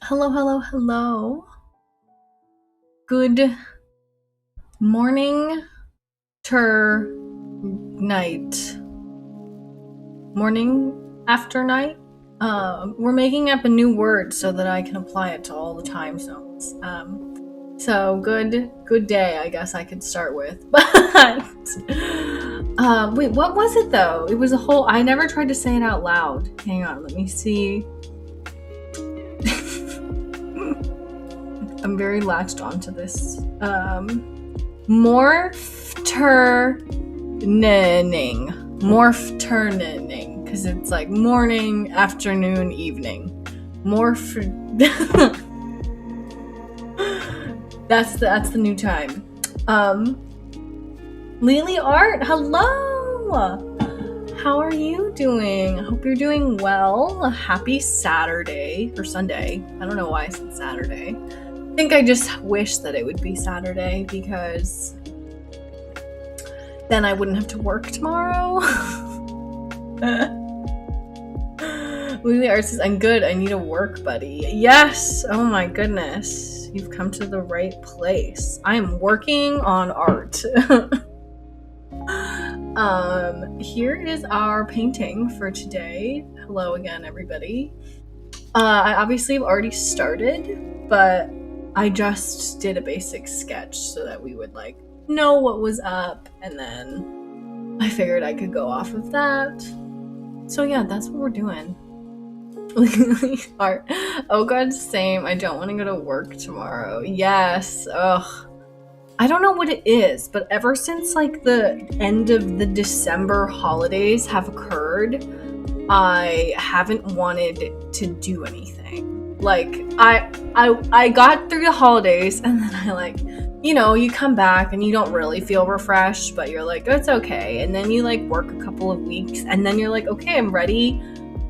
Hello, hello, hello. Good morning, night. Morning after night. We're making up a new word so that I can apply it to all the time zones. So good day, I guess I could start with. But wait, what was it though? It was a whole. I never tried to say it out loud. Hang on, let me see. I'm very latched onto this. Morphterning, because it's like morning, afternoon, evening. That's the new time. Lily Art, hello. How are you doing? I hope you're doing well. Happy Saturday or Sunday. I don't know why I said Saturday. I think I just wish that it would be Saturday because then I wouldn't have to work tomorrow. Lily Art says, I'm good. I need a work buddy. Yes. Oh my goodness. You've come to the right place. I am working on art. Here is our painting for today. Hello again, everybody. I obviously have already started, but I just did a basic sketch so that we would like know what was up, and then I figured I could go off of that. So yeah, that's what we're doing. Art. Oh god, same. I don't want to go to work tomorrow. Yes. Ugh. I don't know what it is, but ever since like the end of the December holidays have occurred, I haven't wanted to do anything. Like I got through the holidays and then I like, you come back and you don't really feel refreshed, but you're like, it's okay. And then you like work a couple of weeks and then you're like, okay, I'm ready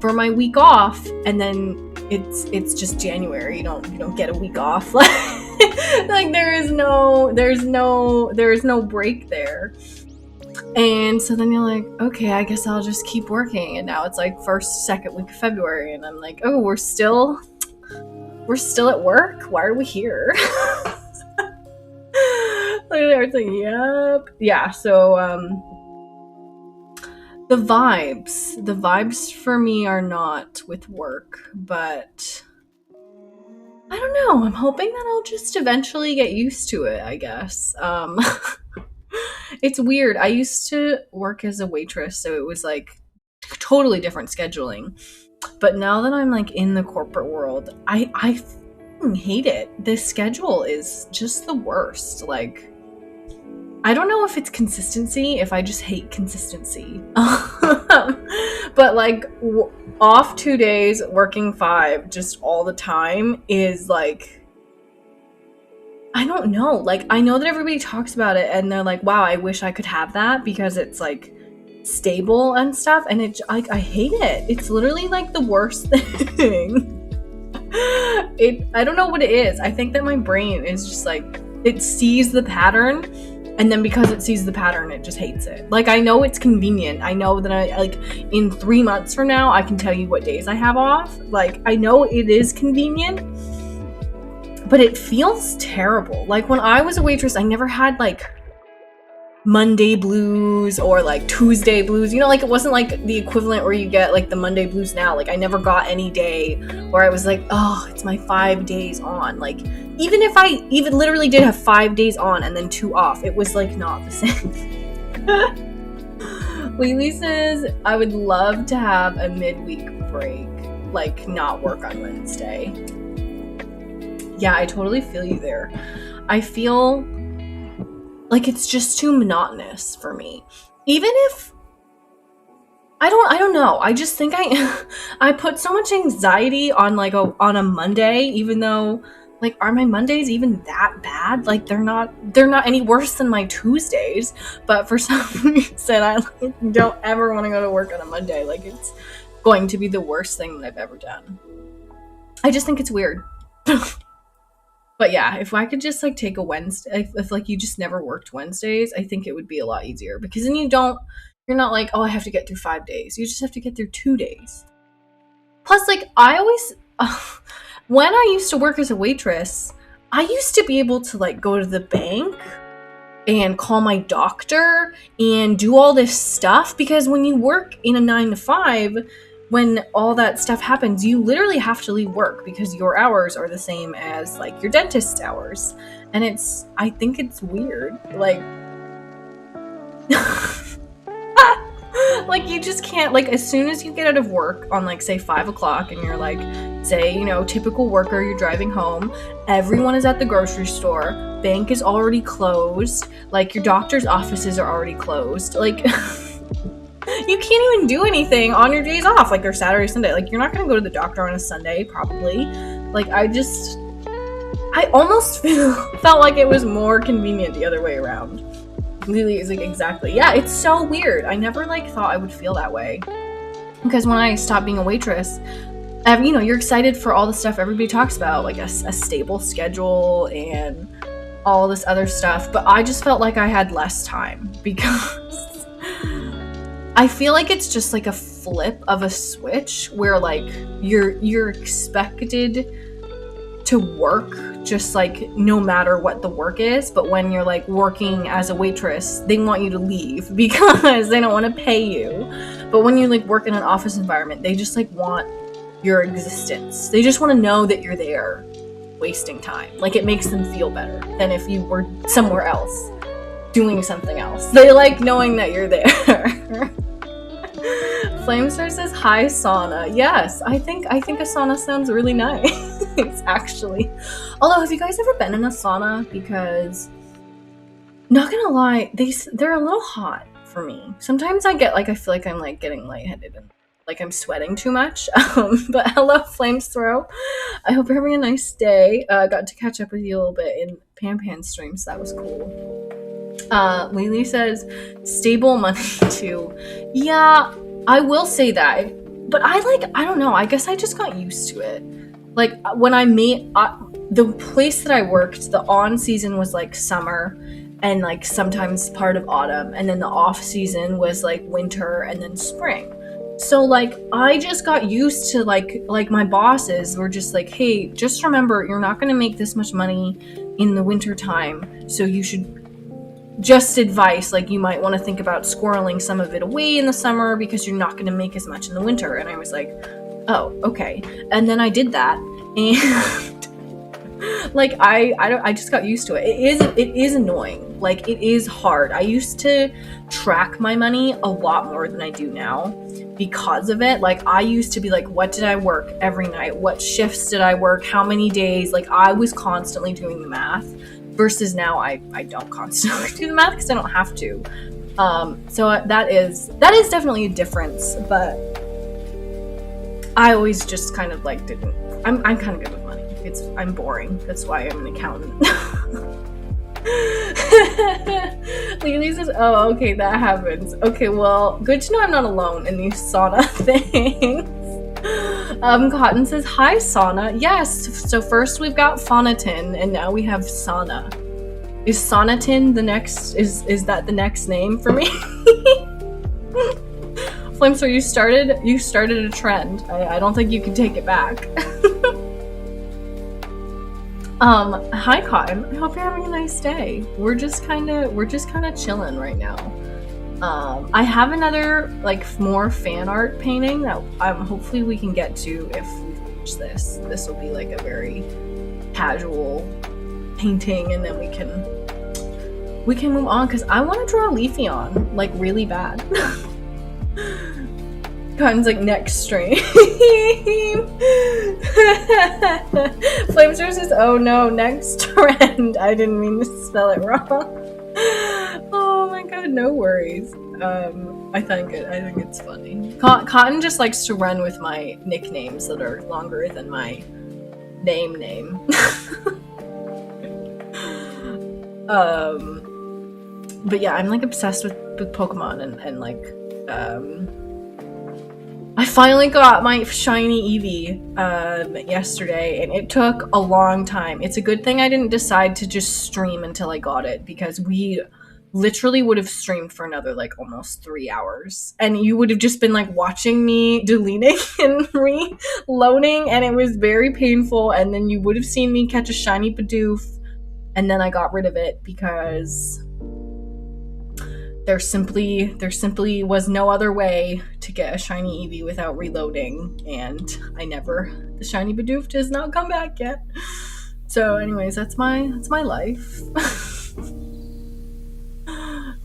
for my week off. And then it's just January. You don't get a week off. Like there's no break there. And so then you're like, okay, I guess I'll just keep working. And now it's like second week of February, and I'm like, oh, we're still at work? Why are we here? It's like, yep. Yeah, so the vibes for me are not with work, but I don't know. I'm hoping that I'll just eventually get used to it, I guess. It's weird. I used to work as a waitress, so it was like totally different scheduling. But now that I'm like in the corporate world, I hate it. This schedule is just the worst. Like, I don't know if it's consistency, if I just hate consistency. But like off 2 days, working 5 just all the time is like, I don't know. Like, I know that everybody talks about it and they're like, wow, I wish I could have that because it's like stable and stuff. And I hate it. It's literally like the worst thing. I don't know what it is. I think that my brain is just like, it sees the pattern, and then because it sees the pattern, it just hates it. Like, I know it's convenient. I know that I like in 3 months from now, I can tell you what days I have off. Like, I know it is convenient, but it feels terrible. Like, when I was a waitress, I never had like Monday blues or like Tuesday blues. Like, it wasn't like the equivalent where you get like the Monday blues now. Like, I never got any day where I was like, oh, it's my 5 days on. Like, even if I even literally did have 5 days on and then 2 off, it was like not the same. Lily says, I would love to have a midweek break, like not work on Wednesday. Yeah, I totally feel you there. I feel like it's just too monotonous for me. Even if I don't know. I just think I put so much anxiety on like on a Monday, even though like, are my Mondays even that bad? Like, they're not any worse than my Tuesdays, but for some reason I like, don't ever want to go to work on a Monday. Like, it's going to be the worst thing that I've ever done. I just think it's weird. But yeah, if I could just like take a Wednesday, if like you just never worked Wednesdays, I think it would be a lot easier, because then you're not like, oh, I have to get through 5 days. You just have to get through 2 days. Plus, like, I always, when I used to work as a waitress, I used to be able to like go to the bank and call my doctor and do all this stuff, because when you work in a 9 to 5, when all that stuff happens, you literally have to leave work because your hours are the same as like your dentist's hours. And I think it's weird. Like, like you just can't, like, as soon as you get out of work on like say 5 o'clock and you're like, say, you know, typical worker, you're driving home, everyone is at the grocery store, bank is already closed, like your doctor's offices are already closed, like you can't even do anything on your days off, like your Saturday, Sunday. Like you're not gonna go to the doctor on a Sunday, probably. Like I almost felt like it was more convenient the other way around. Lily is like, exactly. Yeah, it's so weird. I never like thought I would feel that way. Because when I stopped being a waitress, you know, you're excited for all the stuff everybody talks about, like a stable schedule and all this other stuff. But I just felt like I had less time because I feel like it's just like a flip of a switch where like you're expected to work just like no matter what the work is, but when you're like working as a waitress, they want you to leave because they don't want to pay you. But when you like work in an office environment, they just like want your existence. They just want to know that you're there wasting time. Like it makes them feel better than if you were somewhere else doing something else. They like knowing that you're there. Flamestar says, hi, sauna. Yes, I think a sauna sounds really nice. Actually. Although, have you guys ever been in a sauna? Because, not gonna lie, they're a little hot for me. Sometimes I feel like I'm like getting lightheaded and like I'm sweating too much. But hello, Flamesthrow. I hope you're having a nice day. Got to catch up with you a little bit in Pan stream, so that was cool. Lily says, stable money too. Yeah, I will say that, but I don't know, I guess I just got used to it. Like, when the place that I worked, the on season was like summer and like sometimes part of autumn, and then the off season was like winter and then spring. So like, I just got used to like my bosses were just like, hey, just remember, you're not gonna make this much money in the winter time, so you should just advice, like you might want to think about squirreling some of it away in the summer because you're not going to make as much in the winter. And I was like, oh, okay. And then I did that, and like I just got used to it. It is annoying. Like it is hard. I used to track my money a lot more than I do now because of it. Like I used to be like, what did I work every night? What shifts did I work? How many days? Like I was constantly doing the math. Versus now, I don't constantly do the math because I don't have to. So that is definitely a difference. But I always just kind of like didn't. I'm kind of good with money. I'm boring. That's why I'm an accountant. Lily says, "Oh, okay, that happens. Okay, well, good to know I'm not alone in these sauna things." Cotton says, hi, sauna. Yes, so first we've got Phonatin, and now we have sauna. Is Sonatin the next, is that the next name for me? Flamestar, you started a trend. I don't think you can take it back. Hi, Cotton. I hope you're having a nice day. We're just kind of chilling right now. I have another, like, more fan art painting that hopefully we can get to if we finish this. This will be, like, a very casual painting, and then we can move on, because I want to draw Leafeon, like, really bad. Cotton's like, next stream. Flamestar says, oh no, next trend. I didn't mean to spell it wrong. Oh my god, no worries. I think it's funny. Cotton just likes to run with my nicknames that are longer than my name. But yeah, I'm like obsessed with Pokemon and like I finally got my shiny Eevee yesterday, and it took a long time. It's a good thing I didn't decide to just stream until I got it, because we literally would have streamed for another like almost 3 hours, and you would have just been like watching me deleting and reloading, and it was very painful. And then you would have seen me catch a shiny Bidoof, and then I got rid of it because there simply was no other way to get a shiny Eevee without reloading, and the shiny Bidoof does not come back yet. So anyways, that's my life.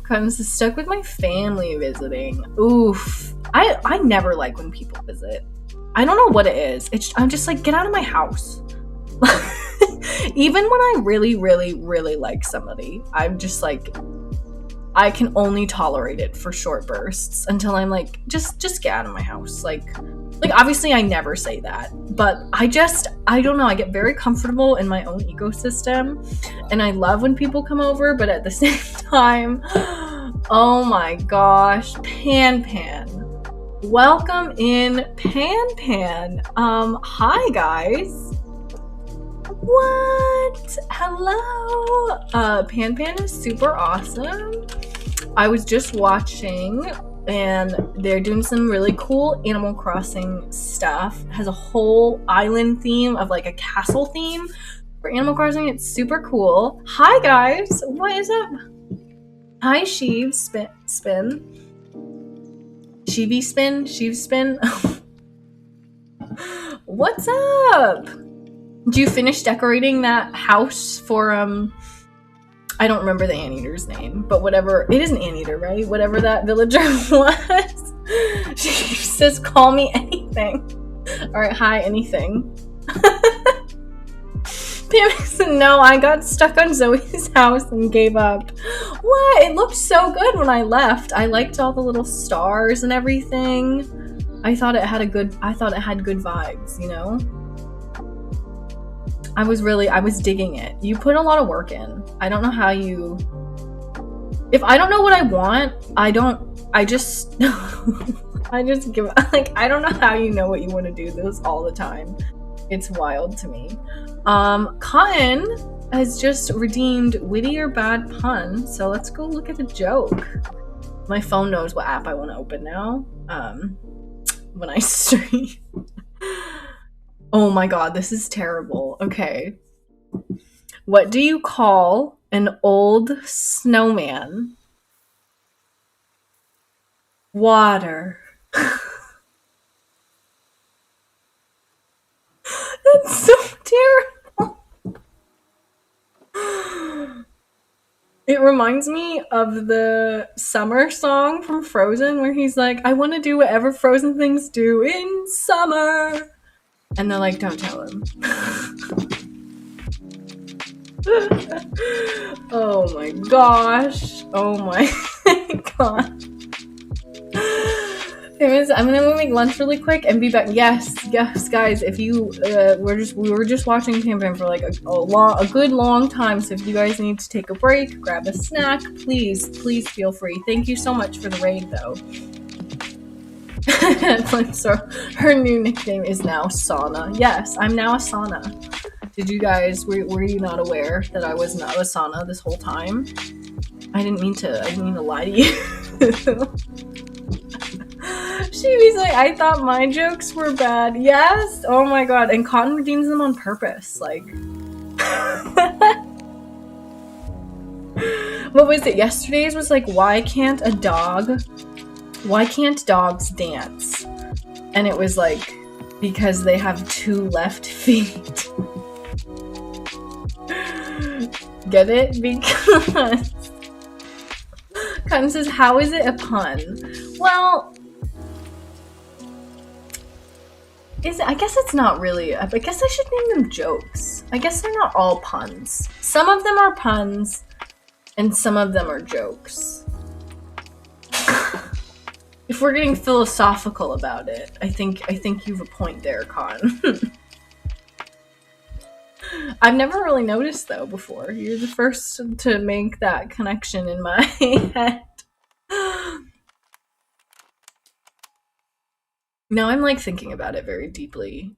Comes stuck with my family visiting. Oof. I never like when people visit. I don't know what it is. I'm just like, get out of my house. Even when I really, really, really like somebody, I'm just like, I can only tolerate it for short bursts until I'm like, just get out of my house. Like obviously I never say that, but I don't know, I get very comfortable in my own ecosystem, and I love when people come over, but at the same time, oh my gosh, Pan. Welcome in, Pan. Hi guys. What? Hello. Pan is super awesome. I was just watching, and they're doing some really cool Animal Crossing stuff. It has a whole island theme of like a castle theme for Animal Crossing. It's super cool. Hi guys, what is up? Hi Sheev Spin. Sheevy Spin? Sheev Spin? What's up? Did you finish decorating that house for I don't remember the anteater's name, but whatever, it is an anteater, right? Whatever that villager was. She says, call me anything. Alright, hi, anything. Pam said, no, I got stuck on Zoe's house and gave up. What? It looked so good when I left. I liked all the little stars and everything. I thought it had good vibes, you know? I was digging it. You put a lot of work in. I don't know how if I don't know what I want, I just give up. Like, I don't know how you know what you want to do this all the time. It's wild to me. Cotton has just redeemed witty or bad pun, so let's go look at the joke. My phone knows what app I want to open now. When I stream. Oh my god, this is terrible. Okay. What do you call an old snowman? Water. That's so terrible. It reminds me of the summer song from Frozen where he's like, I want to do whatever frozen things do in summer. And they're like, don't tell him. Oh my gosh. Oh my god. Anyways, I'm gonna make lunch really quick and be back. Yes, guys. If you we were just watching Pan for like a good long time. So if you guys need to take a break, grab a snack, please feel free. Thank you so much for the raid, though. So her new nickname is now Sauna. Yes, I'm now a Sauna. Did you guys were you not aware that I was not a Sauna this whole time? I didn't mean to lie to you. She was like, I thought my jokes were bad. Yes. Oh my god. And Cotton redeems them on purpose. Like, what was it? Yesterday's was like, why can't dogs dance? And it was like, because they have 2 left feet. Get it? Because Cotton says, how is it a pun? Well, I guess it's not really. I guess I should name them jokes. I guess they're not all puns. Some of them are puns, and some of them are jokes. If we're getting philosophical about it, I think you've a point there, Con. I've never really noticed though before. You're the first to make that connection in my head. Now I'm like thinking about it very deeply.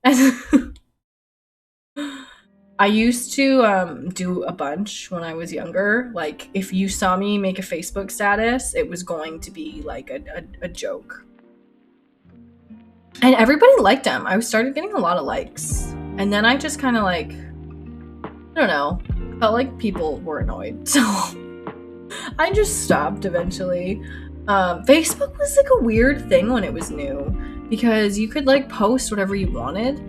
I used to do a bunch when I was younger. Like, if you saw me make a Facebook status, it was going to be like a joke. And everybody liked them. I started getting a lot of likes. And then I just kind of like, I don't know, felt like people were annoyed. So I just stopped eventually. Facebook was like a weird thing when it was new because you could like post whatever you wanted.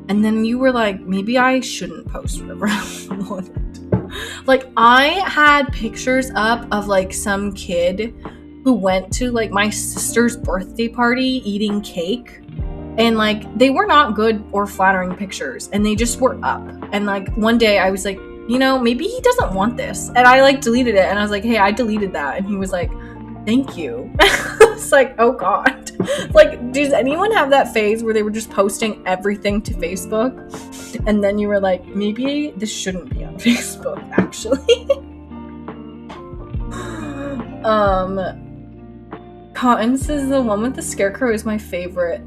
And then you were like, maybe I shouldn't post whatever I wanted. Like, I had pictures up of like some kid who went to like my sister's birthday party eating cake. And like, they were not good or flattering pictures. And they just were up. And like, one day I was like, you know, maybe he doesn't want this. And I like deleted it. And I was like, hey, I deleted that. And he was like, thank you. It's like, oh God. Like, does anyone have that phase where they were just posting everything to Facebook? And then you were like, maybe this shouldn't be on Facebook, actually. Cotton says the one with the scarecrow is my favorite.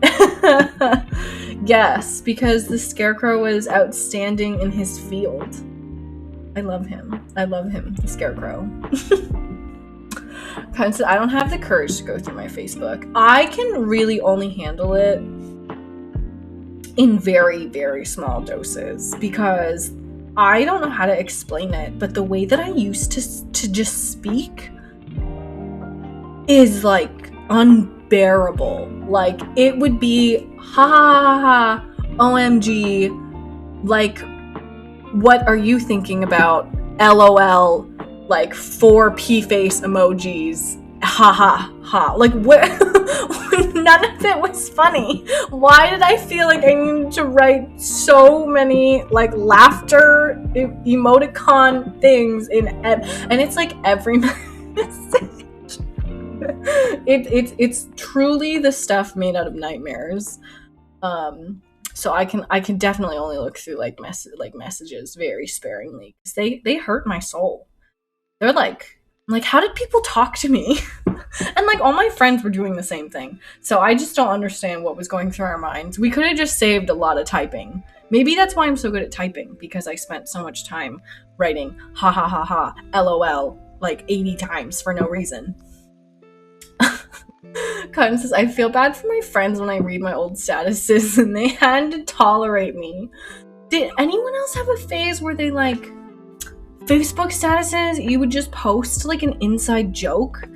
Yes, because the scarecrow was outstanding in his field. I love him, the scarecrow. Cotton says, I don't have the courage to go through my Facebook. I can really only handle it in very, very small doses because I don't know how to explain it, but the way that I used to just speak is like unbearable. Like, it would be ha ha ha ha, OMG, like, what are you thinking about? LOL, like 4 P-face emojis, ha ha ha. Like, what? None of it was funny. Why did I feel like I needed to write so many like laughter emoticon things in and it's like every message. It's truly the stuff made out of nightmares. So I can definitely only look through like messages very sparingly because they hurt my soul. They're like, how did people talk to me? And like all my friends were doing the same thing. So I just don't understand what was going through our minds. We could have just saved a lot of typing. Maybe that's why I'm so good at typing, because I spent so much time writing ha ha ha ha, LOL, like 80 times for no reason. Cotton says, I feel bad for my friends when I read my old statuses and they had to tolerate me. Did anyone else have a phase where they like Facebook statuses, you would just post like an inside joke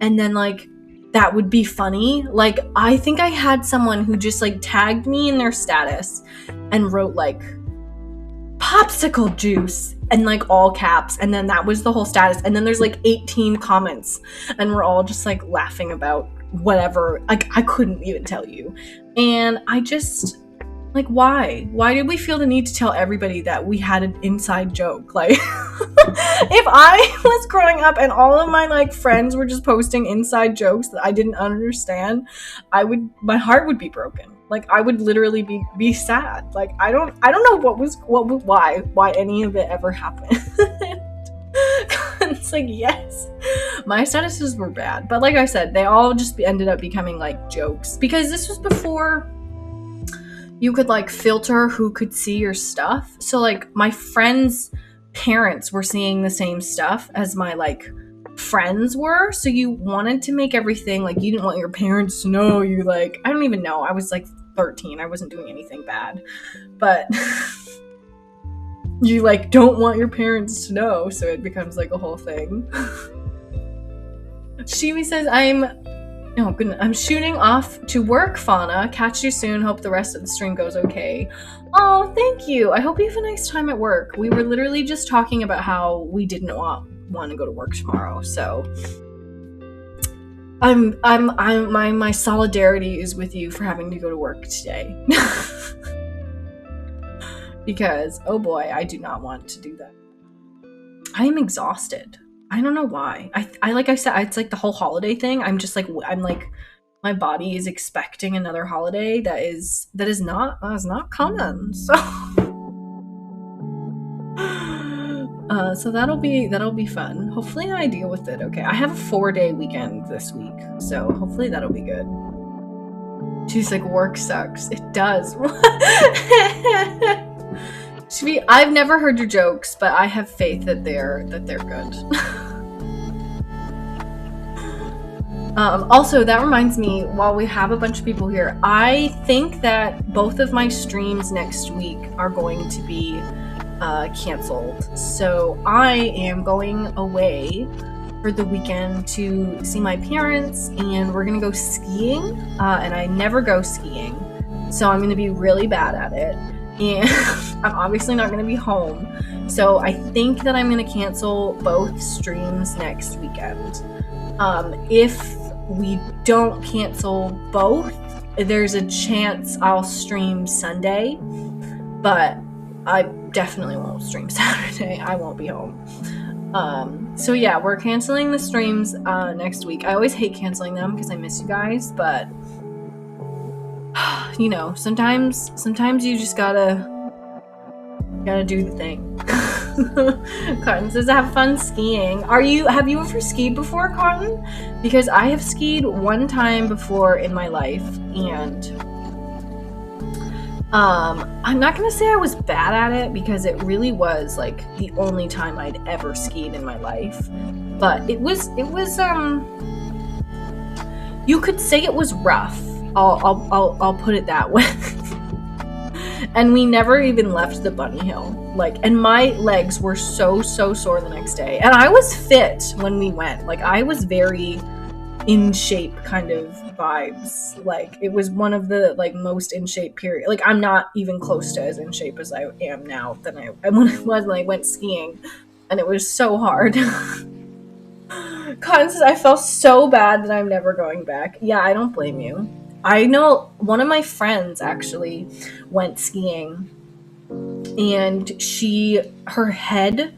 and then like that would be funny? Like, I think I had someone who just like tagged me in their status and wrote like popsicle juice and like all caps, and then that was the whole status, and then there's like 18 comments and we're all just like laughing about whatever. Like, I couldn't even tell you. And I just like, why did we feel the need to tell everybody that we had an inside joke? Like, if I was growing up and all of my like friends were just posting inside jokes that I didn't understand, my heart would be broken. Like, I would literally be sad. Like, I don't know why any of it ever happened. It's like, yes, my statuses were bad, but like I said, they all just ended up becoming like jokes because this was before you could like filter who could see your stuff. So like my friends' parents were seeing the same stuff as my like friends were, so you wanted to make everything like, you didn't want your parents to know you, like, I don't even know, I was like 13, I wasn't doing anything bad, but you like don't want your parents to know, so it becomes like a whole thing. Shiwi says, I'm shooting off to work, Fauna. Catch you soon. Hope the rest of the stream goes okay. Oh, thank you. I hope you have a nice time at work. We were literally just talking about how we didn't want to go to work tomorrow, so my solidarity is with you for having to go to work today. Because, oh boy, I do not want to do that. I am exhausted. I don't know why. I like I said, it's like the whole holiday thing. I'm like, my body is expecting another holiday that is not coming. So that'll be fun. Hopefully I deal with it okay. I have a 4-day weekend this week, so hopefully that'll be good. She's like, work sucks. It does. I've never heard your jokes, but I have faith that they're good. Also, that reminds me, while we have a bunch of people here, I think that both of my streams next week are going to be canceled. So I am going away for the weekend to see my parents, and we're gonna go skiing, and I never go skiing, so I'm gonna be really bad at it, and I'm obviously not gonna be home, so I think that I'm gonna cancel both streams next weekend. If we don't cancel both, there's a chance I'll stream Sunday, but I definitely won't stream Saturday. I won't be home. So yeah, we're canceling the streams next week. I always hate canceling them because I miss you guys, but you know, sometimes you just gotta do the thing. Cotton says, have fun skiing. Have you ever skied before, Cotton? Because I have skied one time before in my life, and I'm not gonna say I was bad at it because it really was like the only time I'd ever skied in my life. But it was you could say it was rough. I'll put it that way. And we never even left the bunny hill. And my legs were so sore the next day. And I was fit when we went. I was very in shape kind of vibes. It was one of the most in shape period. I'm not even close to as in shape as I am now than I was when I went skiing. And it was so hard. Cotton says, I felt so bad that I'm never going back. Yeah, I don't blame you. I know one of my friends actually went skiing, and her head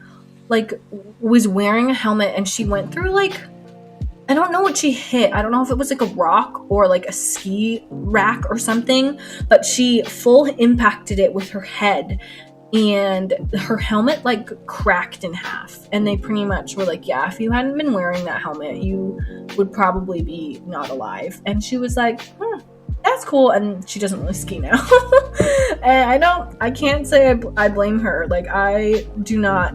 was wearing a helmet, and she went through I don't know what she hit. I don't know if it was a rock or a ski rack or something, but she full impacted it with her head, and her helmet cracked in half. And they pretty much were yeah, if you hadn't been wearing that helmet, you would probably be not alive. And she was that's cool. And she doesn't really ski now. And I can't say I blame her. I do not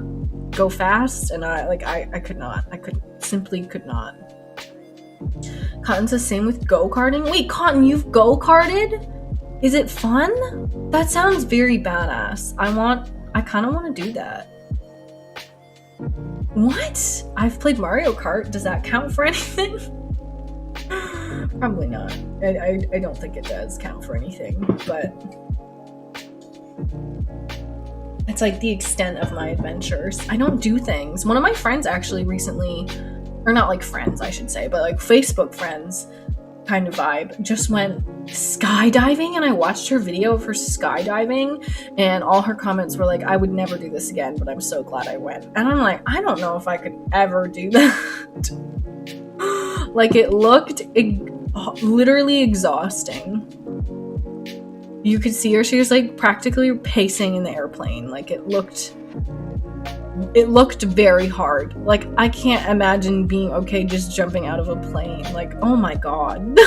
go fast, and I could not. I simply could not. Cotton says, same with go-karting. Wait, Cotton, you've go-karted? Is it fun? That sounds very badass. I kind of want to do that. What? I've played Mario Kart. Does that count for anything? Probably not. I don't think it does count for anything, but it's the extent of my adventures. I don't do things. One of my friends actually recently, or not friends, I should say, but Facebook friends kind of vibe, just went skydiving, and I watched her video of her skydiving, and all her comments were I would never do this again, but I'm so glad I went. And I'm I don't know if I could ever do that. It looked literally exhausting. You could see her, she was practically pacing in the airplane. It looked very hard. I can't imagine being okay just jumping out of a plane. Oh my god.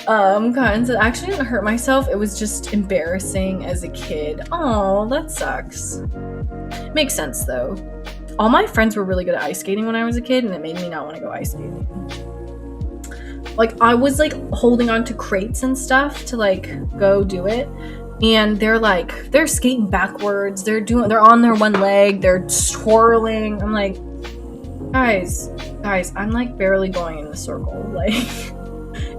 Cotton said, I actually didn't hurt myself. It was just embarrassing as a kid. Oh, that sucks. Makes sense though. All my friends were really good at ice skating when I was a kid, and it made me not want to go ice skating. I was holding on to crates and stuff to go do it. And they're skating backwards. They're on their one leg. They're twirling. I'm guys, I'm barely going in a circle.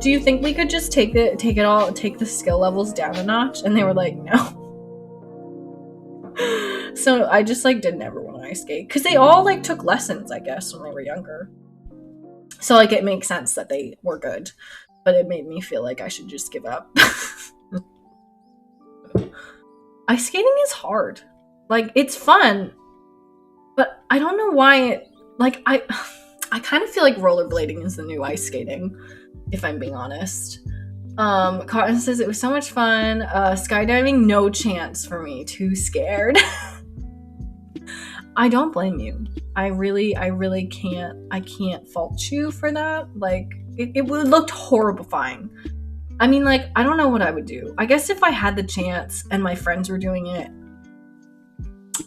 Do you think we could just take the skill levels down a notch? And they were no. So I just did never want to ice skate, because they all took lessons, I guess, when they were younger. So it makes sense that they were good, but it made me feel I should just give up. Ice skating is hard. It's fun, but I don't know why I kind of feel rollerblading is the new ice skating, if I'm being honest. Cotton says, it was so much fun. Skydiving, no chance for me. Too scared. I don't blame you. I really can't fault you for that. It looked horrifying. I mean, like, I don't know what I would do. I guess if I had the chance and my friends were doing it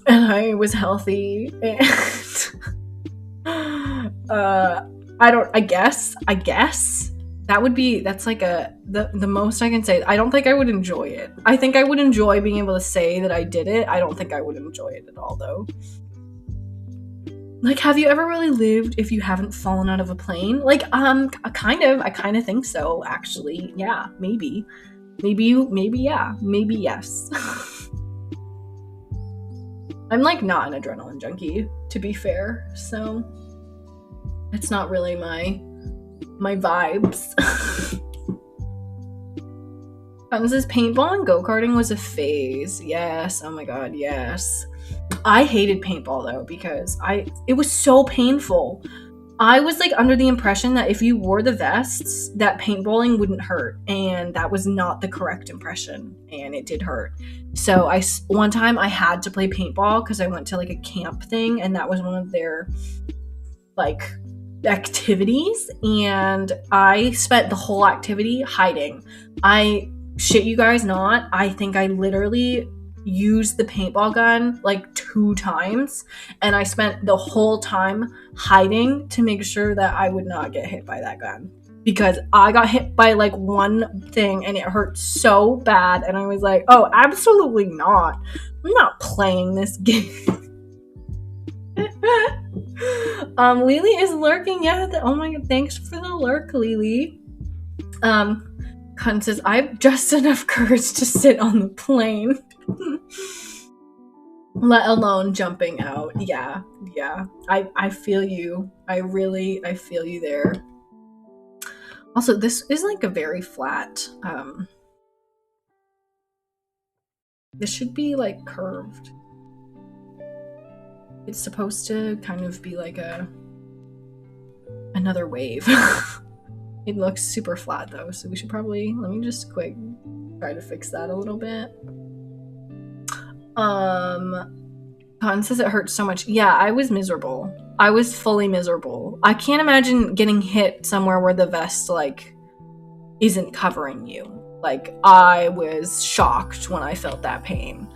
and I was healthy and I guess that's like the most I can say. I don't think I would enjoy it. I think I would enjoy being able to say that I did it. I don't think I would enjoy it at all, though. Like, have you ever really lived if you haven't fallen out of a plane? Like, kind of. I kind of think so, actually. Yeah, maybe. Maybe yeah. Maybe yes. I'm, like, not an adrenaline junkie, to be fair, so it's not really my vibes. Cotton says paintball and go-karting was a phase. Yes, oh my god, yes. I hated paintball though because it was so painful. I was like under the impression that if you wore the vests, that paintballing wouldn't hurt, and that was not the correct impression, and it did hurt. So one time I had to play paintball because I went to like a camp thing, and that was one of their like activities, and I spent the whole activity hiding. I shit you guys not, I think I literally used the paintball gun like 2 times, and I spent the whole time hiding to make sure that I would not get hit by that gun, because I got hit by like one thing and it hurt so bad, and I was like, oh, absolutely not. I'm not playing this game. Lily is lurking. Yeah, oh my god, thanks for the lurk, Lily. Kun says, I have just enough courage to sit on the plane. Let alone jumping out. Yeah. I feel you. I feel you there. Also, this is like a very flat, this should be like curved. It's supposed to kind of be like another wave. It looks super flat though, so we should probably, let me just quick try to fix that a little bit. Cotton says it hurts so much. Yeah, I was miserable. I was fully miserable. I can't imagine getting hit somewhere where the vest like isn't covering you. Like, I was shocked when I felt that pain.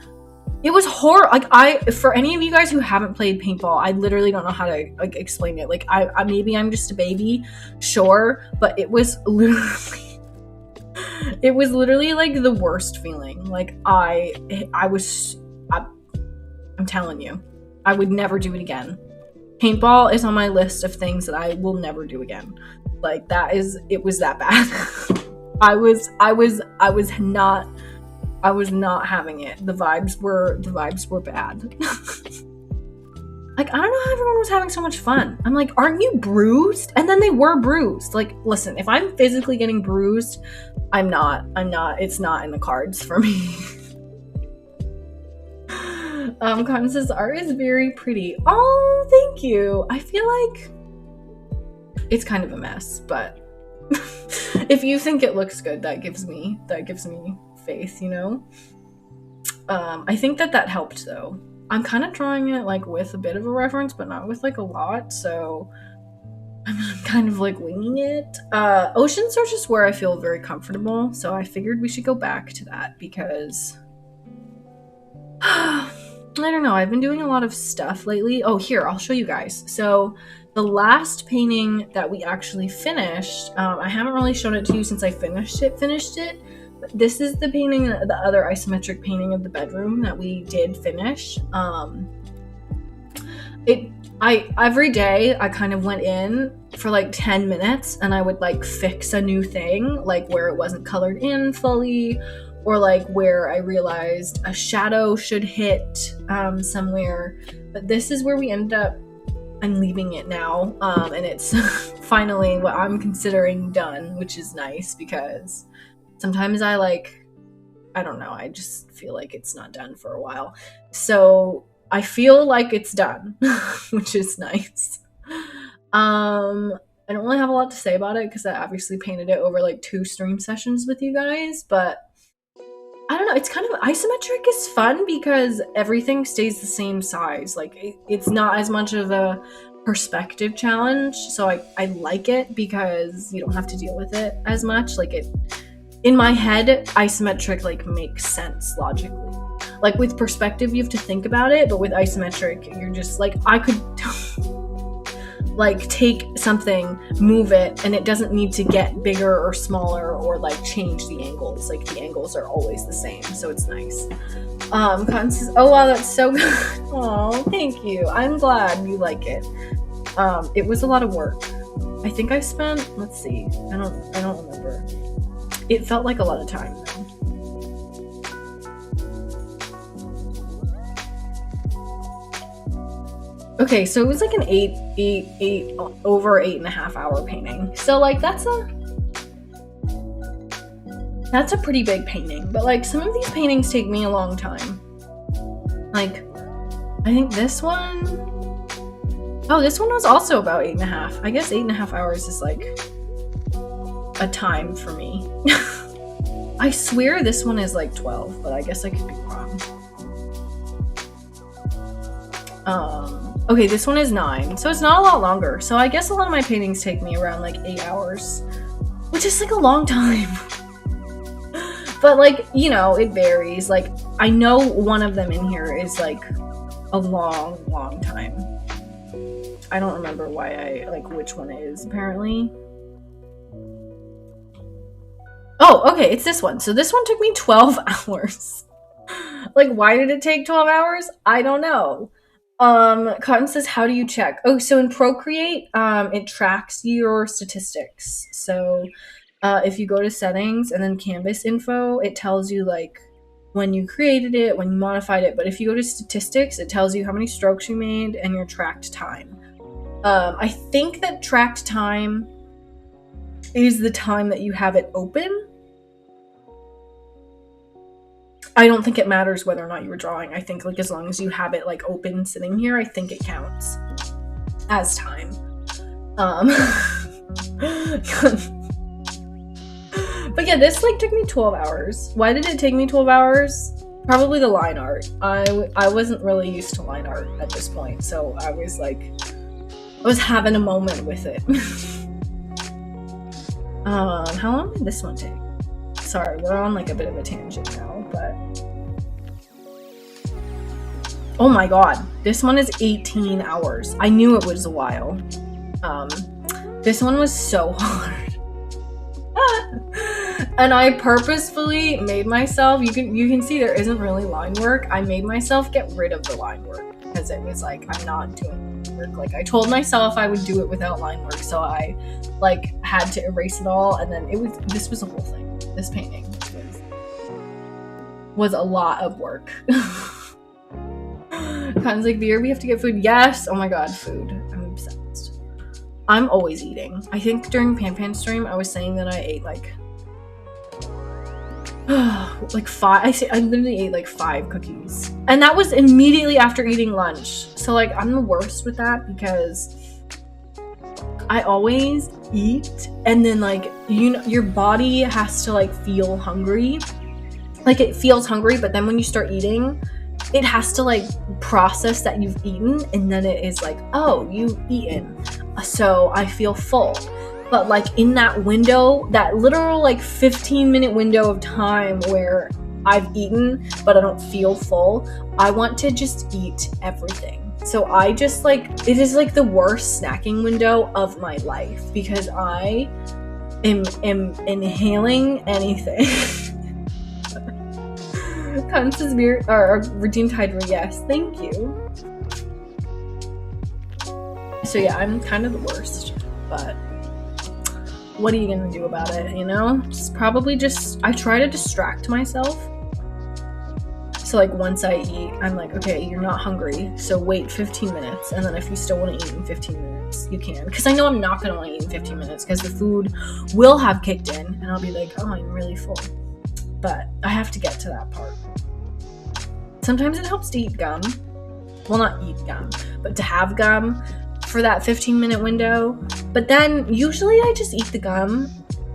It was horrible. Like, for any of you guys who haven't played paintball, I literally don't know how to like explain it. Like, I maybe I'm just a baby, sure, but it was literally like the worst feeling. Like, I'm telling you, I would never do it again. Paintball is on my list of things that I will never do again. Like, it was that bad. I was not having it. The vibes were bad. Like, I don't know how everyone was having so much fun. I'm like, aren't you bruised? And then they were bruised. Like, listen, if I'm physically getting bruised, I'm not, it's not in the cards for me. Cotton says, art is very pretty. Oh, thank you. I feel like it's kind of a mess, but if you think it looks good, that gives me faith, you know? I think that helped though. I'm kind of drawing it like with a bit of a reference, but not with like a lot, so I'm kind of like winging it. Oceans are just where I feel very comfortable, so I figured we should go back to that because I don't know, I've been doing a lot of stuff lately. Oh, here, I'll show you guys. So the last painting that we actually finished, I haven't really shown it to you since I finished it, but this is the painting, the other isometric painting of the bedroom that we did finish. Every day I kind of went in for like 10 minutes and I would like fix a new thing, like where it wasn't colored in fully, or like where I realized a shadow should hit somewhere. But this is where we ended up. I'm leaving it now, and it's finally what I'm considering done, which is nice because sometimes I don't know, I just feel like it's not done for a while. So I feel like it's done, which is nice. I don't really have a lot to say about it because I obviously painted it over like 2 stream sessions with you guys, but I don't know, it's kind of, isometric is fun because everything stays the same size. Like, it's not as much of a perspective challenge, so I like it because you don't have to deal with it as much. Like, in my head, isometric like makes sense logically. Like with perspective, you have to think about it, but with isometric, you're just like, I could like take something, move it, and it doesn't need to get bigger or smaller or like change the angles. Like the angles are always the same, so it's nice. Cotton says, oh wow, that's so good. Oh, thank you. I'm glad you like it. It was a lot of work. I think I spent, let's see, I don't remember. It felt like a lot of time though. Okay, so it was like an over 8.5 hour painting. So like that's a pretty big painting, but like some of these paintings take me a long time. Like, I think this one was also about 8.5. I guess 8.5 hours is like a time for me. I swear this one is like 12, but I guess I could be wrong. Okay, this one is 9, so it's not a lot longer. So I guess a lot of my paintings take me around like 8 hours, which is like a long time. But like, you know, it varies. Like, I know one of them in here is like a long time. I don't remember which one it is, apparently. Oh, okay, it's this one. So this one took me 12 hours. Like, why did it take 12 hours? I don't know. Cotton says, how do you check? Oh, so in Procreate, it tracks your statistics. So, if you go to settings and then canvas info, it tells you like when you created it, when you modified it. But if you go to statistics, it tells you how many strokes you made and your tracked time. I think that tracked time is the time that you have it open. I don't think it matters whether or not you were drawing. I think like as long as you have it like open sitting here, I think it counts as time. But yeah, this like took me 12 hours. Why did it take me 12 hours? Probably the line art. I wasn't really used to line art at this point, so I was having a moment with it. How long did this one take? Sorry, we're on like a bit of a tangent now, but oh my god, this one is 18 hours. I knew it was a while. This one was so hard. And I purposefully made myself, you can see there isn't really line work. I made myself get rid of the line work because it was like, I'm not doing work. Like I told myself I would do it without line work, so I like had to erase it all, and then this was a whole thing. This painting was a lot of work. Cotton's like, Veer, we have to get food. Yes! Oh my god, food. I'm obsessed. I'm always eating. I think during Pan stream, I was saying that I ate like 5. I literally ate like 5 cookies. And that was immediately after eating lunch. So like, I'm the worst with that because I always eat and then like, you know, your body has to like feel hungry. Like it feels hungry, but then when you start eating, it has to like process that you've eaten, and then it is like, oh, you've eaten, so I feel full. But like in that window, that literal like 15-minute window of time where I've eaten but I don't feel full, I want to just eat everything. So I just like, it is like the worst snacking window of my life because I am inhaling anything. Constance Beer or Redeemed Hydra, yes, thank you. So yeah, I'm kind of the worst, but what are you gonna do about it, you know? I try to distract myself. So like once I eat, I'm like, okay, you're not hungry, so wait 15 minutes, and then if you still want to eat in 15 minutes, you can. Because I know I'm not gonna want to eat in 15 minutes because the food will have kicked in, and I'll be like, oh, I'm really full. But I have to get to that part. Sometimes it helps to eat gum. Well, not eat gum, but to have gum for that 15-minute window. But then usually I just eat the gum,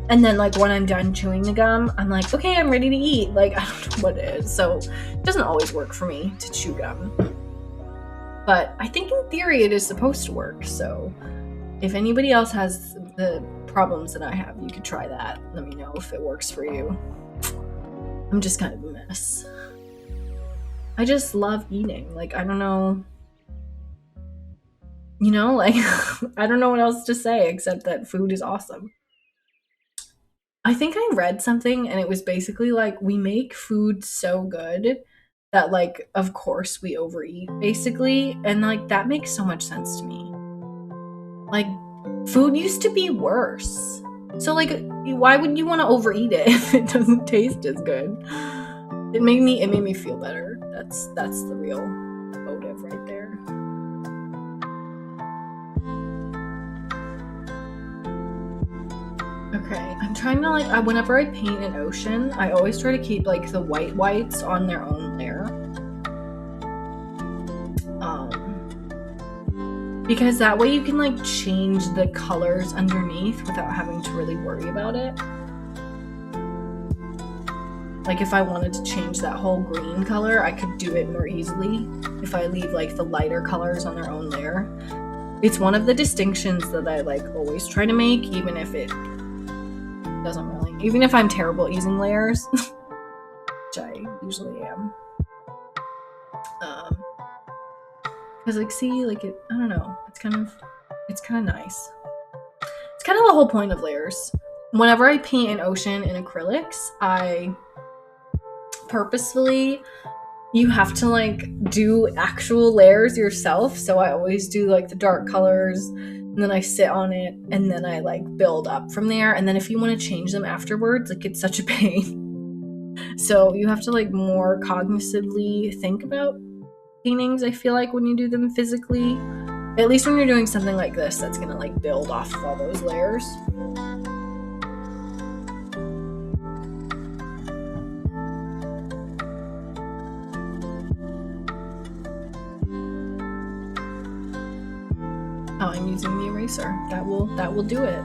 and then like when I'm done chewing the gum, I'm like, okay, I'm ready to eat. Like, I don't know what it is. So it doesn't always work for me to chew gum. But I think in theory it is supposed to work. So if anybody else has the problems that I have, you could try that. Let me know if it works for you. I'm just kind of a mess. I just love eating. Like, I don't know. You know, like, I don't know what else to say except that food is awesome. I think I read something and it was basically like, we make food so good that, like, of course we overeat, basically. And, like, that makes so much sense to me. Like, food used to be worse. So, like, why would you want to overeat it if it doesn't taste as good? It made me feel better. That's the real motive right there. Okay, I'm trying to, like, whenever I paint an ocean, I always try to keep, like, the whites on their own layer. Because that way you can, like, change the colors underneath without having to really worry about it. Like, if I wanted to change that whole green color, I could do it more easily if I leave, like, the lighter colors on their own layer. It's one of the distinctions that I, like, always try to make, even if it doesn't really, even if I'm terrible at using layers, which I usually am. Because, like, see, like, I don't know, it's kind of nice. It's kind of the whole point of layers. Whenever I paint an ocean in acrylics, I purposefully, you have to, like, do actual layers yourself. So I always do, like, the dark colors, and then I sit on it, and then I, like, build up from there. And then if you want to change them afterwards, like, it's such a pain. So you have to, like, more cognitively think about paintings, I feel like, when you do them physically. At least when you're doing something like this that's gonna, like, build off of all those layers. Oh, I'm using the eraser. That will do it.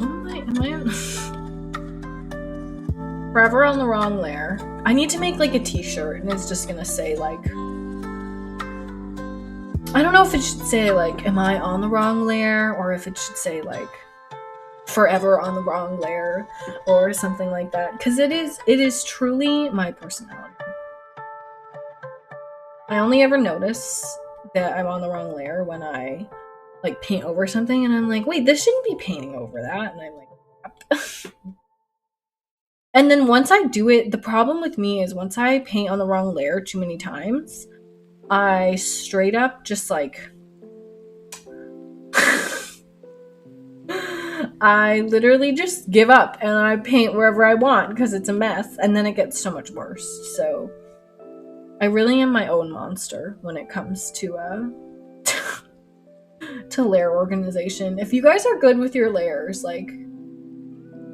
Am I on? Forever on the wrong layer. I need to make, like, a t-shirt, and it's just gonna say, like, I don't know if it should say, like, am I on the wrong layer, or if it should say, like, forever on the wrong layer, or something like that, because it is truly my personality. I only ever notice that I'm on the wrong layer when I, like, paint over something, and I'm like, wait, this shouldn't be painting over that, and I'm like, and then once I do it, the problem with me is once I paint on the wrong layer too many times, I straight up just, like, I literally just give up and I paint wherever I want because it's a mess, and then it gets so much worse. So I really am my own monster when it comes to to layer organization. If you guys are good with your layers, like,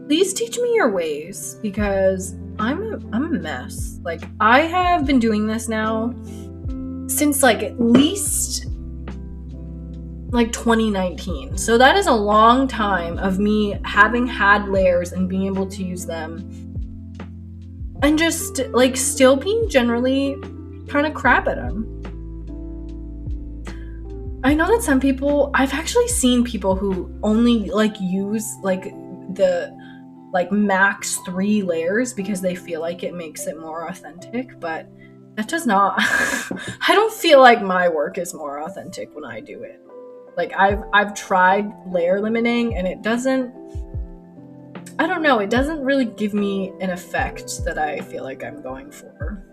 please teach me your ways, because I'm a mess. Like, I have been doing this now since, like, at least, like, 2019. So that is a long time of me having had layers and being able to use them, and just, like, still being generally kind of crap at them. I know that some people, I've actually seen people who only, like, use, like, the, like, max 3 layers because they feel like it makes it more authentic, but that does not. I don't feel like my work is more authentic when I do it. Like, I've tried layer limiting, and it doesn't, I don't know, it doesn't really give me an effect that I feel like I'm going for.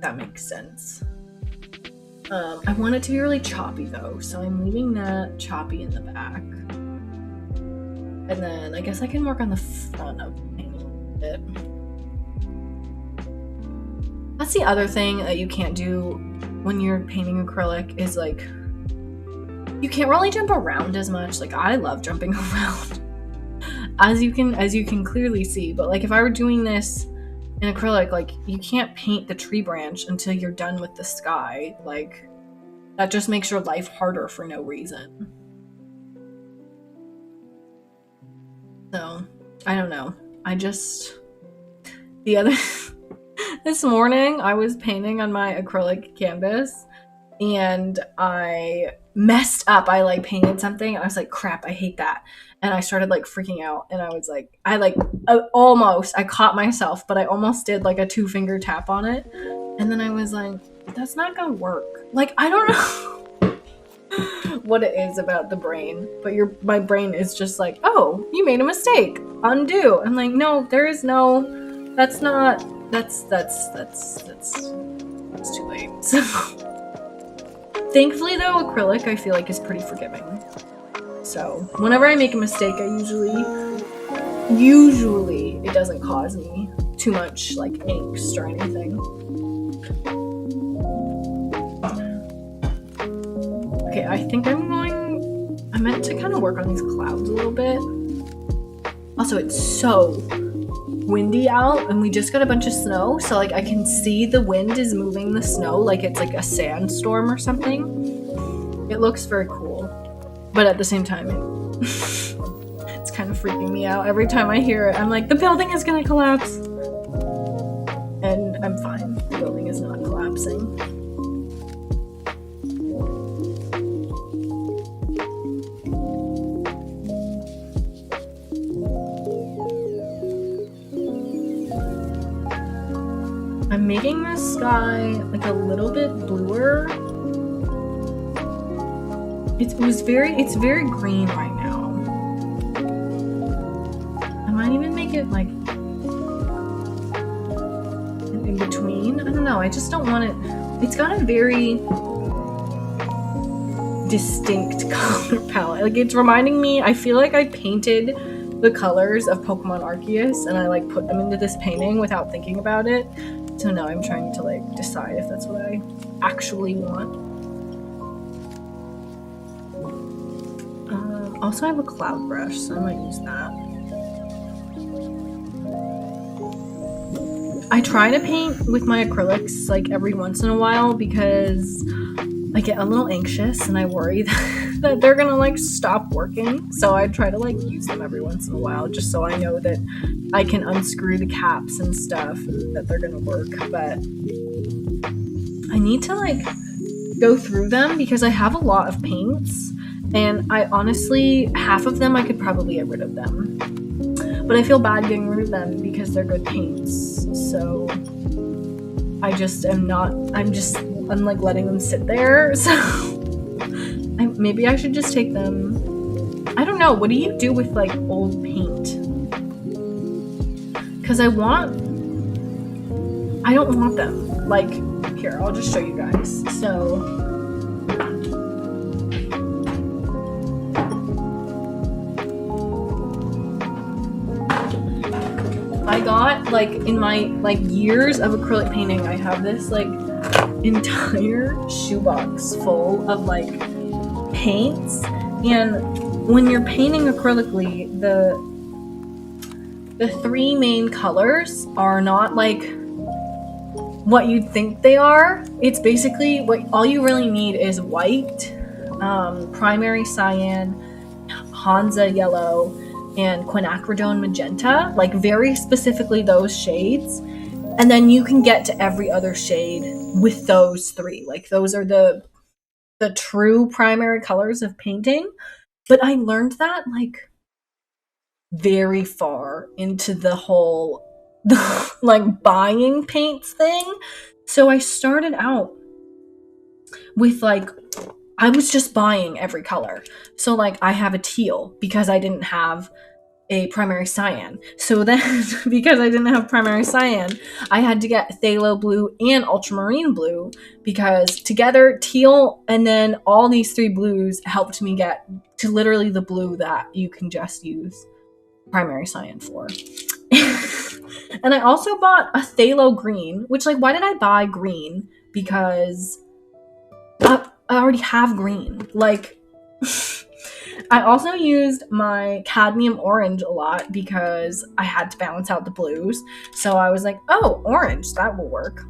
That makes sense. I want it to be really choppy though, so I'm leaving that choppy in the back. And then I guess I can work on the front of the painting a little bit. That's the other thing that you can't do when you're painting acrylic, is, like, you can't really jump around as much. Like, I love jumping around, as you can clearly see. But, like, if I were doing this in acrylic, like, you can't paint the tree branch until you're done with the sky. Like, that just makes your life harder for no reason. So, I don't know. This morning I was painting on my acrylic canvas, and I messed up. I like painted something. I was like, crap, I hate that. And I started like freaking out. And I was like, I caught myself, but I almost did like a 2-finger tap on it. And then I was like, that's not gonna work. Like, I don't know what it is about the brain, but my brain is just like, oh, you made a mistake. Undo. I'm like, no, there is no, that's too late. So thankfully though, acrylic I feel like is pretty forgiving. So whenever I make a mistake, I usually it doesn't cause me too much like angst or anything. Okay, I think I meant to kind of work on these clouds a little bit. Also, it's so windy out and we just got a bunch of snow, so like I can see the wind is moving the snow like it's like a sandstorm or something. It looks very cool, but at the same time it's kind of freaking me out. Every time I hear it, I'm like, the building is gonna collapse, and I'm fine. The building is not collapsing. I'm making this sky like a little bit bluer. It's very green right now. I might even make it like in between. I don't know. I just don't want it. It's got a very distinct color palette. Like, it's reminding me, I feel like I painted the colors of Pokemon Arceus and I like put them into this painting without thinking about it. So now I'm trying to like decide if that's what I actually want. Also, I have a cloud brush, so I might use that. I try to paint with my acrylics like every once in a while because I get a little anxious and I worry that they're gonna like stop working. So I try to like use them every once in a while just so I know that I can unscrew the caps and stuff and that they're gonna work. But I need to like go through them because I have a lot of paints and I honestly, half of them I could probably get rid of them. But I feel bad getting rid of them because they're good paints. So I'm like letting them sit there. So maybe I should just take them. I don't know. What do you do with like old paint? Because I don't want them. Like, here, I'll just show you guys. So I got like in my like years of acrylic painting, I have this like entire shoebox full of like paints. And when you're painting acrylically, the 3 main colors are not like what you'd think they are. It's basically all you really need is white, primary cyan, Hansa yellow, and quinacridone magenta, like very specifically those shades. And then you can get to every other shade with those 3. Like, those are the true primary colors of painting. But I learned that like very far into the whole like buying paints thing. So I started out with like, I was just buying every color. So like I have a teal because I didn't have a primary cyan. So then because I didn't have primary cyan, I had to get phthalo blue and ultramarine blue, because together teal and then all these 3 blues helped me get to literally the blue that you can just use primary cyan for. And I also bought a phthalo green, which like, why did I buy green? Because I already have green. Like, I also used my cadmium orange a lot because I had to balance out the blues. So I was like, oh, orange, that will work.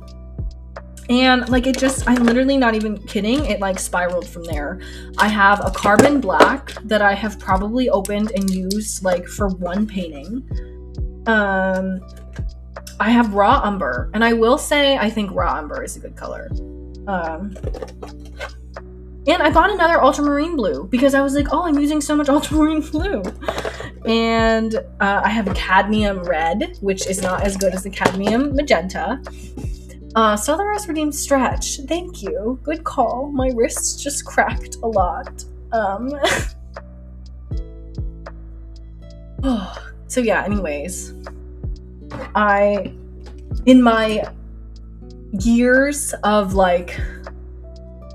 And like, I'm literally not even kidding, it like spiraled from there. I have a carbon black that I have probably opened and used like for 1 painting. I have raw umber, and I will say I think raw umber is a good color. And I bought another ultramarine blue because I was like, oh, I'm using so much ultramarine blue. And I have a cadmium red, which is not as good as the cadmium magenta. Southern Rose Redeemed Stretch. Thank you. Good call. My wrists just cracked a lot. So yeah, anyways. In my years of like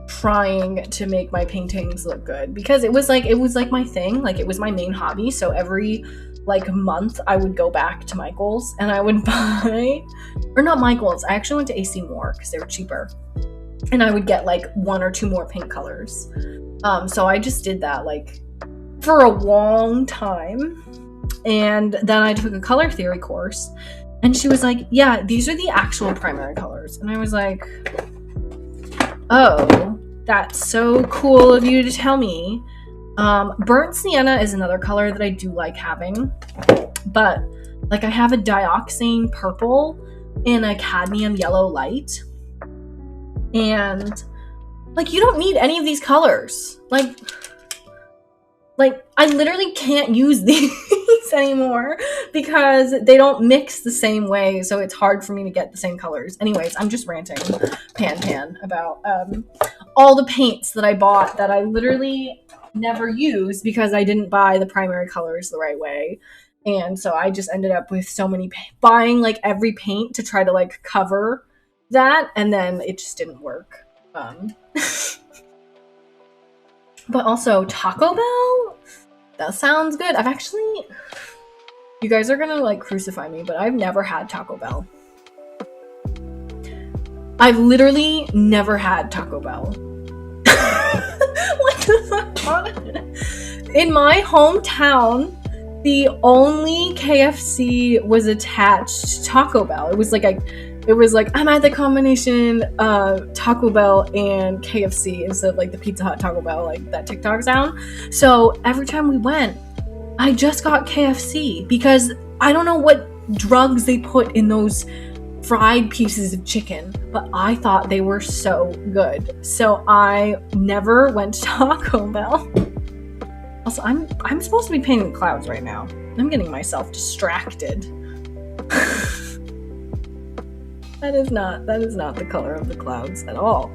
trying to make my paintings look good, because it was like my thing, like it was my main hobby, so every like month I would go back to Michael's and I would buy, or not Michael's, I actually went to AC Moore because they were cheaper, and I would get like 1 or 2 more paint colors. So I just did that like for a long time, and then I took a color theory course, and she was like, yeah, these are the actual primary colors, and I was like, oh, that's so cool of you to tell me. Burnt sienna is another color that I do like having, but like I have a dioxane purple and a cadmium yellow light, and like you don't need any of these colors. Like I literally can't use these anymore because they don't mix the same way, so it's hard for me to get the same colors. Anyways, I'm just ranting pan about all the paints that I bought that I literally never used because I didn't buy the primary colors the right way. And so I just ended up with so many buying like every paint to try to like cover that, and then it just didn't work. But also Taco Bell, that sounds good. I've actually, you guys are gonna like crucify me, but I've never had Taco Bell. I've literally never had Taco Bell. What the fuck? In my hometown, the only KFC was attached to Taco Bell. It was like I'm at the combination Taco Bell and KFC instead of like the Pizza Hut Taco Bell, like that TikTok sound. So every time we went, I just got KFC because I don't know what drugs they put in those fried pieces of chicken, but I thought they were so good. So I never went to Taco Bell. Also, I'm supposed to be painting the clouds right now. I'm getting myself distracted. That is not the color of the clouds at all.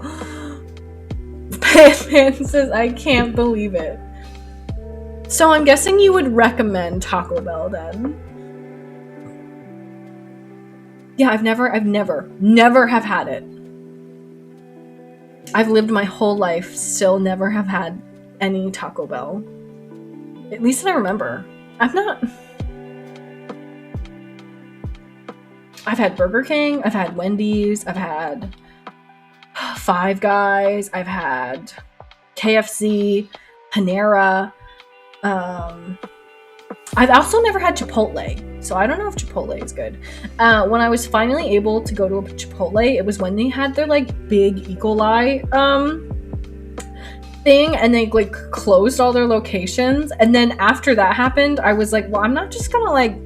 Pan says, I can't believe it. So I'm guessing you would recommend Taco Bell then. Yeah, I've never have had it. I've lived my whole life, still never have had any Taco Bell. At least I remember. I've had Burger King, I've had Wendy's, I've had Five Guys, I've had KFC, Panera. I've also never had Chipotle, so I don't know if Chipotle is good. When I was finally able to go to a Chipotle, it was when they had their like big E. coli thing, and they like closed all their locations. And then after that happened, I was like, well, I'm not just gonna like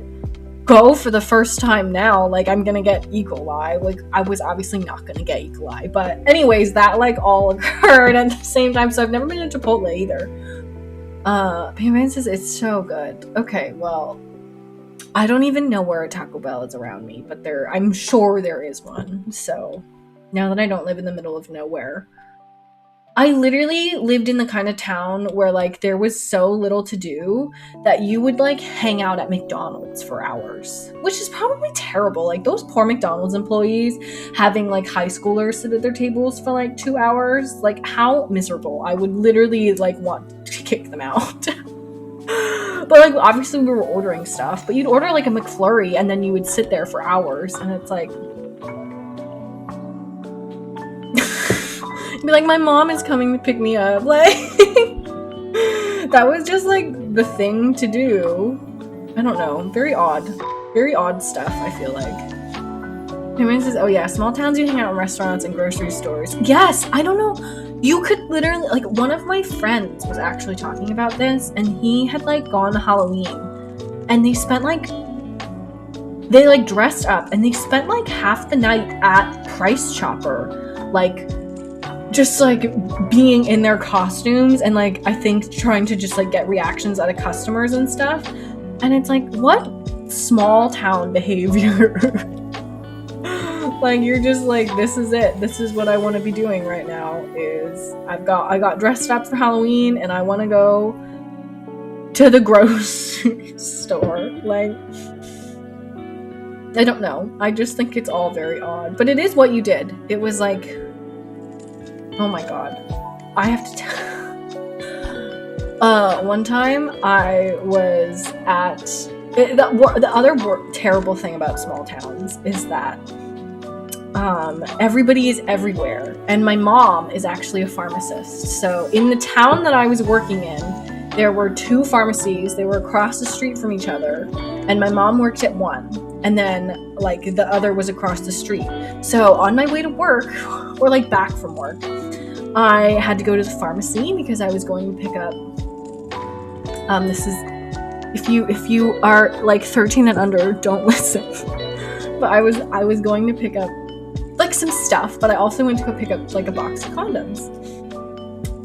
go for the first time now, like I'm gonna get E. coli. Like I was obviously not gonna get E. coli, but anyways, that like all occurred at the same time, so I've never been to Chipotle either. Pam says it's so good. Okay, well, I don't even know where a Taco Bell is around me, but I'm sure there is one. So now that I don't live in the middle of nowhere, I literally lived in the kind of town where like there was so little to do that you would like hang out at McDonald's for hours, which is probably terrible. Like those poor McDonald's employees having like high schoolers sit at their tables for like 2 hours, like how miserable. I would literally like want to kick them out. But like obviously we were ordering stuff, but you'd order like a McFlurry and then you would sit there for hours, and it's like be like, my mom is coming to pick me up. Like, that was just like the thing to do. I don't know. Very odd stuff, I feel like. Human says, oh yeah, small towns you hang out in restaurants and grocery stores. Yes, I don't know. You could literally, like, one of my friends was actually talking about this, and he had like gone to Halloween, and they spent like, they like dressed up, and they spent like half the night at Price Chopper, like just like being in their costumes and like I think trying to just like get reactions out of customers and stuff. And it's like, what small town behavior? Like, you're just like, this is it. This is what I want to be doing right now. Is I got dressed up for Halloween and I want to go to the grocery store. Like, I don't know. I just think it's all very odd. But it is what you did. It was like, oh my god. I have to tell. One time I was at the other terrible thing about small towns is that everybody is everywhere, and my mom is actually a pharmacist. So in the town that I was working in, there were 2 pharmacies. They were across the street from each other, and my mom worked at one, and then like the other was across the street. So on my way to work, or like back from work, I had to go to the pharmacy because I was going to pick up this is if you are like 13 and under, don't listen. But I was going to pick up like some stuff, but I also went to go pick up like a box of condoms.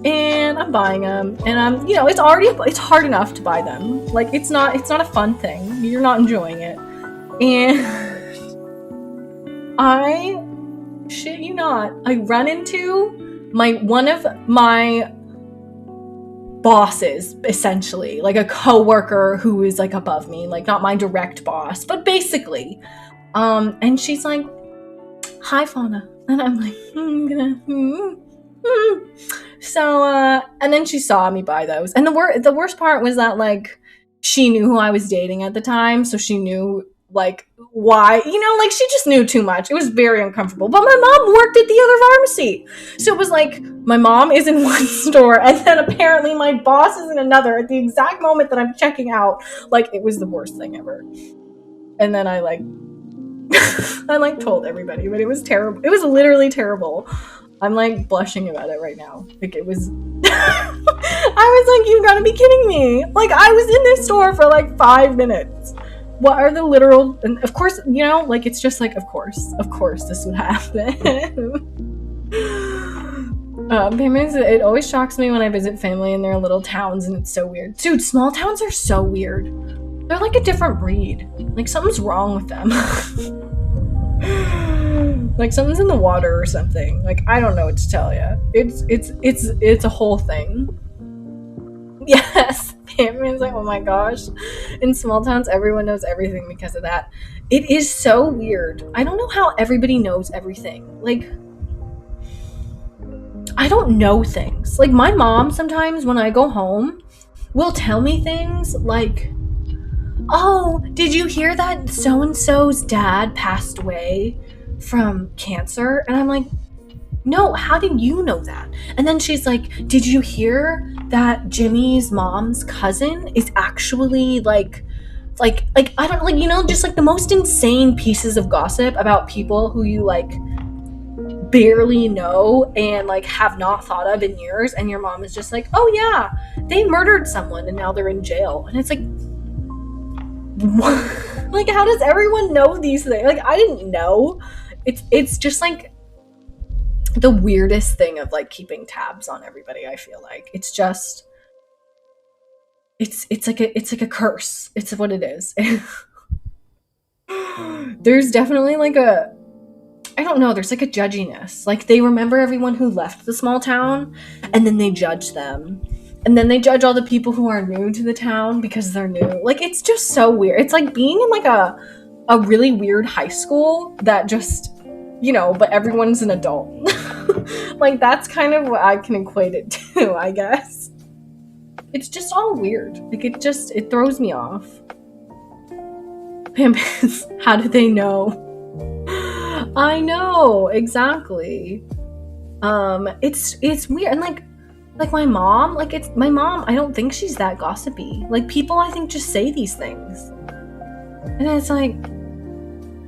And I'm buying them, and I'm, you know, it's hard enough to buy them. Like, it's not a fun thing. You're not enjoying it. And I shit you not, I run into one of my bosses, essentially, like a coworker who is like above me, like not my direct boss, but basically. And she's like, "Hi, Fauna," and I'm like, So, and then she saw me buy those, and the worst part was that like she knew who I was dating at the time, so she knew like why, you know, like she just knew too much. It was very uncomfortable. But my mom worked at the other pharmacy, so it was like my mom is in one store, and then apparently my boss is in another at the exact moment that I'm checking out. Like, it was the worst thing ever. And then I like I like told everybody, but it was terrible. It was literally terrible. I'm like blushing about it right now. Like, it was I was like, you gotta be kidding me. Like, I was in this store for like 5 minutes. What are the literal, and of course, you know, like, it's just like, of course this would happen. It always shocks me when I visit family in their little towns, and it's so weird. Dude, small towns are so weird. They're like a different breed. Like, something's wrong with them. Like, something's in the water or something. Like, I don't know what to tell you. It's a whole thing. Yes, Pam's like, oh my gosh. In small towns, everyone knows everything because of that. It is so weird. I don't know how everybody knows everything. Like, I don't know things. Like, my mom sometimes when I go home will tell me things like, "Oh, did you hear that so-and-so's dad passed away from cancer?" And I'm like, "No, how did you know that?" And then she's like, "Did you hear that Jimmy's mom's cousin is actually like I don't, like, you know, just like the most insane pieces of gossip about people who you like barely know and like have not thought of in years." And your mom is just like, "Oh yeah, they murdered someone and now they're in jail." And it's like, what? Like, how does everyone know these things? Like, I didn't know. It's just like the weirdest thing of like keeping tabs on everybody. I feel like it's just it's like a curse. It's what it is. There's definitely like I don't know, there's like a judginess. Like, they remember everyone who left the small town, and then they judge them. And then they judge all the people who are new to the town because they're new. Like, it's just so weird. It's like being in like a really weird high school that just, you know, but everyone's an adult. Like, that's kind of what I can equate it to, I guess. It's just all weird. Like, it throws me off. Pampers, how do they know? I know, exactly. It's weird. And like my mom, I don't think she's that gossipy. Like, people, I think, just say these things. And it's like,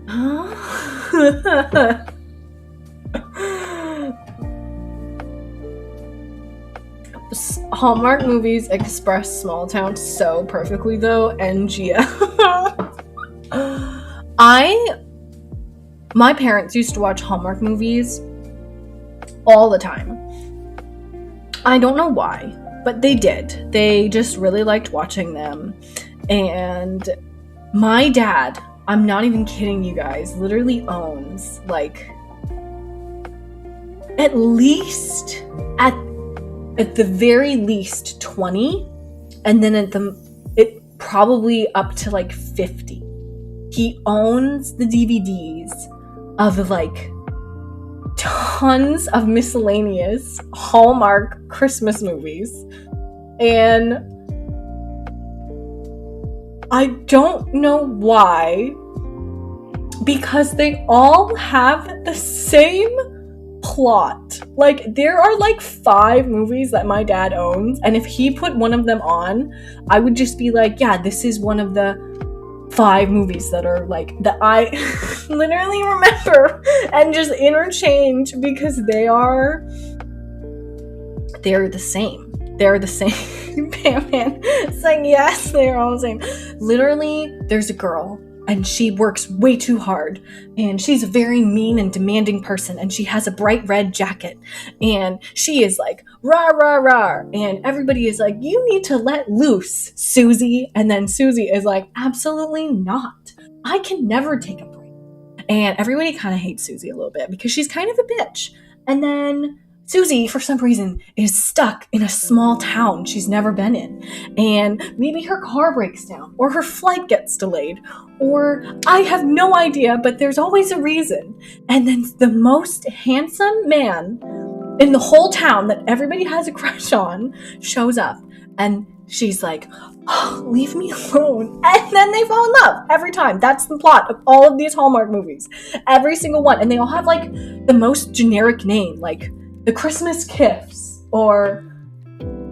huh? Hallmark movies express small towns so perfectly, though. NGL. My parents used to watch Hallmark movies all the time. I don't know why, but they did. They just really liked watching them. And my dad, I'm not even kidding you guys, literally owns like at the very least 20, and then it probably up to like 50. He owns the DVDs of like tons of miscellaneous Hallmark Christmas movies, and I don't know why, because they all have the same plot. Like, there are like 5 movies that my dad owns, and if he put one of them on, I would just be like, yeah, this is one of the 5 movies that are like that I literally remember and just interchange, because they're the same. They're the same. Pam saying yes, they're all the same. Literally, there's a girl and she works way too hard, and she's a very mean and demanding person, and she has a bright red jacket, and she is like rah rah rah, and everybody is like, you need to let loose, Susie. And then Susie is like, absolutely not, I can never take a break. And everybody kind of hates Susie a little bit because she's kind of a bitch. And then Susie, for some reason, is stuck in a small town she's never been in. And maybe her car breaks down, or her flight gets delayed, or I have no idea, but there's always a reason. And then the most handsome man in the whole town that everybody has a crush on shows up, and she's like, oh, leave me alone. And then they fall in love every time. That's the plot of all of these Hallmark movies. Every single one. And they all have like the most generic name, like The Christmas Kiss, or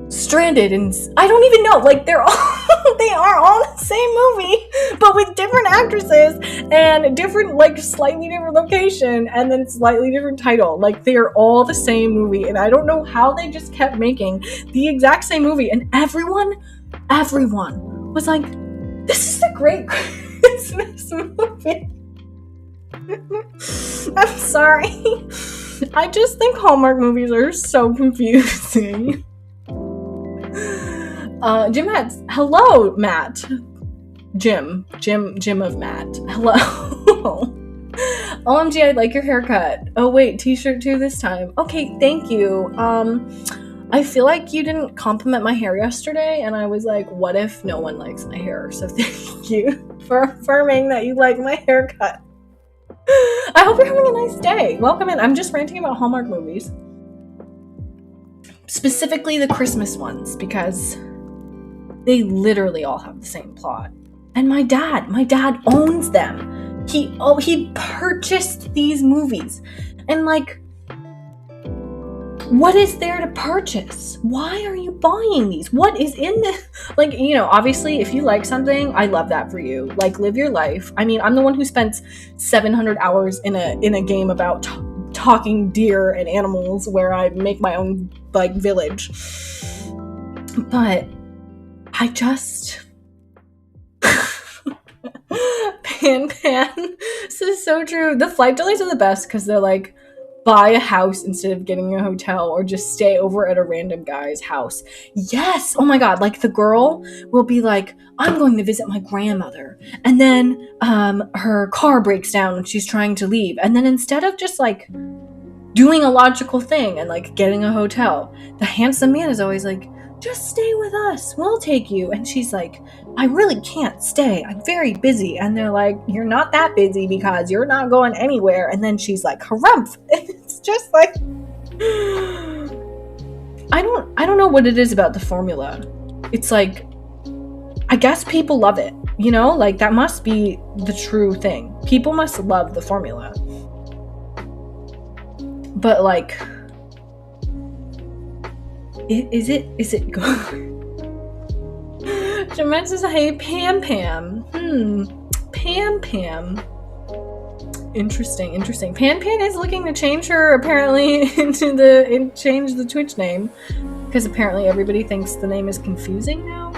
Stranded, and I don't even know. Like, they are all the same movie, but with different actresses and different, like, slightly different location, and then slightly different title. Like, they are all the same movie, and I don't know how they just kept making the exact same movie, and everyone was like, this is a great Christmas movie. I'm sorry. I just think Hallmark movies are so confusing. Jim Matt. Hello, Matt. Jim of Matt. Hello. OMG, I like your haircut. Oh wait, t-shirt too this time. Okay, thank you. I feel like you didn't compliment my hair yesterday, and I was like, what if no one likes my hair? So thank you for affirming that you like my haircut. I hope you're having a nice day. Welcome in. I'm just ranting about Hallmark movies. Specifically the Christmas ones, because they literally all have the same plot. And my dad owns them. He purchased these movies. And like, what is there to purchase? Why are you buying these? What is in this? Like, you know, obviously, if you like something, I love that for you. Like, live your life. I mean, I'm the one who spends 700 hours in a game about talking deer and animals, where I make my own, like, village. But I just... Pan. This is so true. The flight delays are the best, because they're like, buy a house instead of getting a hotel, or just stay over at a random guy's house. Yes! Oh my god, like, the girl will be like, I'm going to visit my grandmother, and then her car breaks down when she's trying to leave, and then instead of just like doing a logical thing and like getting a hotel, the handsome man is always like, just stay with us, we'll take you. And she's like, I really can't stay, I'm very busy. And they're like, you're not that busy because you're not going anywhere. And then she's like, harumph. It's just like, I don't know what it is about the formula. It's like, I guess people love it, you know? Like, that must be the true thing. People must love the formula. But like, is it good? Jeanette says, hey, Pam. Pam. Interesting. Pan is looking to change her, apparently, change the Twitch name, because apparently everybody thinks the name is confusing now.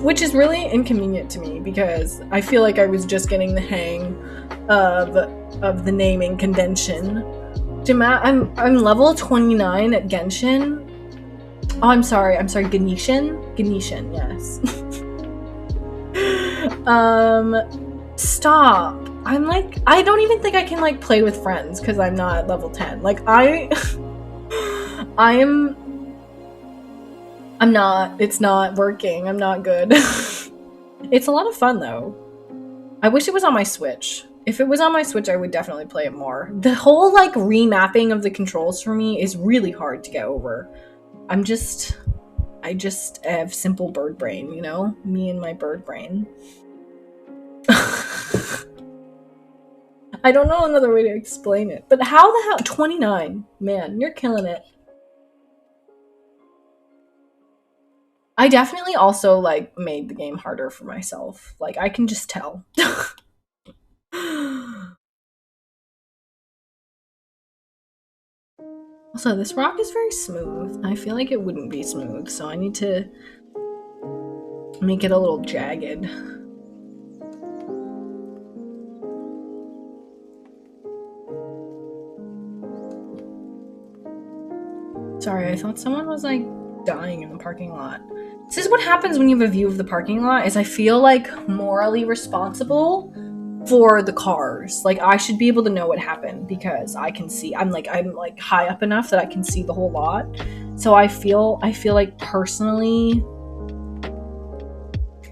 Which is really inconvenient to me, because I feel like I was just getting the hang of the naming convention. I'm level 29 at Genshin. Oh, I'm sorry, Ganeshan, yes. Stop. I'm like, I don't even think I can like play with friends because I'm not level 10. Like I'm not, it's not working. I'm not good. It's a lot of fun though. I wish it was on my Switch. If it was on my Switch, I would definitely play it more. The whole like remapping of the controls for me is really hard to get over. I just have simple bird brain, you know? Me and my bird brain. I don't know another way to explain it. But how the hell? 29. Man, you're killing it. I definitely also, like, made the game harder for myself. Like, I can just tell. Also, this rock is very smooth. I feel like it wouldn't be smooth, so I need to make it a little jagged. Sorry, I thought someone was, like, dying in the parking lot. This is what happens when you have a view of the parking lot, is I feel, like, morally responsible for the cars. Like, I should be able to know what happened because I can see. I'm high up enough that I can see the whole lot. So I feel like personally,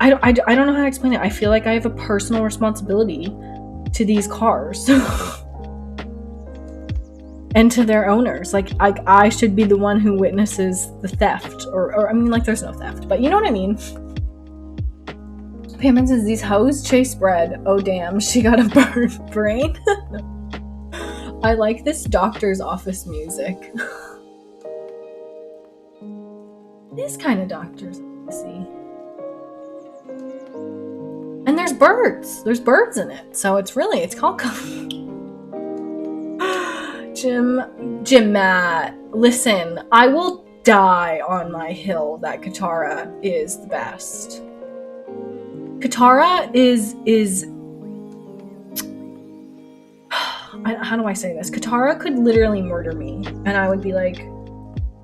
I don't know how to explain it. I feel like I have a personal responsibility to these cars. And to their owners. Like, I should be the one who witnesses the theft. Or I mean, like, there's no theft, but you know what I mean. Payment says, these hoes chase bread. Oh, damn, she got a bird brain. I like this doctor's office music. It is kind of doctor's office-y. And there's birds. There's birds in it. So it's called... Jim Matt, listen, I will die on my hill that Katara is the best. Katara is how do I say this? Katara could literally murder me, and I would be like,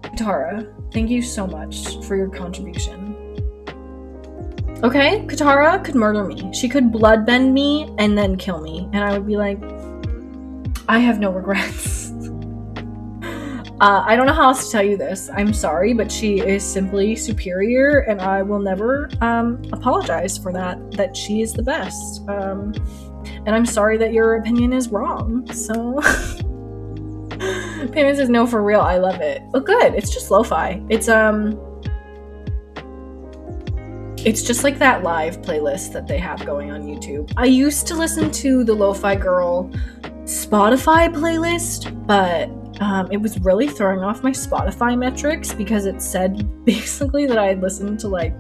Katara, thank you so much for your contribution. Okay, Katara could murder me. She could bloodbend me and then kill me, and I would be like, I have no regrets. I don't know how else to tell you this. I'm sorry, but she is simply superior, and I will never apologize for that she is the best. And I'm sorry that your opinion is wrong. So, Payment says, no, for real, I love it. Oh, good. It's just lo-fi. It's just like that live playlist that they have going on YouTube. I used to listen to the Lo-Fi Girl Spotify playlist, but it was really throwing off my Spotify metrics because it said basically that I had listened to like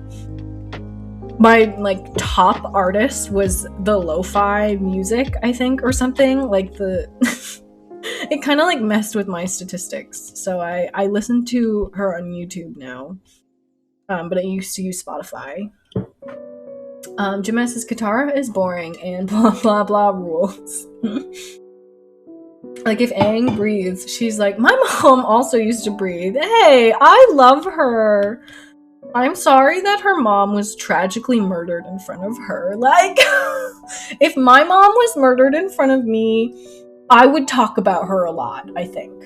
my like top artist was the lo-fi music, I think, or something. Like the it kind of like messed with my statistics. So I listen to her on YouTube now. But I used to use Spotify. Jim says Katara is boring and blah blah blah rules. Like, if Aang breathes, she's like, my mom also used to breathe. Hey, I love her. I'm sorry that her mom was tragically murdered in front of her. Like, if my mom was murdered in front of me, I would talk about her a lot, I think.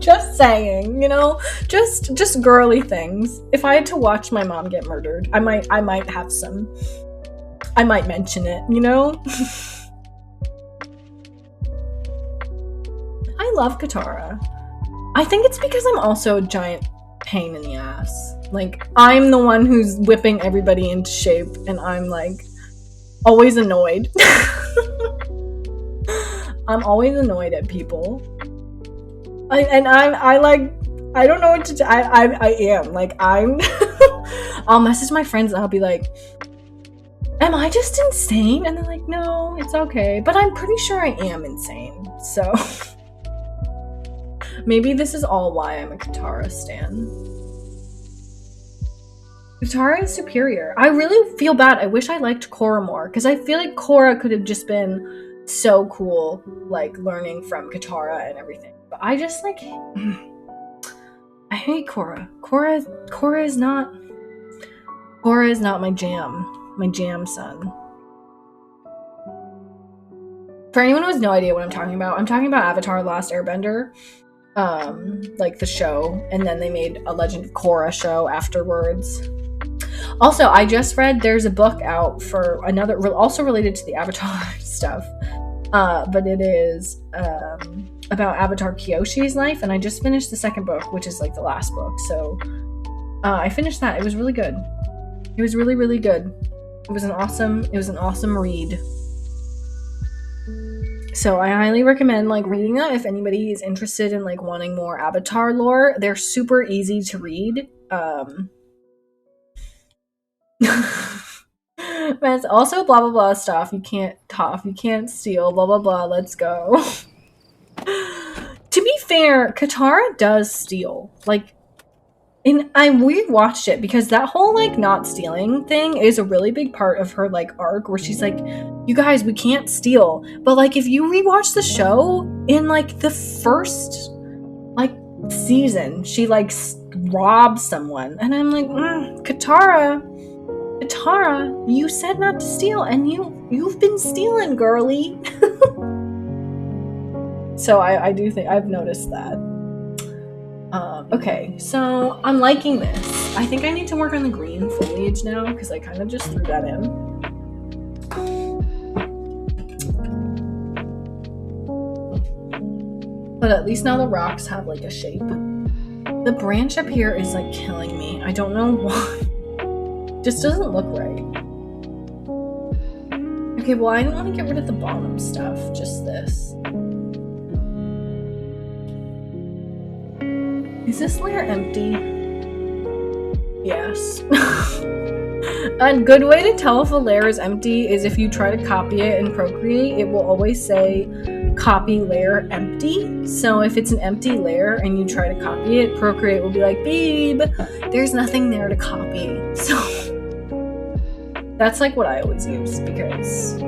Just saying, you know, just girly things. If I had to watch my mom get murdered, I might mention it, you know? I love Katara. I think it's because I'm also a giant pain in the ass. Like, I'm the one who's whipping everybody into shape, and I'm, like, always annoyed. I'm always annoyed at people. I don't know what to do. I am. Like, I'll message my friends and I'll be like, am I just insane? And they're like, no, it's okay. But I'm pretty sure I am insane. So, maybe this is all why I'm a Katara stan. Katara is superior. I really feel bad. I wish I liked Korra more, because I feel like Korra could have just been so cool, like learning from Katara and everything. But I just like I hate Korra. Korra is not my jam, son. For anyone who has no idea what I'm talking about Avatar: The Last Airbender, like the show, and then they made a Legend of Korra show afterwards. Also, I just read there's a book out for another, also related to the Avatar stuff, but it is about Avatar Kyoshi's life, and I just finished the second book, which is like the last book. So I finished that. It was really good. It was really, really good. It was an awesome read. So I highly recommend like reading that if anybody is interested in like wanting more Avatar lore. They're super easy to read. But it's also blah blah blah stuff. You can't steal, blah blah blah, let's go. To be fair, Katara does steal. Like, and I rewatched it because that whole like not stealing thing is a really big part of her like arc where she's like, you guys, we can't steal. But like if you rewatch the show, in like the first like season, she like robs someone, and I'm like, Katara, you said not to steal, and you've been stealing, girly. So I do think I've noticed that. Okay, so I'm liking this. I think I need to work on the green foliage now because I kind of just threw that in. But at least now the rocks have like a shape. The branch up here is like killing me. I don't know why. Just doesn't look right. Okay, well I don't want to get rid of the bottom stuff, just this. Is this layer empty? Yes. A good way to tell if a layer is empty is if you try to copy it in Procreate, it will always say copy layer empty. So if it's an empty layer and you try to copy it, Procreate will be like, babe, there's nothing there to copy. So that's like what I always use, because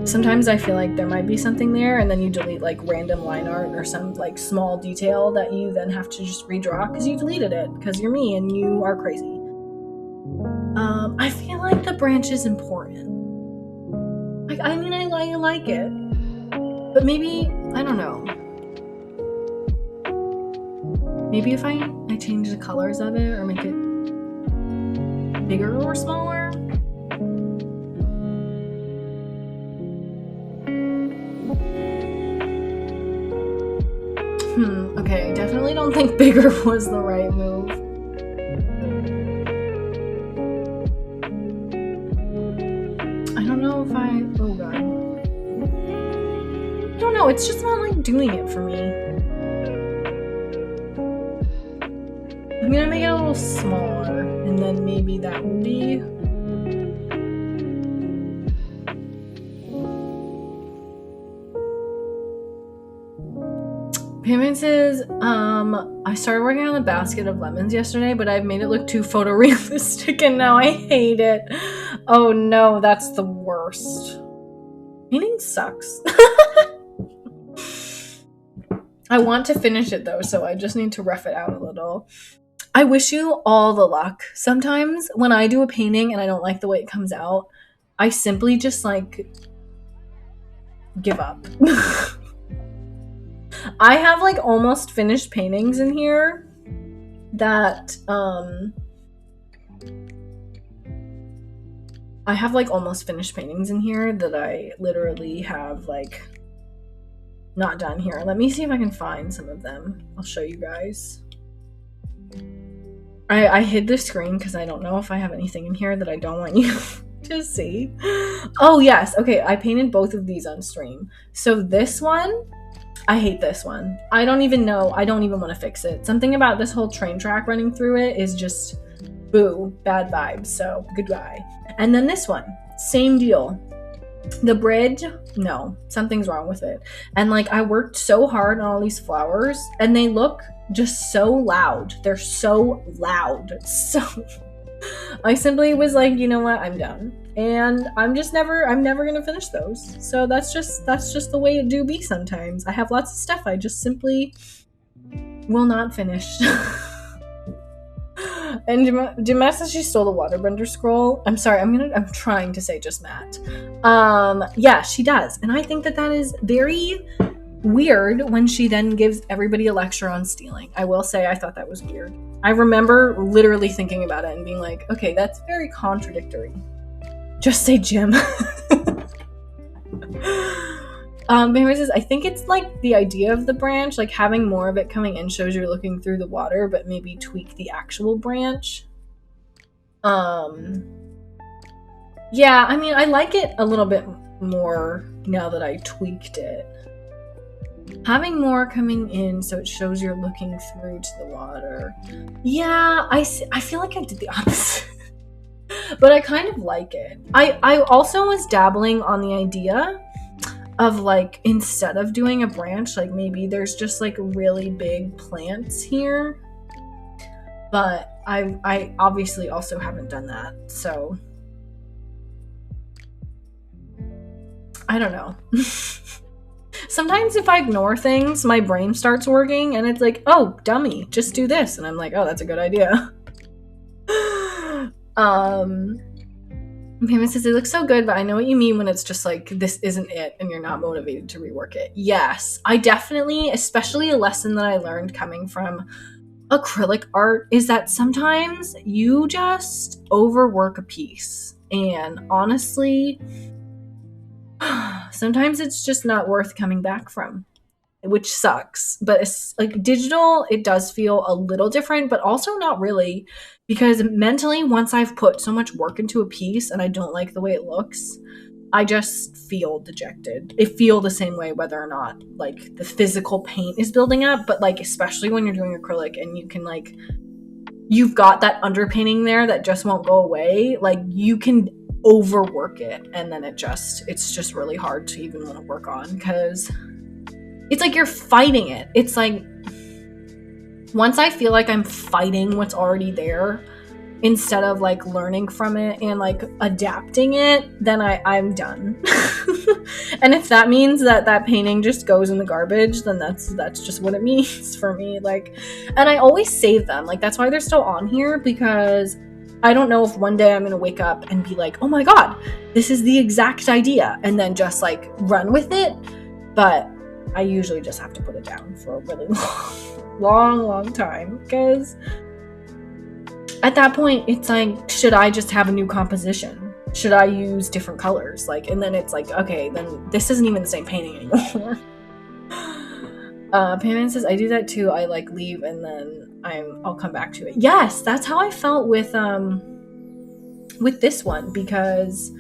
sometimes I feel like there might be something there and then you delete like random line art or some like small detail that you then have to just redraw because you deleted it because you're me and you are crazy. I feel like the branch is important. Like, I mean, I like it, but maybe, I don't know. Maybe if I change the colors of it or make it bigger or smaller. Okay, definitely don't think bigger was the right move. I don't know if oh god. I don't know, it's just not like doing it for me. I'm gonna make it a little smaller, and then maybe that will be... Payments is, I started working on the basket of lemons yesterday, but I've made it look too photorealistic and now I hate it. Oh no, that's the worst. Painting sucks. I want to finish it though, so I just need to rough it out a little. I wish you all the luck. Sometimes when I do a painting and I don't like the way it comes out, I simply just like give up. I have like almost finished paintings in here that I have like almost finished paintings in here that I literally have like not done here. Let me see if I can find some of them. I'll show you guys. I hid the screen because I don't know if I have anything in here that I don't want you to see. Oh yes, okay, I painted both of these on stream. So this one, I hate this one. I don't even want to fix it. Something about this whole train track running through it is just boo, bad vibes, so goodbye. And then this one, same deal. The bridge, no, something's wrong with it. And like I worked so hard on all these flowers and they look just so loud. They're so loud. So I simply was like, you know what, I'm done. And I'm never gonna finish those. So that's just the way it do be sometimes. I have lots of stuff I just simply will not finish. And Matt says she stole the waterbender scroll. I'm sorry, I'm trying to say just Matt. Yeah, she does. And I think that is very weird when she then gives everybody a lecture on stealing. I will say I thought that was weird. I remember literally thinking about it and being like, okay, that's very contradictory. Just say Jim. Anyways, I think it's like the idea of the branch, like having more of it coming in shows you're looking through the water, but maybe tweak the actual branch. Yeah, I mean, I like it a little bit more now that I tweaked it. Having more coming in so it shows you're looking through to the water. Yeah, I feel like I did the opposite. But I kind of like it. I also was dabbling on the idea of like, instead of doing a branch, like maybe there's just like really big plants here. But I obviously also haven't done that, so I don't know. Sometimes if I ignore things, my brain starts working and it's like, oh, dummy, just do this. And I'm like, oh, that's a good idea. Payment says, it looks so good, but I know what you mean when it's just like, this isn't it, and you're not motivated to rework it. Yes, I definitely, especially a lesson that I learned coming from acrylic art, is that sometimes you just overwork a piece. And honestly, sometimes it's just not worth coming back from, which sucks. But it's like digital, it does feel a little different, but also not really, because mentally, once I've put so much work into a piece and I don't like the way it looks, I just feel dejected. It feel the same way whether or not like the physical paint is building up, but like especially when you're doing acrylic and you can like, you've got that underpainting there that just won't go away, like you can overwork it, and then it's just really hard to even want to work on, because it's like you're fighting it. It's like, once I feel like I'm fighting what's already there instead of like learning from it and like adapting it, then I'm done. And if that means that painting just goes in the garbage, then that's just what it means for me. Like, and I always save them. Like, that's why they're still on here, because I don't know if one day I'm gonna wake up and be like, oh my god, this is the exact idea, and then just like run with it. But I usually just have to put it down for a really long time, because at that point it's like, should I just have a new composition? Should I use different colors? Like, and then it's like, okay, then this isn't even the same painting anymore. Payman says, I do that too. I like leave and then I'll come back to it. Yes, that's how I felt with this one, because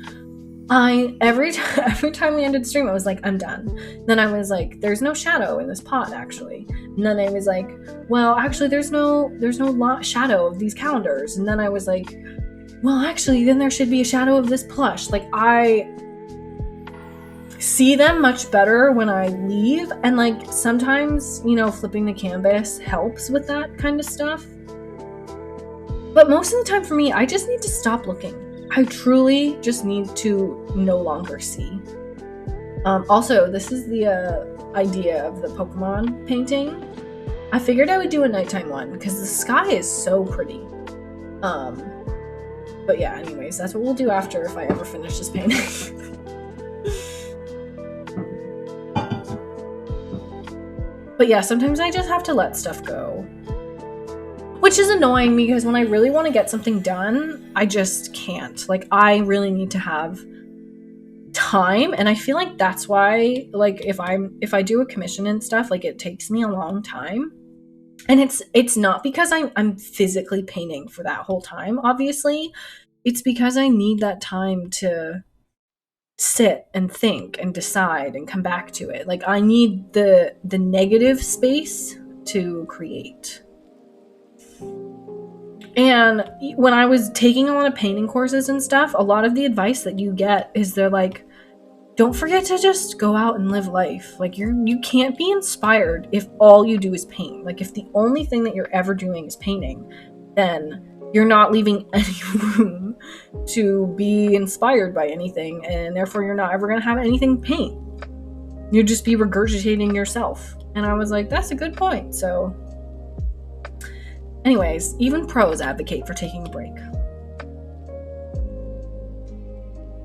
every time we ended stream, I was like, I'm done. Then I was like, there's no shadow in this pot actually. And then I was like, well, actually there's no shadow of these calendars. And then I was like, well, actually then there should be a shadow of this plush. Like, I see them much better when I leave, and like sometimes, you know, flipping the canvas helps with that kind of stuff. But most of the time for me, I just need to stop looking. I truly just need to no longer see. Also, this is the idea of the Pokemon painting. I figured I would do a nighttime one because the sky is so pretty. But yeah, anyways, that's what we'll do after, if I ever finish this painting. But yeah, sometimes I just have to let stuff go. Which is annoying, because when I really want to get something done, I just can't. Like, I really need to have time, and I feel like that's why, like, if I do a commission and stuff, like, it takes me a long time. And it's not because I'm physically painting for that whole time, obviously. It's because I need that time to sit and think and decide and come back to it. Like, I need the negative space to create. And when I was taking a lot of painting courses and stuff, a lot of the advice that you get is they're like, don't forget to just go out and live life. Like, you can't be inspired if all you do is paint. Like, if the only thing that you're ever doing is painting, then you're not leaving any room to be inspired by anything, and therefore you're not ever going to have anything paint. You'd just be regurgitating yourself. And I was like, that's a good point. So anyways, even pros advocate for taking a break.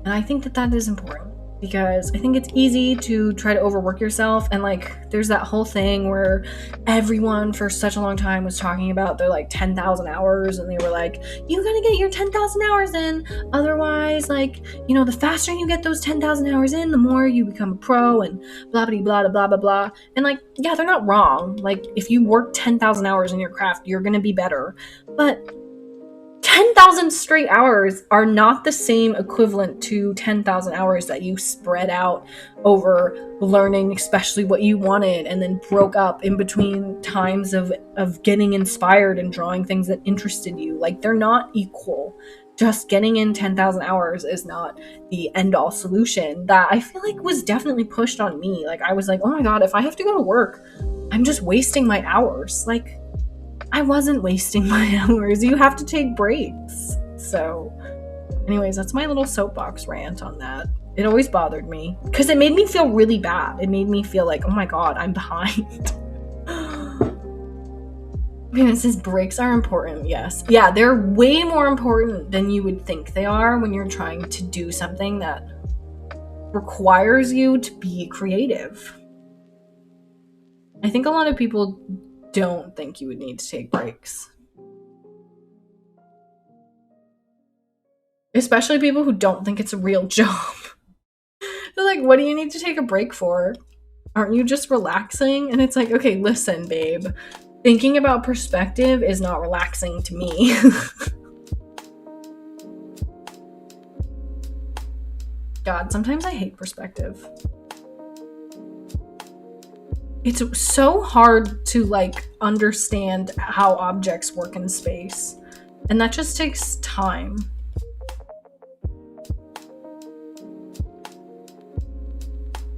And I think that that is important, because I think it's easy to try to overwork yourself. And like, there's that whole thing where everyone for such a long time was talking about their like 10,000 hours, and they were like, you gotta get your 10,000 hours in, otherwise, like, you know, the faster you get those 10,000 hours in, the more you become a pro, and blah blah blah blah blah blah. And like, yeah, they're not wrong. Like, if you work 10,000 hours in your craft, you're gonna be better. But 10,000 straight hours are not the same equivalent to 10,000 hours that you spread out over learning, especially what you wanted, and then broke up in between times of getting inspired and drawing things that interested you. Like, they're not equal. Just getting in 10,000 hours is not the end-all solution. That I feel like was definitely pushed on me. Like, I was like, oh my god, if I have to go to work, I'm just wasting my hours. Like, I wasn't wasting my hours. You have to take breaks. So, anyways, that's my little soapbox rant on that. It always bothered me because it made me feel really bad. It made me feel like, oh my god, I'm behind. It says breaks are important. Yes. Yeah, they're way more important than you would think they are when you're trying to do something that requires you to be creative. I think a lot of people don't think you would need to take breaks. Especially people who don't think it's a real job. They're like, what do you need to take a break for? Aren't you just relaxing? And it's like, okay, listen, babe. Thinking about perspective is not relaxing to me. God, sometimes I hate perspective. It's so hard to like understand how objects work in space, and that just takes time.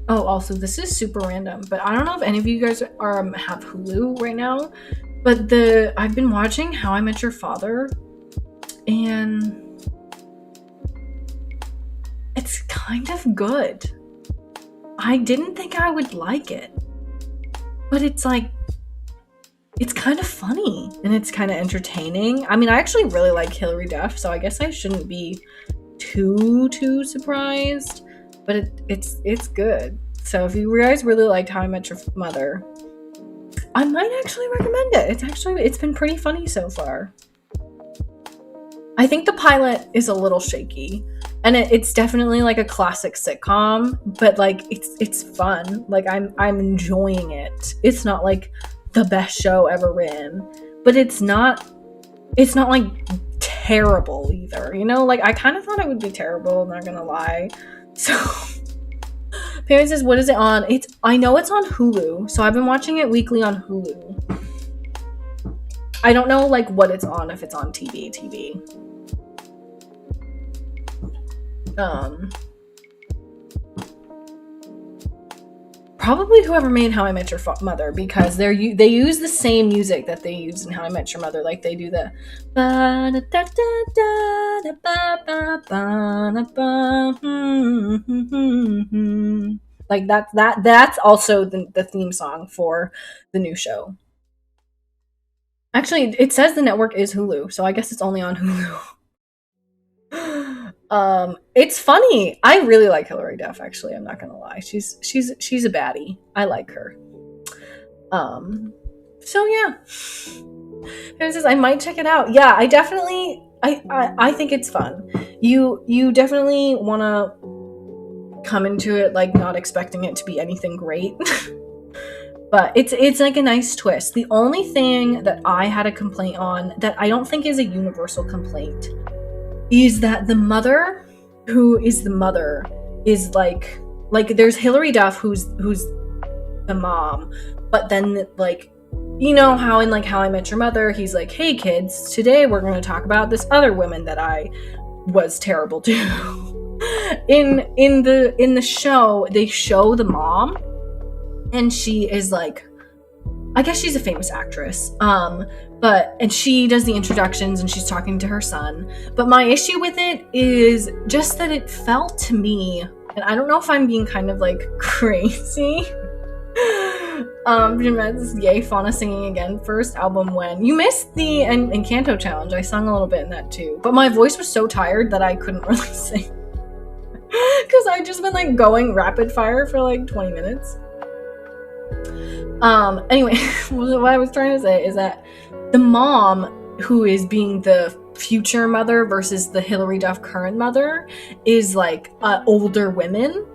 Oh, also, this is super random, but I don't know if any of you guys have Hulu right now, but I've been watching How I Met Your Father, and it's kind of good. I didn't think I would like it. But it's like, it's kind of funny and it's kind of entertaining. I mean, I actually really like Hilary Duff, so I guess I shouldn't be too surprised. But it's good. So if you guys really liked How I Met Your Mother, I might actually recommend it. It's been pretty funny so far. I think the pilot is a little shaky. And it's definitely like a classic sitcom, but like it's fun. Like I'm enjoying it. It's not like the best show ever written, but it's not like terrible either. You know, like I kind of thought it would be terrible, I'm not gonna lie. So Parents says, what is it on? I know it's on Hulu, so I've been watching it weekly on Hulu. I don't know like what it's on, if it's on TV. Probably whoever made How I Met Your Mother, because they use the same music that they use in How I Met Your Mother. Like they do the like that's also the theme song for the new show. Actually, it says the network is Hulu, so I guess it's only on Hulu. It's funny. I really like Hilary Duff, actually. I'm not gonna lie. She's a baddie. I like her. So yeah. It says I might check it out. Yeah, I definitely I think it's fun. You definitely wanna come into it like not expecting it to be anything great. But it's like a nice twist. The only thing that I had a complaint on, that I don't think is a universal complaint, is that the mother, who is the mother, is like there's Hilary Duff who's the mom, but then like, you know how in like How I Met Your Mother, he's like, hey kids, today we're going to talk about this other woman that I was terrible to. in the show, they show the mom, and she is like, I guess she's a famous actress, And she does the introductions and she's talking to her son. But my issue with it is just that it felt to me, and I don't know if I'm being kind of like crazy. Jimenez, yay, Fauna singing again, first album when you missed the Encanto challenge. I sung a little bit in that too, but my voice was so tired that I couldn't really sing because I just been like going rapid fire for like 20 minutes. Anyway, what I was trying to say is that the mom, who is being the future mother versus the Hilary Duff current mother, is like older women.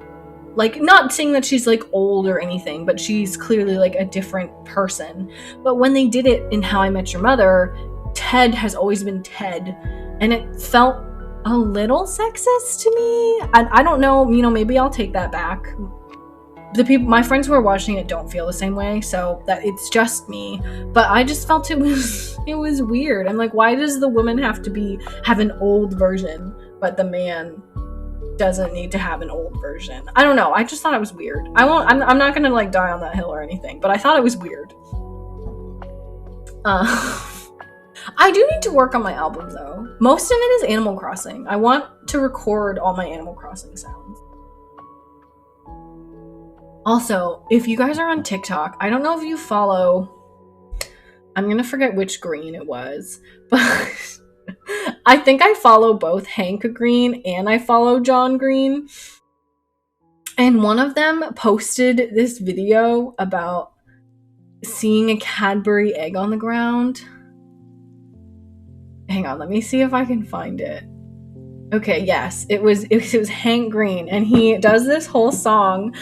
Like, not saying that she's like old or anything, but she's clearly like a different person. But when they did it in How I Met Your Mother, Ted has always been Ted, and it felt a little sexist to me. I don't know, you know, maybe I'll take that back. My friends who are watching it don't feel the same way, so that it's just me. But I just felt it was weird. I'm like, why does the woman have to have an old version, but the man doesn't need to have an old version? I don't know. I just thought it was weird. I'm not gonna like die on that hill or anything, but I thought it was weird. I do need to work on my album though. Most of it is Animal Crossing. I want to record all my Animal Crossing sounds. Also, if you guys are on TikTok, I don't know if you follow, I'm gonna forget which Green it was, but I think I follow both Hank Green and I follow John Green. And one of them posted this video about seeing a Cadbury egg on the ground. Hang on, let me see if I can find it. Okay, yes, it was Hank Green, and he does this whole song.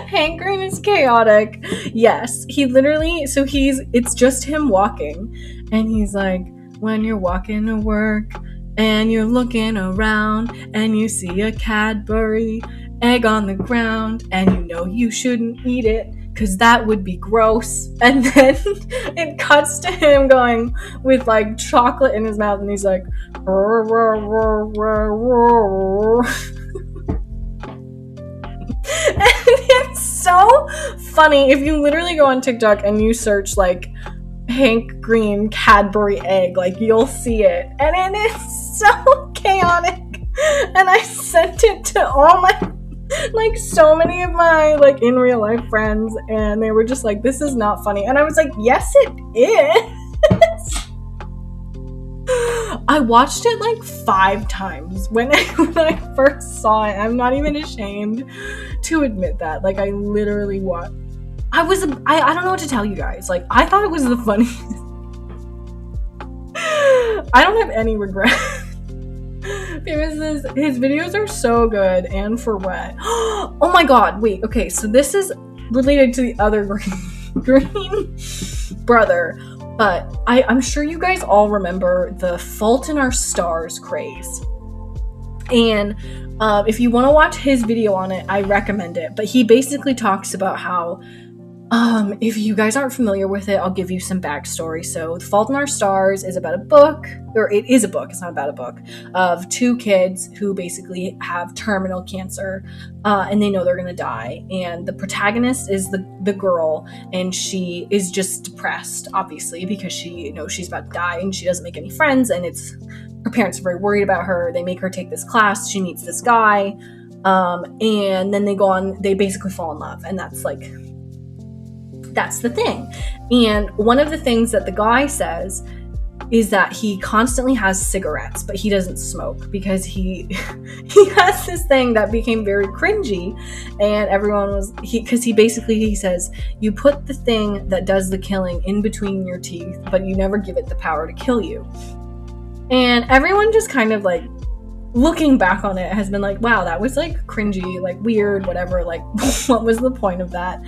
Hank Green is chaotic. Yes, he literally, it's just him walking, and he's like, when you're walking to work, and you're looking around, and you see a Cadbury egg on the ground, and you know you shouldn't eat it, because that would be gross. And then it cuts to him going with like chocolate in his mouth, and he's like, rrr, rrr, rrr, rrr. And it's so funny. If you literally go on TikTok and you search like Hank Green Cadbury egg, like you'll see it, and it is so chaotic. And I sent it to all my, like, so many of my like in real life friends, and they were just like, this is not funny. And I was like, yes it is. I watched it like 5 times when I first saw it. I'm not even ashamed to admit that. Like, I literally watched. I don't know what to tell you guys. Like, I thought it was the funniest. I don't have any regret. Because his videos are so good, and for what? Oh my god, wait, okay, so this is related to the other Green brother, but I'm sure you guys all remember the Fault in Our Stars craze. And if you want to watch his video on it, I recommend it. But he basically talks about how, if you guys aren't familiar with it, I'll give you some backstory. So The Fault in Our Stars is about a book, or it is a book, it's not about a book, of 2 kids who basically have terminal cancer, and they know they're gonna die. And the protagonist is the girl, and she is just depressed, obviously, because she knows she's about to die, and she doesn't make any friends, and her parents are very worried about her. They make her take this class, she meets this guy, and then they basically fall in love, and that's the thing. And one of the things that the guy says is that he constantly has cigarettes, but he doesn't smoke because he has this thing that became very cringy, and everyone he says, you put the thing that does the killing in between your teeth, but you never give it the power to kill you. And everyone just kind of like, looking back on it, has been like, wow, that was like cringy, like weird, whatever, like what was the point of that?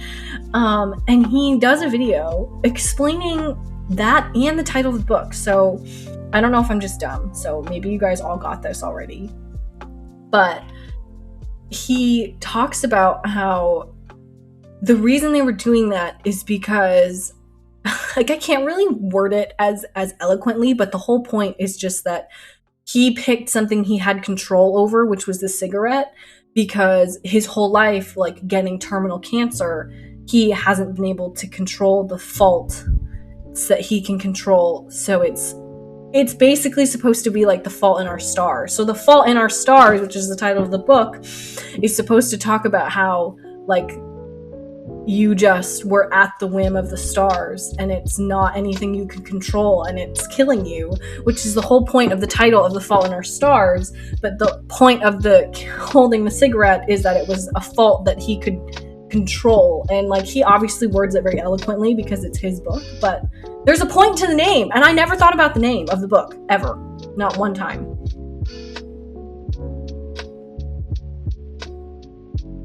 And he does a video explaining that and the title of the book. So I don't know if I'm just dumb, so maybe you guys all got this already, but he talks about how the reason they were doing that is because, like, I can't really word it as eloquently, but the whole point is just that he picked something he had control over, which was the cigarette, because his whole life, like getting terminal cancer, he hasn't been able to control the fault that he can control. So it's basically supposed to be like The Fault in Our Stars. So The Fault in Our Stars, which is the title of the book, is supposed to talk about how, like, you just were at the whim of the stars and it's not anything you can control and it's killing you, which is the whole point of the title of The Fault in Our Stars. But the point of the holding the cigarette is that it was a fault that he could control. And, like, he obviously words it very eloquently because it's his book, but there's a point to the name, and I never thought about the name of the book, ever. Not one time.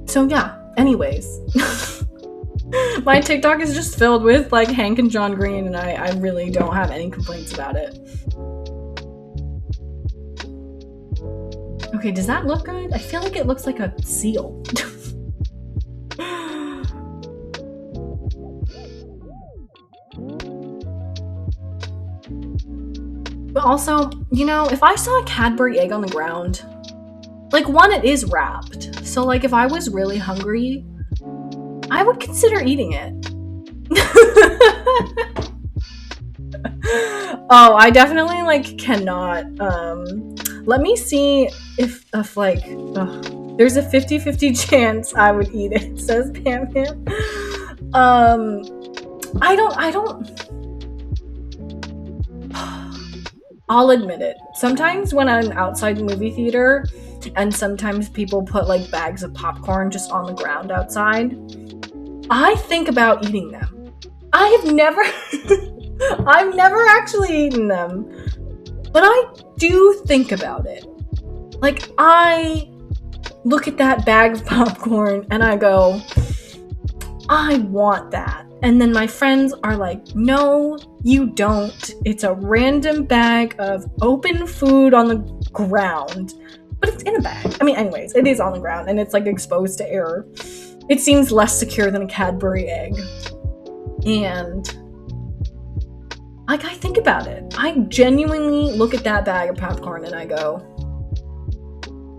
So yeah, anyways. My TikTok is just filled with, like, Hank and John Green, and I really don't have any complaints about it. Okay, does that look good? I feel like it looks like a seal. But also, you know, if I saw a Cadbury egg on the ground, like, one, it is wrapped. So, like, if I was really hungry, I would consider eating it. Oh, I definitely, like, cannot. Let me see if like, there's a 50-50 chance I would eat it, says Pam Pam. I don't. I'll admit it. Sometimes when I'm outside the movie theater, and sometimes people put, like, bags of popcorn just on the ground outside, I think about eating them. I've never actually eaten them, but I do think about it. Like, I look at that bag of popcorn and I go, I want that. And then my friends are like, no, you don't. It's a random bag of open food on the ground. But it's in a bag. I mean, anyways, it is on the ground and it's, like, exposed to air. It seems less secure than a Cadbury egg. And, like, I think about it. I genuinely look at that bag of popcorn and I go,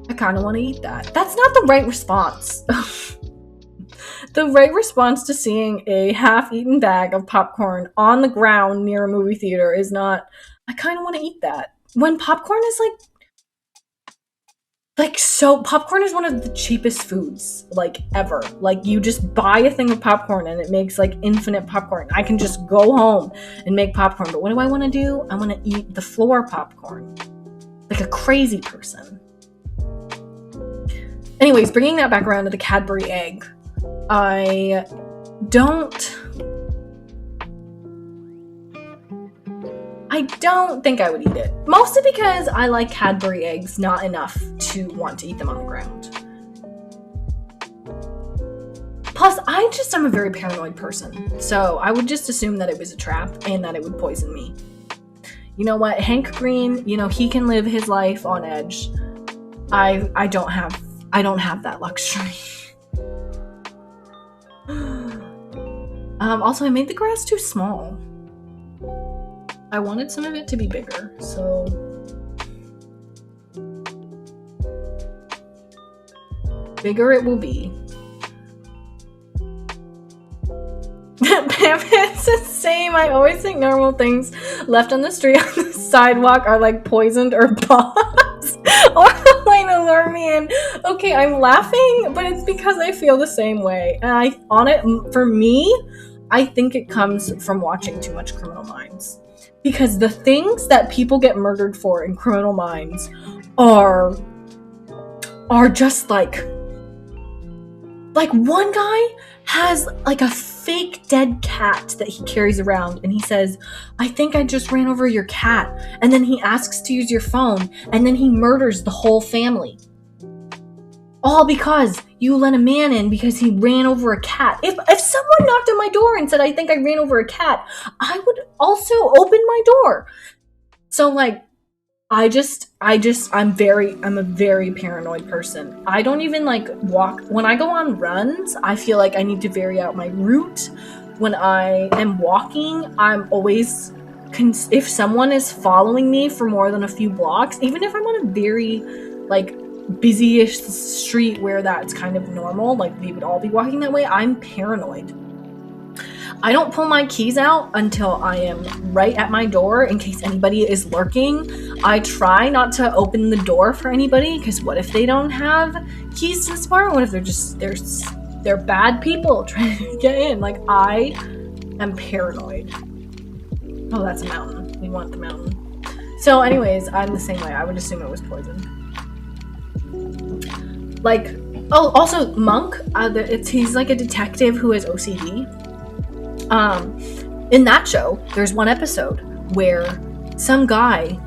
I kind of want to eat that. That's not the right response. The right response to seeing a half-eaten bag of popcorn on the ground near a movie theater is not, I kind of want to eat that. When popcorn is, so popcorn is one of the cheapest foods, like, ever. Like, you just buy a thing of popcorn and it makes, like, infinite popcorn. I can just go home and make popcorn. But what do I want to do? I want to eat the floor popcorn. Like a crazy person. Anyways, bringing that back around to the Cadbury egg. I don't think I would eat it. Mostly because I like Cadbury eggs not enough to want to eat them on the ground. Plus, I'm a very paranoid person. So I would just assume that it was a trap and that it would poison me. You know what? Hank Green, you know, he can live his life on edge. I don't have that luxury. Also, I made the grass too small. I wanted some of it to be bigger, so bigger it will be. Pam says the same. I always think normal things left on the street on the sidewalk are, like, poisoned or bombs or a way to lure me in. Okay, I'm laughing, but it's because I feel the same way. And for me, I think it comes from watching too much Criminal Minds. Because the things that people get murdered for in Criminal Minds are just like one guy has, like, a fake dead cat that he carries around, and he says, I think I just ran over your cat, and then he asks to use your phone, and then he murders the whole family. All because you let a man in because he ran over a cat. If someone knocked on my door and said, I think I ran over a cat, I would also open my door. So, like, I'm a very paranoid person. I don't even, like, walk. When I go on runs, I feel like I need to vary out my route. When I am walking, I'm always, if someone is following me for more than a few blocks, even if I'm on a very, like, busy-ish street where that's kind of normal, like, we would all be walking that way, I'm paranoid. I don't pull my keys out until I am right at my door in case anybody is lurking. I try not to open the door for anybody, because what if they don't have keys to this bar? What if they're bad people trying to get in? Like, I am paranoid. Oh, that's a mountain. We want the mountain. So anyways, I'm the same way. I would assume it was poison. Like, oh, also Monk, he's like a detective who has OCD. In that show, there's one episode where some guy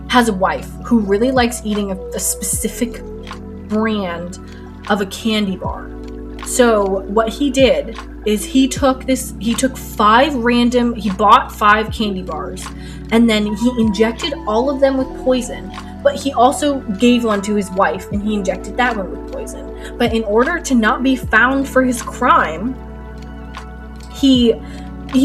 has a wife who really likes eating a specific brand of a candy bar. So what he did is he bought 5 candy bars, and then he injected all of them with poison. But he also gave one to his wife, and he injected that one with poison. But in order to not be found for his crime, he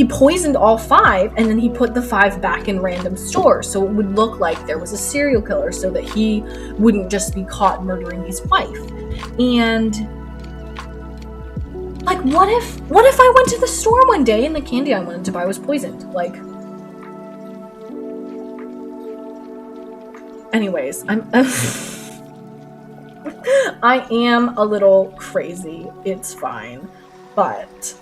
poisoned all 5, and then he put the 5 back in random stores, so it would look like there was a serial killer, so that he wouldn't just be caught murdering his wife. And like, what if I went to the store one day and the candy I wanted to buy was poisoned? Like, anyways, I am a little crazy. It's fine. But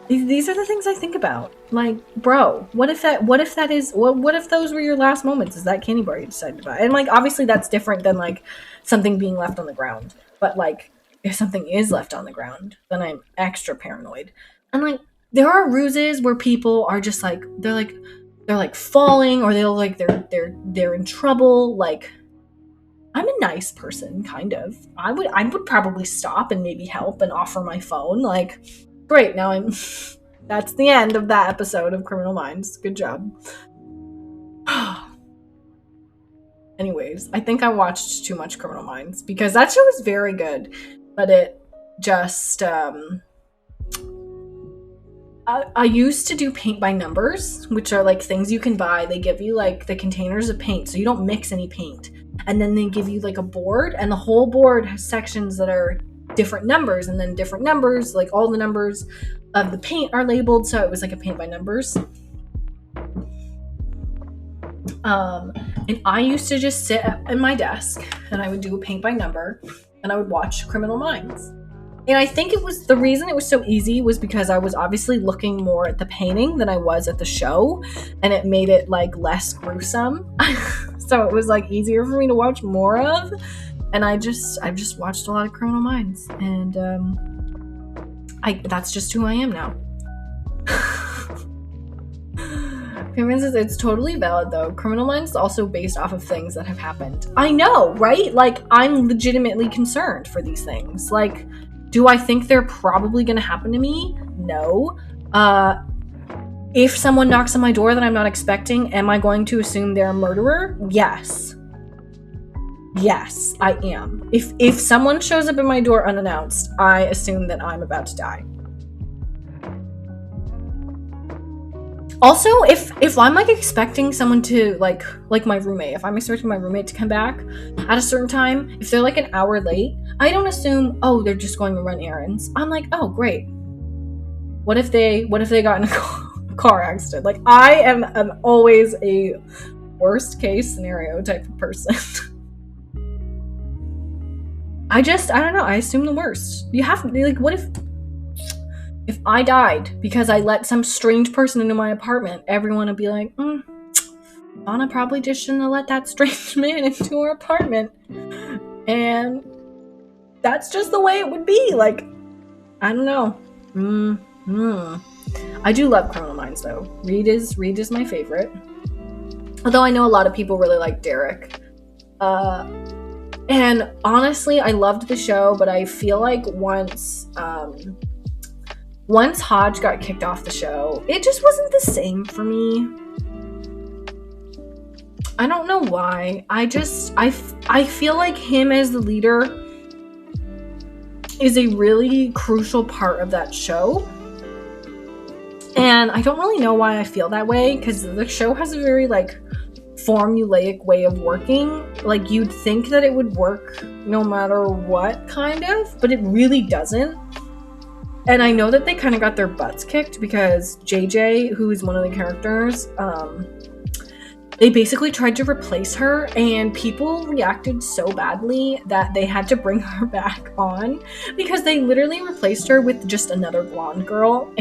these are the things I think about. Like, bro, what if those were your last moments? Is that candy bar you decided to buy? And like, obviously that's different than like something being left on the ground. But like, if something is left on the ground, then I'm extra paranoid. And like, there are ruses where people are just like, they're like falling, or they'll like they're in trouble. Like, I'm a nice person, kind of. I would probably stop and maybe help and offer my phone. Like, great, now that's the end of that episode of Criminal Minds. Good job. Anyways, I think I watched too much Criminal Minds, because that show is very good, but it just, I used to do paint by numbers, which are like things you can buy. They give you like the containers of paint, so you don't mix any paint. And then they give you like a board, and the whole board has sections that are different numbers, and then different numbers, like all the numbers of the paint are labeled, so it was like a paint by numbers. And I used to just sit at my desk, and I would do a paint by number, and I would watch Criminal Minds. And I think the reason it was so easy was because I was obviously looking more at the painting than I was at the show, and it made it like less gruesome. So it was like easier for me to watch more of. And I've just watched a lot of Criminal Minds, and that's just who I am now. It's totally valid though. Criminal Minds is also based off of things that have happened. I know, right? Like, I'm legitimately concerned for these things. Like, do I think they're probably gonna happen to me? No. If someone knocks on my door that I'm not expecting, am I going to assume they're a murderer? Yes. Yes, I am. If someone shows up at my door unannounced, I assume that I'm about to die. Also, if I'm like expecting someone to like my roommate, if I'm expecting my roommate to come back at a certain time, if they're like an hour late, I don't assume, oh, they're just going to run errands. I'm like, oh, great. What if they got in a car accident? Like, I am always a worst case scenario type of person. I don't know. I assume the worst. You have to be like, what if I died because I let some strange person into my apartment? Everyone would be like, Anna probably just shouldn't have let that strange man into her apartment. And that's just the way it would be. Like, I don't know. I do love Criminal Minds though. Reed is my favorite. Although I know a lot of people really like Derek. And honestly, I loved the show, but I feel like once Hodge got kicked off the show, it just wasn't the same for me. I don't know why. I feel like him as the leader is a really crucial part of that show. And I don't really know why I feel that way, because the show has a very like formulaic way of working. Like, you'd think that it would work no matter what, kind of, but it really doesn't. And I know that they kind of got their butts kicked because JJ, who is one of the characters, they basically tried to replace her, and people reacted so badly that they had to bring her back on because they literally replaced her with just another blonde girl.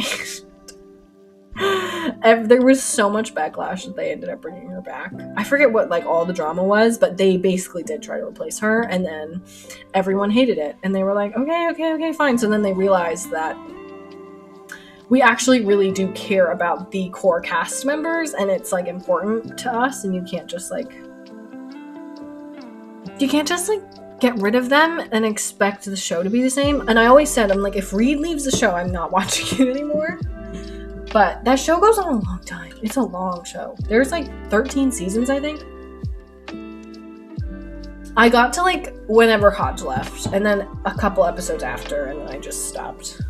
There was so much backlash that they ended up bringing her back. I forget what like all the drama was, but they basically did try to replace her, and then everyone hated it, and they were like, okay, fine. So then they realized that we actually really do care about the core cast members, and it's like important to us, and you can't just like get rid of them and expect the show to be the same. And I always said, I'm like, if Reed leaves the show, I'm not watching it anymore. But that show goes on a long time. It's a long show. There's like 13 seasons, I think. I got to like whenever Hodge left, and then a couple episodes after, and then I just stopped.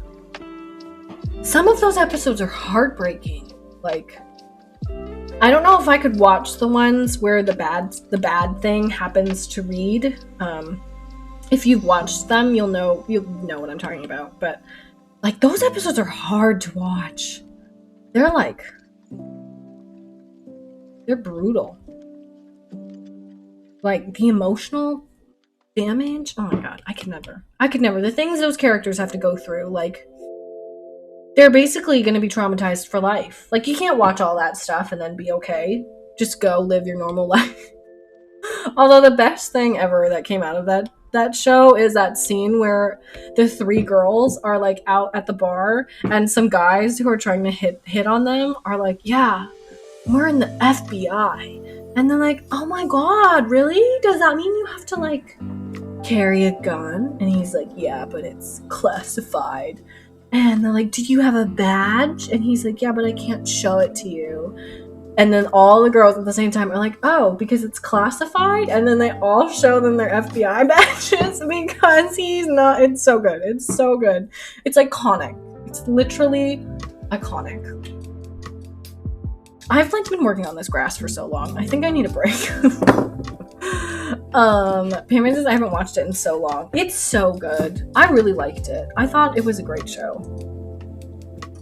Some of those episodes are heartbreaking. Like, I don't know if I could watch the ones where the bad thing happens to Reed. If you've watched them, you'll know what I'm talking about. But like, those episodes are hard to watch. They're brutal. Like, the emotional damage. Oh my god, I could never. The things those characters have to go through, like, they're basically going to be traumatized for life. Like, you can't watch all that stuff and then be okay. Just go live your normal life. Although the best thing ever that came out of that show is that scene where the three girls are like out at the bar, and some guys who are trying to hit on them are like, yeah, we're in the FBI. And they're like, oh my god, really? Does that mean you have to like carry a gun? And he's like, yeah, but it's classified. And they're like, do you have a badge? And he's like, yeah, but I can't show it to you. And then all the girls at the same time are like, oh, because it's classified? And then they all show them their FBI badges because he's not. It's so good. It's so good. It's iconic. It's literally iconic. I've like been working on this grass for so long. I think I need a break. Payment, I haven't watched it in so long. It's so good. I really liked it. I thought it was a great show.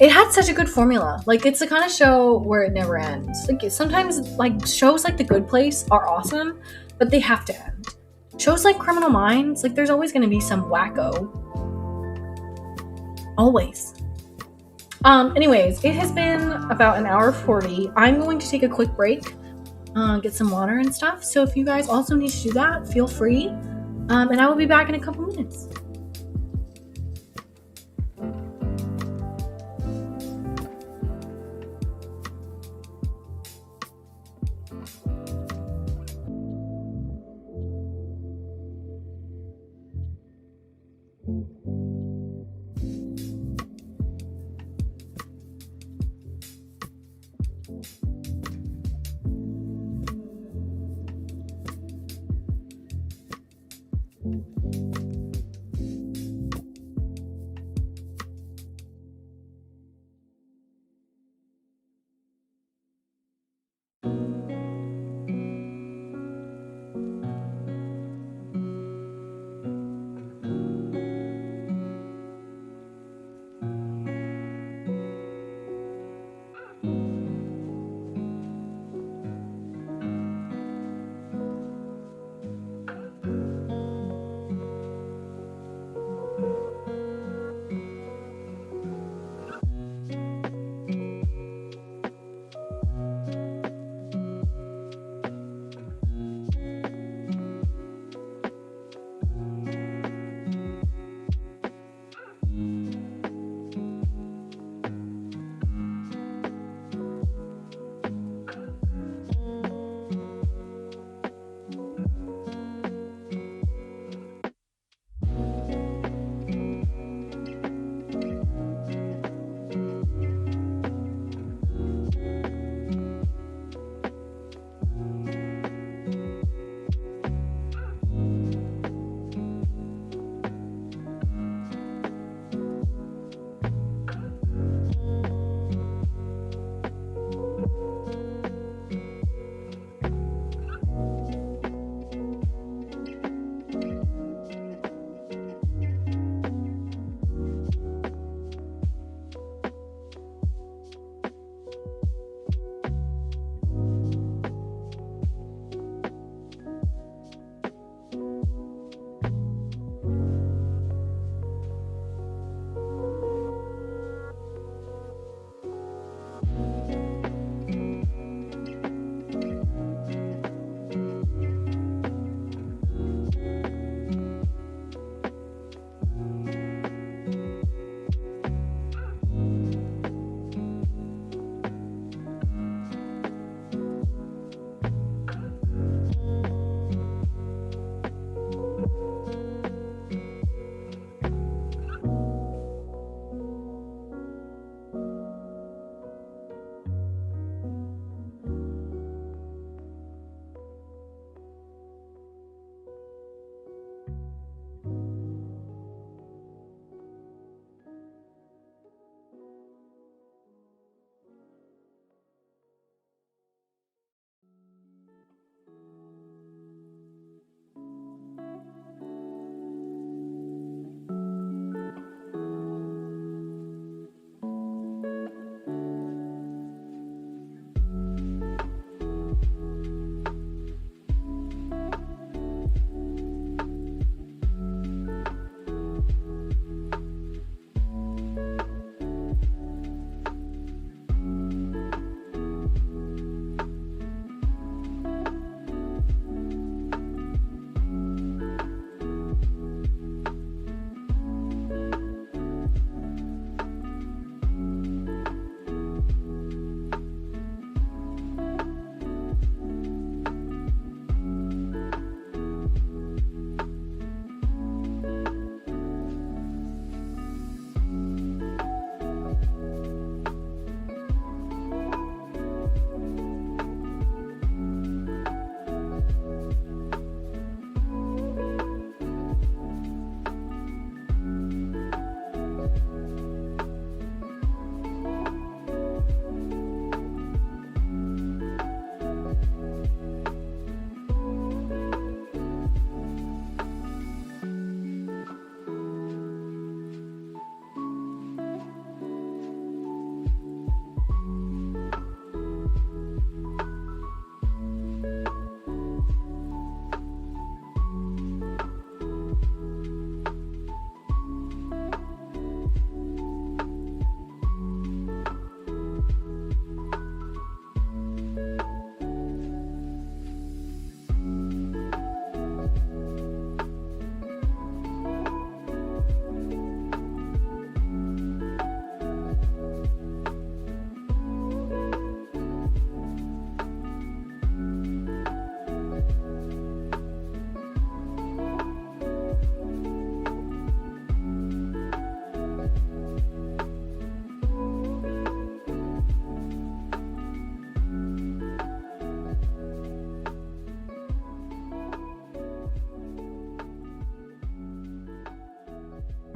It had such a good formula. Like, it's the kind of show where it never ends. Like, sometimes, like, shows like The Good Place are awesome, but they have to end. Shows like Criminal Minds, like, there's always going to be some wacko. Always. Anyways, it has been about an hour 40. I'm going to take a quick break, get some water and stuff. So if you guys also need to do that, feel free. And I will be back in a couple minutes.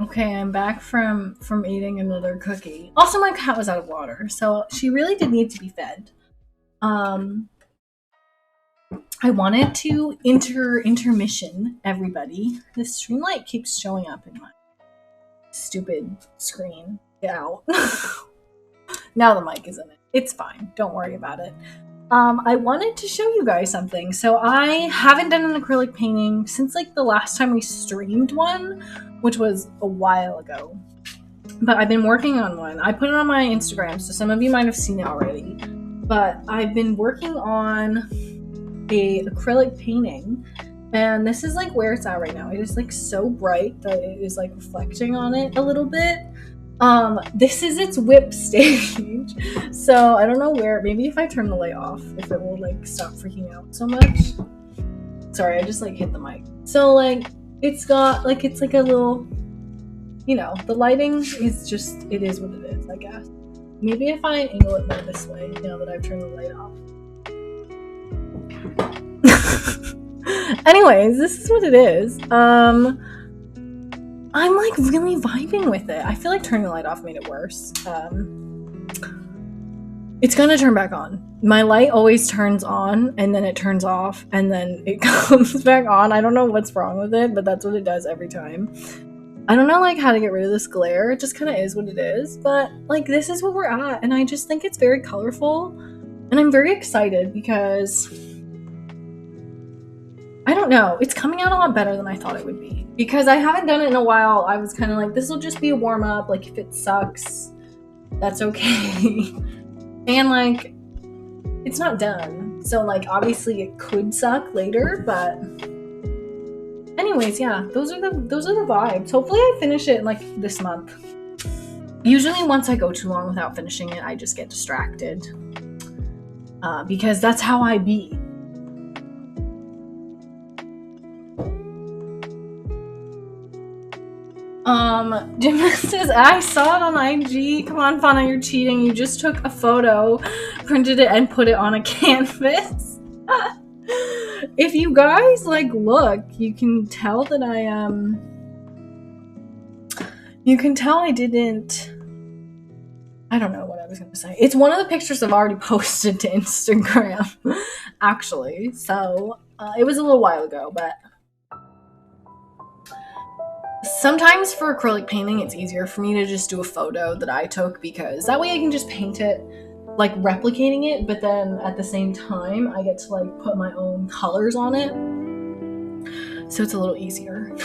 Okay, I'm back from eating another cookie. Also, my cat was out of water, so she really did need to be fed. Um, I wanted to intermission everybody. This stream light keeps showing up in my stupid screen. Get out. Now the mic is in it. It's fine. Don't worry about it. I wanted to show you guys something. So I haven't done an acrylic painting since like the last time we streamed one, which was a while ago. But I've been working on one. I put it on my Instagram, so some of you might have seen it already. But I've been working on a acrylic painting, and this is like where it's at right now. It is like so bright that it is like reflecting on it a little bit. This is its whip stage. So I don't know where, maybe if I turn the light off, if it will like stop freaking out so much. Sorry, I just like hit the mic. So like, it's got like, it's like a little, you know, the lighting is just, it is what it is, I guess. Maybe if I angle it more this way, now that I've turned the light off. Anyways, this is what it is. I'm like really vibing with it. I feel like turning the light off made it worse. It's gonna turn back on. My light always turns on and then it turns off and then it comes back on. I don't know what's wrong with it, but that's what it does every time. I don't know like how to get rid of this glare. It just kind of is what it is. But like this is what we're at, and I just think it's very colorful, and I'm very excited because I don't know. It's coming out a lot better than I thought it would be. Because I haven't done it in a while, I was kind of like, this will just be a warm-up. Like, if it sucks, that's okay. And, like, it's not done. So, like, obviously it could suck later, but... Anyways, yeah, those are the vibes. Hopefully I finish it, like, this month. Usually once I go too long without finishing it, I just get distracted. Because that's how I be. Jim says, I saw it on IG. Come on, Fauna, you're cheating. You just took a photo, printed it, and put it on a canvas. If you guys, like, look, you can tell that you can tell I didn't... I don't know what I was going to say. It's one of the pictures I've already posted to Instagram, actually. So, it was a little while ago, but... Sometimes for acrylic painting, it's easier for me to just do a photo that I took because that way I can just paint it, like replicating it, but then at the same time, I get to like put my own colors on it. So it's a little easier.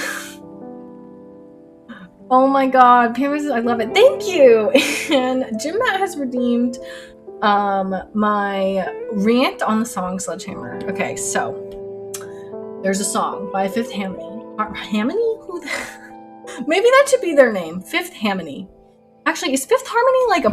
Oh my god, Pam says, I love it. Thank you! And Jim Matt has redeemed my rant on the song Sledgehammer. Okay, so there's a song by Fifth Harmony. Harmony? Who the... Maybe that should be their name. Fifth Harmony. Actually, is Fifth Harmony like a...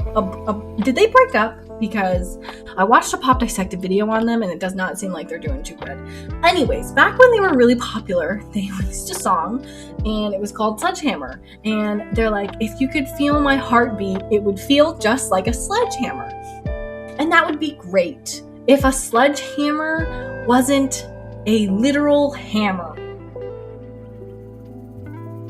Did they break up? Because I watched a Pop Dissected video on them and it does not seem like they're doing too good. Anyways, back when they were really popular, they released a song and it was called Sledgehammer. And they're like, if you could feel my heartbeat, it would feel just like a sledgehammer. And that would be great if a sledgehammer wasn't a literal hammer.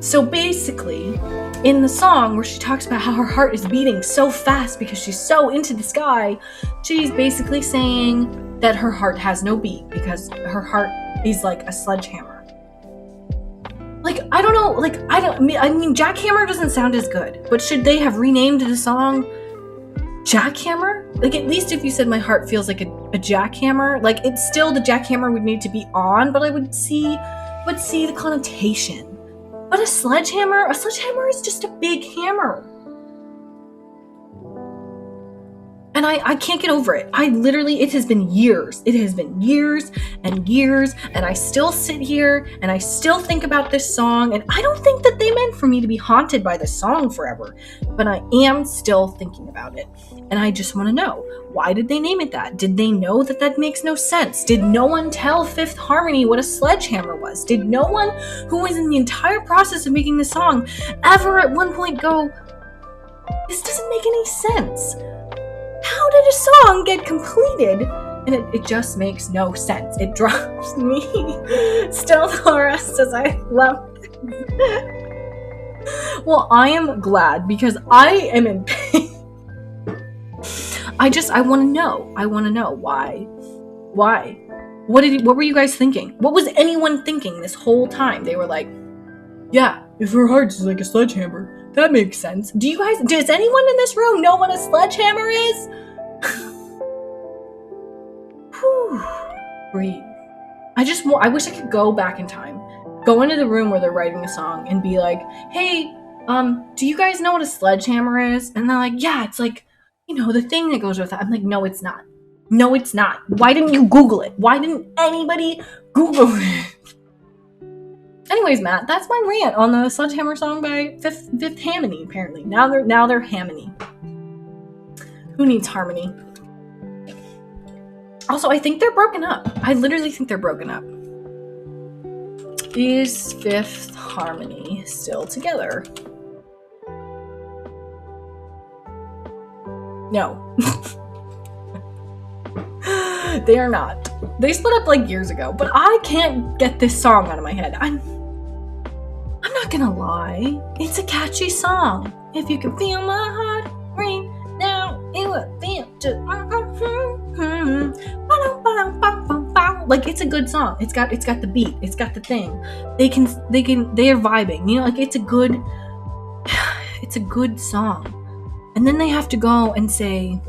So basically, in the song where she talks about how her heart is beating so fast because she's so into this guy, she's basically saying that her heart has no beat because her heart is like a sledgehammer. Like, I don't know, like, I mean, Jackhammer doesn't sound as good, but should they have renamed the song Jackhammer? Like, at least if you said my heart feels like a jackhammer, like, it's still the jackhammer would need to be on, but I would see the connotation. But a sledgehammer is just a big hammer. And I can't get over it. It has been years. It has been years and years, and I still sit here and I still think about this song, and I don't think that they meant for me to be haunted by this song forever, but I am still thinking about it. And I just want to know, why did they name it that? Did they know that makes no sense? Did no one tell Fifth Harmony what a sledgehammer was? Did no one who was in the entire process of making the song ever at one point go, this doesn't make any sense? How did a song get completed? And it just makes no sense. It drives me. Still the rest as I love it. Well, I am glad because I am in pain. I want to know. I want to know why. Why? What were you guys thinking? What was anyone thinking this whole time? They were like, yeah, if her heart is like a sledgehammer, that makes sense. Does anyone in this room know what a sledgehammer is? Whew. Breathe. I wish I could go back in time. Go into the room where they're writing a song and be like, hey, do you guys know what a sledgehammer is? And they're like, yeah, it's like, the thing that goes with that. I'm like, no, it's not. No, it's not. Why didn't you Google it? Why didn't anybody Google it? Anyways, Matt, that's my rant on the Sledgehammer song by Fifth Harmony, apparently. Now they're Harmony. Who needs harmony? Also, I think they're broken up. I literally think they're broken up. Is Fifth Harmony still together? No. They are not. They split up like years ago, but I can't get this song out of my head. I'm not gonna lie. It's a catchy song. If you can feel my heart right now, it will feel just like it's a good song. It's got the beat. It's got the thing. They are vibing. Like it's a good song. And then they have to go and say,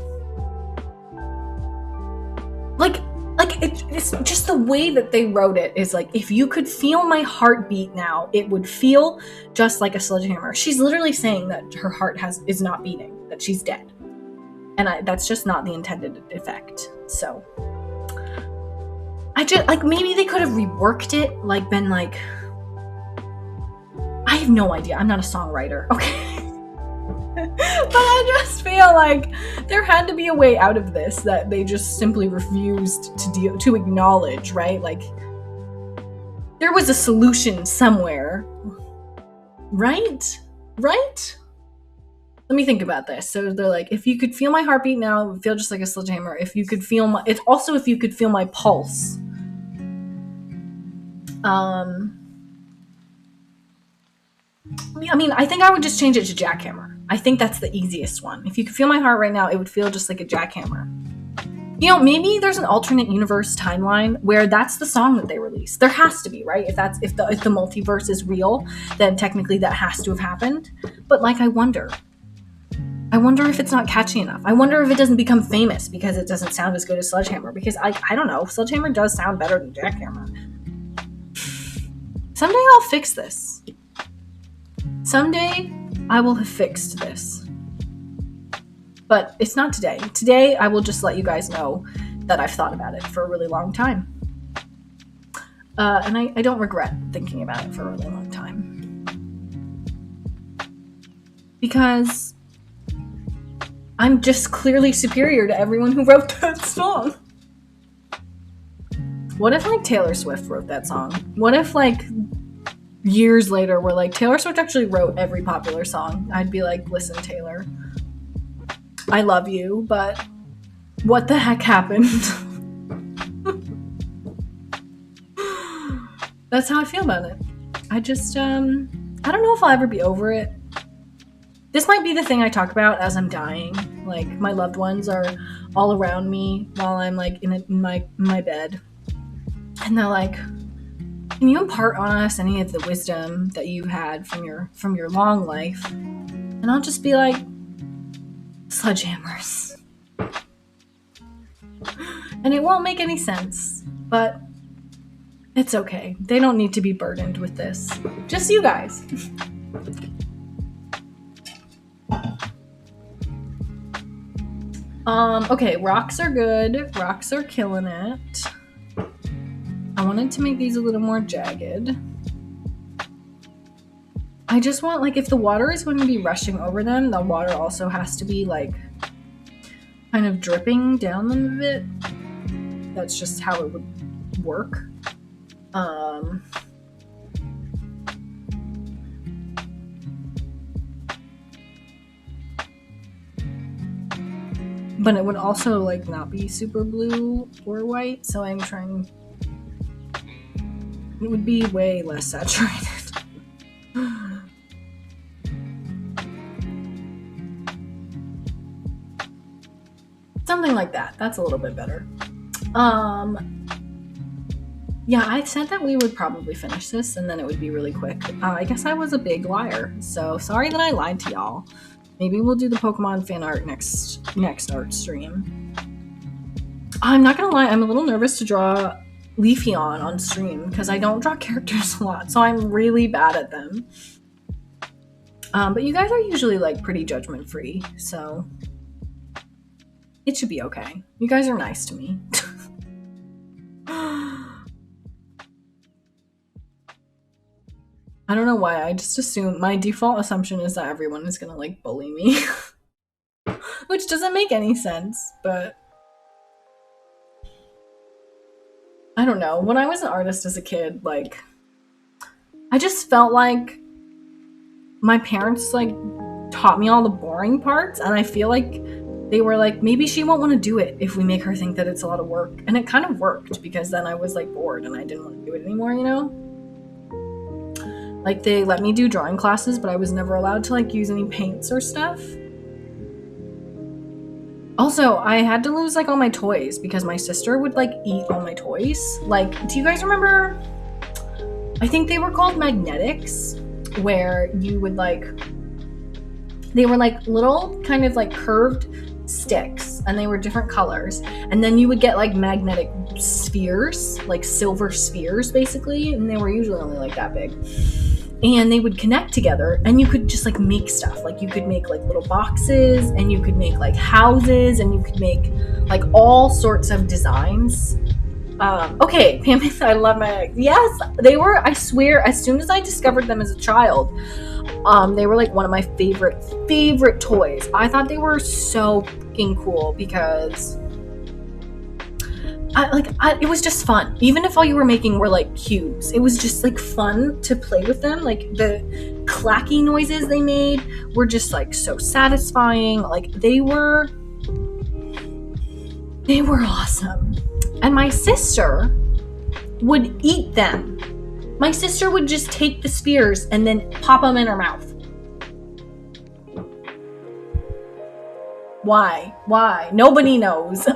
it's just the way that they wrote it is like, if you could feel my heartbeat now, it would feel just like a sledgehammer. She's literally saying that her heart is not beating, that she's dead. And that's just not the intended effect. So I just, like, maybe they could have reworked it, like been like, I have no idea. I'm not a songwriter, okay? But I just feel like there had to be a way out of this that they just simply refused to acknowledge, right? Like, there was a solution somewhere, right? Right? Let me think about this. So they're like, if you could feel my heartbeat now, it would feel just like a sledgehammer. If you could feel if you could feel my pulse. I mean, I think I would just change it to jackhammer. I think that's the easiest one. If you could feel my heart right now, it would feel just like a jackhammer. Maybe there's an alternate universe timeline where that's the song that they released. There has to be, right? If the multiverse is real, then technically that has to have happened. But like, I wonder if it's not catchy enough. I wonder if it doesn't become famous because it doesn't sound as good as Sledgehammer. Because I don't know, Sledgehammer does sound better than Jackhammer. Someday I'll fix this. Someday I will have fixed this. But it's not today. Today I will just let you guys know that I've thought about it for a really long time. And I don't regret thinking about it for a really long time. Because I'm just clearly superior to everyone who wrote that song. What if, like, Taylor Swift wrote that song? What if, like, years later we're like, Taylor Swift actually wrote every popular song? I'd be like, listen, Taylor, I love you, but what the heck happened? That's how I feel about it. I just, I don't know if I'll ever be over it. This might be the thing I talk about as I'm dying. Like, my loved ones are all around me while I'm, like, in my bed. And they're like, can you impart on us any of the wisdom that you had from your long life? And I'll just be like, sledgehammers. And it won't make any sense, but it's okay. They don't need to be burdened with this. Just you guys. Okay, rocks are good. Rocks are killing it. I wanted to make these a little more jagged. I just want, like, if the water is going to be rushing over them, the water also has to be, like, kind of dripping down them a bit. That's just how it would work. But it would also, like, not be super blue or white, so I'm trying... It would be way less saturated. Something like that. That's a little bit better. Yeah, I said that we would probably finish this and then it would be really quick. I guess I was a big liar, so sorry that I lied to y'all. Maybe we'll do the Pokemon fan art next art stream. I'm not gonna lie, I'm a little nervous to draw Leafeon on stream because I don't draw characters a lot, so I'm really bad at them. But you guys are usually like pretty judgment free, so it should be okay. You guys are nice to me. I don't know why, I just assume, my default assumption is that everyone is gonna like bully me. Which doesn't make any sense, but I don't know. When I was an artist as a kid, like, I just felt like my parents like taught me all the boring parts, and I feel like they were like, maybe she won't want to do it if we make her think that it's a lot of work. And it kind of worked, because then I was like bored and I didn't want to do it anymore, you know? Like, they let me do drawing classes, but I was never allowed to like use any paints or stuff. Also, I had to lose like all my toys because my sister would like eat all my toys. Like, do you guys remember? I think they were called magnetics, where you would like, they were like little kind of like curved sticks, and they were different colors, and then you would get like magnetic spheres, like silver spheres basically, and they were usually only like that big, and they would connect together, and you could just like make stuff. Like, you could make like little boxes, and you could make like houses, and you could make like all sorts of designs. Okay, Pam, I love my, yes, they were, I swear, as soon as I discovered them as a child, they were like one of my favorite toys. I thought they were so fucking cool because it was just fun. Even if all you were making were like cubes, it was just like fun to play with them. Like, the clacky noises they made were just like so satisfying. Like, they were awesome. And my sister would eat them. My sister would just take the spears and then pop them in her mouth. Why? Nobody knows.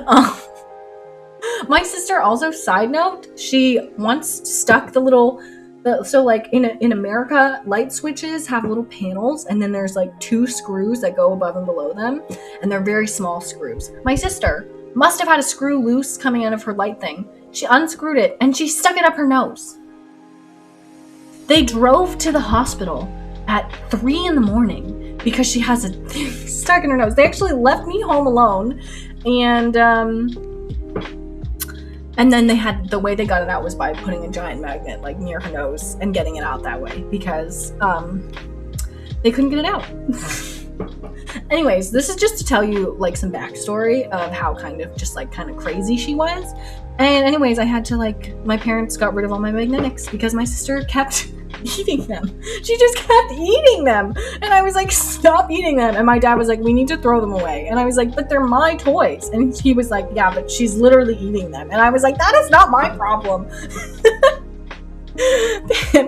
My sister also, side note, she once stuck so like in America, light switches have little panels, and then there's like 2 screws that go above and below them, and they're very small screws. My sister must have had a screw loose coming out of her light thing. She unscrewed it and she stuck it up her nose. They drove to the hospital at 3 a.m. because she has a thing stuck in her nose. They actually left me home alone, and then they had, the way they got it out was by putting a giant magnet like near her nose and getting it out that way, because they couldn't get it out. Anyways, this is just to tell you like some backstory of how kind of crazy she was. And anyways, I had to my parents got rid of all my magnetics because my sister kept eating them. She just kept eating them. And I was like, stop eating them. And my dad was like, we need to throw them away. And I was like, but they're my toys. And he was like, yeah, but she's literally eating them. And I was like, that is not my problem.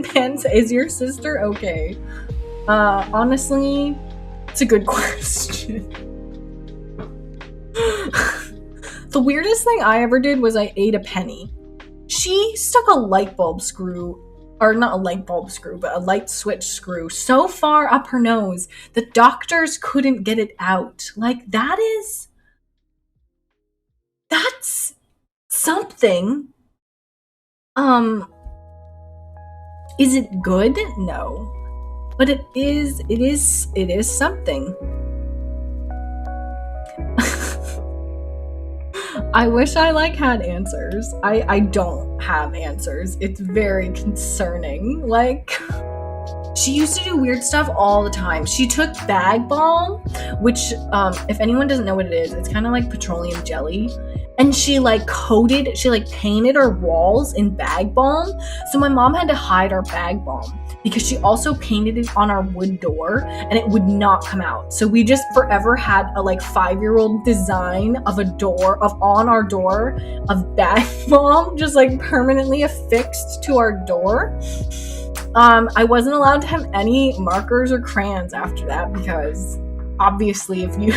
Pence, is your sister okay? Honestly, it's a good question. The weirdest thing I ever did was I ate a penny. She stuck a light bulb screw, or not a light bulb screw, but a light switch screw so far up her nose that doctors couldn't get it out. Like, that's something. Is it good? No. But it is something. I wish I had answers. I don't have answers. It's very concerning. She used to do weird stuff all the time. She took Bag Balm, which, if anyone doesn't know what it is, it's kind of like petroleum jelly. And she painted her walls in Bag Balm. So my mom had to hide our Bag Balm because she also painted it on our wood door and it would not come out. So we just forever had a 5-year-old design of on our door of Bag Balm, just permanently affixed to our door. I wasn't allowed to have any markers or crayons after that because obviously if you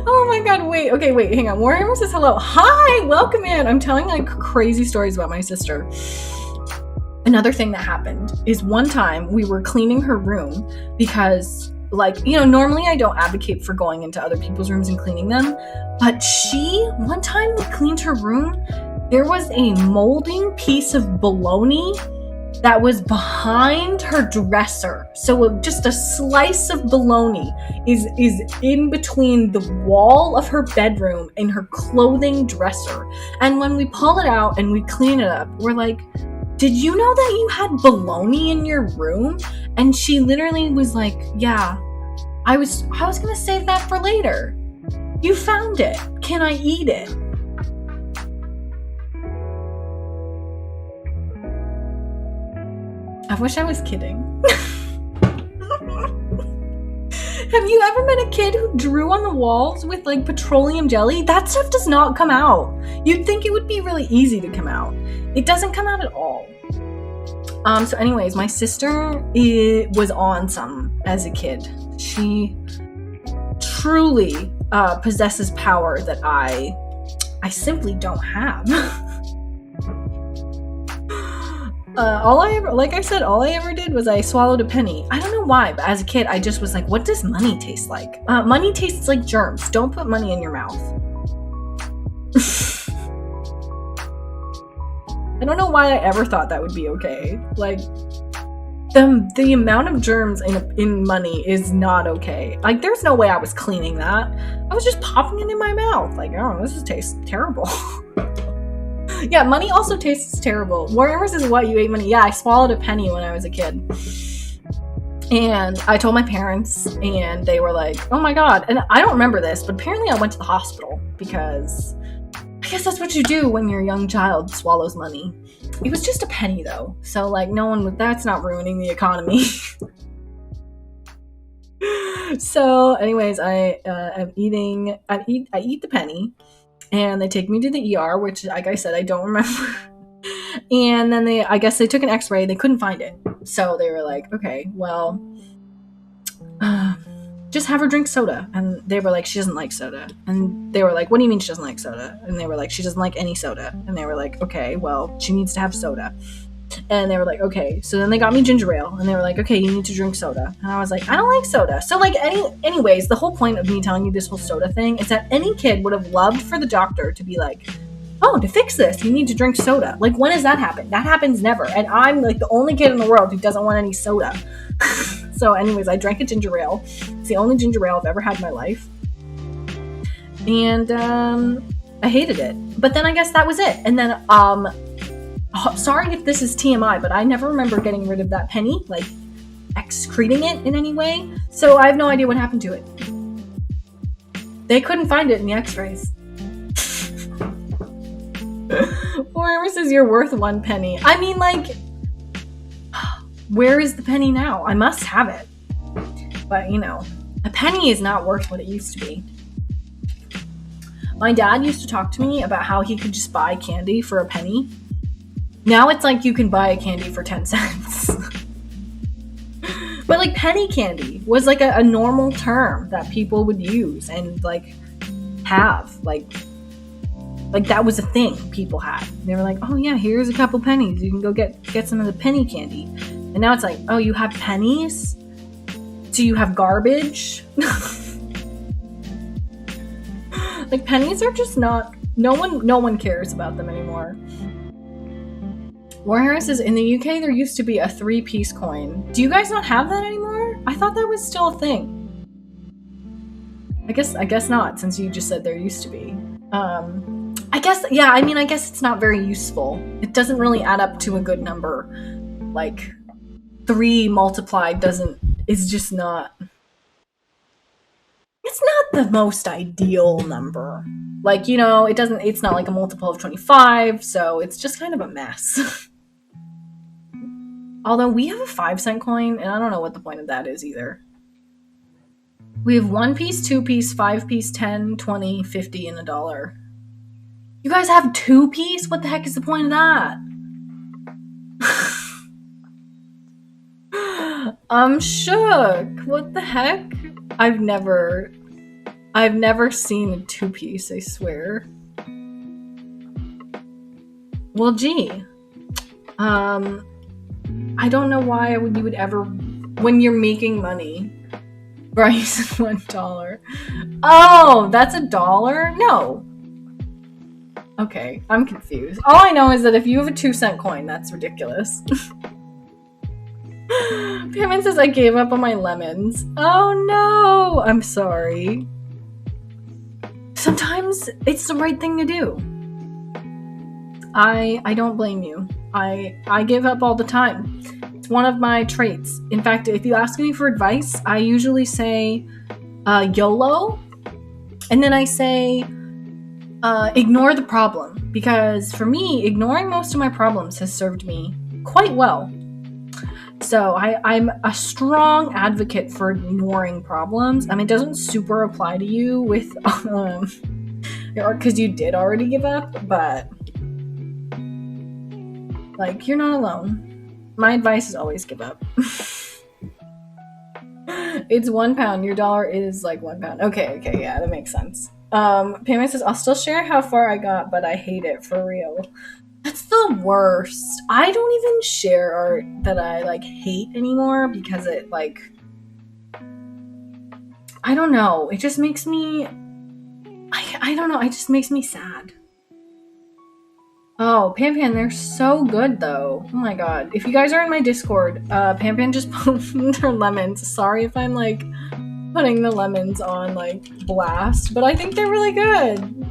Oh my god, wait. Okay, wait, hang on. Warhammer says hello. Hi, welcome in. I'm telling like crazy stories about my sister. Another thing that happened is one time we were cleaning her room because, like, you know, normally I don't advocate for going into other people's rooms and cleaning them, but one time we cleaned her room, there was a molding piece of bologna that was behind her dresser. So just a slice of bologna is in between the wall of her bedroom and her clothing dresser. And when we pull it out and we clean it up, we're like, did you know that you had bologna in your room? And she literally was like, yeah, I was gonna save that for later. You found it. Can I eat it? I wish I was kidding. Have you ever met a kid who drew on the walls with like petroleum jelly? That stuff does not come out. You'd think it would be really easy to come out. It doesn't come out at all. So anyways, my sister was on some as a kid. She truly possesses power that I simply don't have. All I ever did was I swallowed a penny. I don't know why, but as a kid, I just was like, what does money taste like? Money tastes like germs. Don't put money in your mouth. I don't know why I ever thought that would be okay. Like, the amount of germs in money is not okay. Like, there's no way I was cleaning that. I was just popping it in my mouth. Like, oh, this tastes terrible. Yeah, money also tastes terrible. Warhammer says, what, you ate money? Yeah, I swallowed a penny when I was a kid. And I told my parents, and they were like, oh my god. And I don't remember this, but apparently I went to the hospital because I guess that's what you do when your young child swallows money. It was just a penny, though. So, like, that's not ruining the economy. So, anyways, I eat the penny. And they take me to the ER, which, like I said, I don't remember. And then I guess they took an x-ray. They couldn't find it. So they were like, okay, well, just have her drink soda. And they were like, she doesn't like soda. And they were like, what do you mean she doesn't like soda? And they were like, she doesn't like any soda. And they were like, okay, well, she needs to have soda. And they were like, okay. So then they got me ginger ale. And they were like, okay, you need to drink soda. And I was like, I don't like soda. So, like, anyways, the whole point of me telling you this whole soda thing is that any kid would have loved for the doctor to be like, oh, to fix this, you need to drink soda. Like, when does that happen? That happens never. And I'm, like, the only kid in the world who doesn't want any soda. So, anyways, I drank a ginger ale. It's the only ginger ale I've ever had in my life. And, I hated it. But then I guess that was it. And then, sorry if this is TMI, but I never remember getting rid of that penny, like excreting it in any way. So I have no idea what happened to it. They couldn't find it in the x-rays. Warhammer says you're worth 1 penny. I mean, like, where is the penny now? I must have it. But, you know, a penny is not worth what it used to be. My dad used to talk to me about how he could just buy candy for a penny. Now it's like you can buy a candy for 10 cents. But, like, penny candy was, like, a normal term that people would use and, like, have. Like that was a thing people had. They were like, oh, yeah, here's a couple pennies. You can go get some of the penny candy. And now it's like, oh, you have pennies? Do you have garbage? Like, pennies are just not... No one cares about them anymore. Warhammer says, in the UK, there used to be a 3-piece coin. Do you guys not have that anymore? I thought that was still a thing. I guess not, since you just said there used to be. I guess it's not very useful. It doesn't really add up to a good number. Like, 3 multiplied is just not... It's not the most ideal number. Like, you know, it's not like a multiple of 25, so it's just kind of a mess. Although we have a 5-cent coin, and I don't know what the point of that is either. We have 1-piece, 2-piece, 5-piece, 10, 20, 50, and $1. You guys have 2-piece? What the heck is the point of that? I'm shook. What the heck? I've never I've never seen a two-piece, I swear. Well, gee. I don't know why you would ever, when you're making money, price $1. Oh, that's $1? No. Okay, I'm confused. All I know is that if you have a 2-cent coin, that's ridiculous. Payment says I gave up on my lemons. Oh no! I'm sorry. Sometimes it's the right thing to do. I don't blame you. I give up all the time. It's one of my traits. In fact, if you ask me for advice, I usually say YOLO, and then I say ignore the problem, because for me, ignoring most of my problems has served me quite well. So I'm a strong advocate for ignoring problems. I mean, it doesn't super apply to you with because you did already give up, but like, you're not alone. My advice is always give up. It's £1. Your dollar is like £1. Okay, yeah, that makes sense. Payment says, I'll still share how far I got, but I hate it for real. That's the worst. I don't even share art that I like hate anymore because it like, I don't know. It just makes me, I don't know. It just makes me sad. Oh, Pan, they're so good though. Oh my god. If you guys are in my Discord, Pan just posted their lemons. Sorry if I'm like putting the lemons on like blast, but I think they're really good.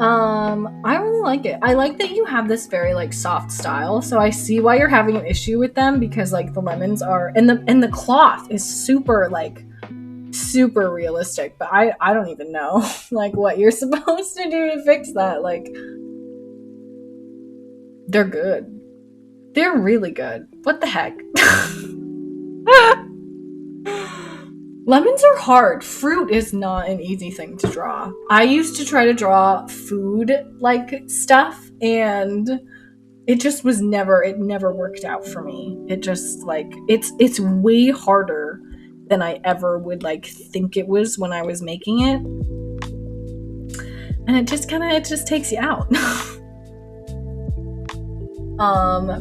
I really like it. I like that you have this very like soft style, so I see why you're having an issue with them, because like the lemons are, and the cloth is super realistic, but I don't even know like what you're supposed to do to fix that. Like, they're good. They're really good. What the heck? Lemons are hard. Fruit is not an easy thing to draw. I used to try to draw food like stuff, and it just was it never worked out for me. It just like, it's way harder than I ever would like think it was when I was making it. And it just takes you out.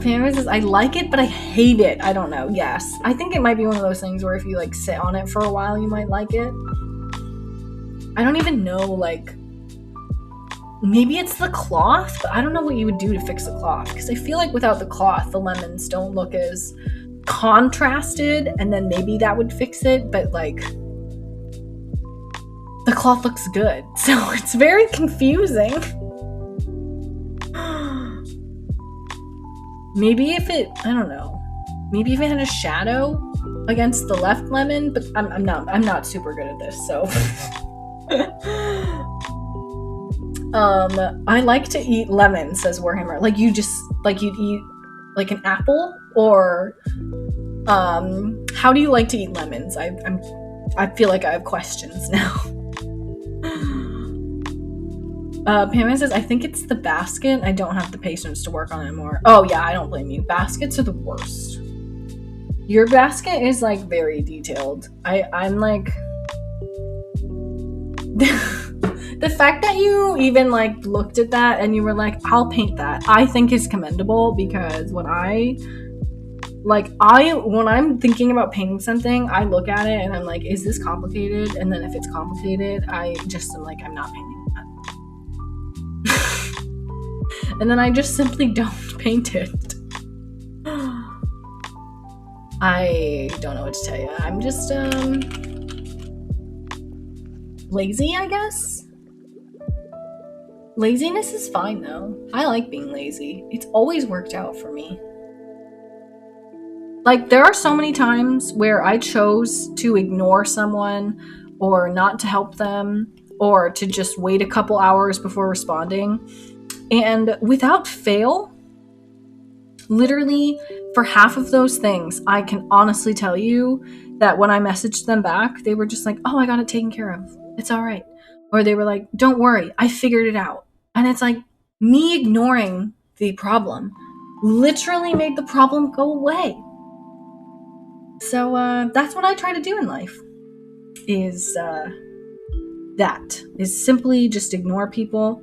Family says, I like it, but I hate it. I don't know. Yes. I think it might be one of those things where if you like sit on it for a while, you might like it. I don't even know, like, maybe it's the cloth, but I don't know what you would do to fix the cloth, because I feel like without the cloth, the lemons don't look as contrasted, and then maybe that would fix it, but like, the cloth looks good, so it's very confusing. Maybe if it, I don't know, maybe if it had a shadow against the left lemon, but I'm not super good at this, so. I like to eat lemons, says Warhammer. Like, you'd eat like an apple, or how do you like to eat lemons? I feel like I have questions now. Pam says, I think it's the basket. I don't have the patience to work on it more. Oh yeah, I don't blame you. Baskets are the worst. Your basket is like very detailed. I'm like the fact that you even like looked at that and you were like, I'll paint that, I think is commendable, because when I'm thinking about painting something, I look at it and I'm like, is this complicated? And then if it's complicated, I just am like, I'm not painting that. And then I just simply don't paint it. I don't know what to tell you. I'm just lazy, I guess. Laziness is fine though. I like being lazy. It's always worked out for me. Like, there are so many times where I chose to ignore someone, or not to help them, or to just wait a couple hours before responding. And without fail, literally for half of those things, I can honestly tell you that when I messaged them back, they were just like, oh, I got it taken care of. It's all right. Or they were like, don't worry, I figured it out. And it's like, me ignoring the problem literally made the problem go away. So that's what I try to do in life, is that is simply just ignore people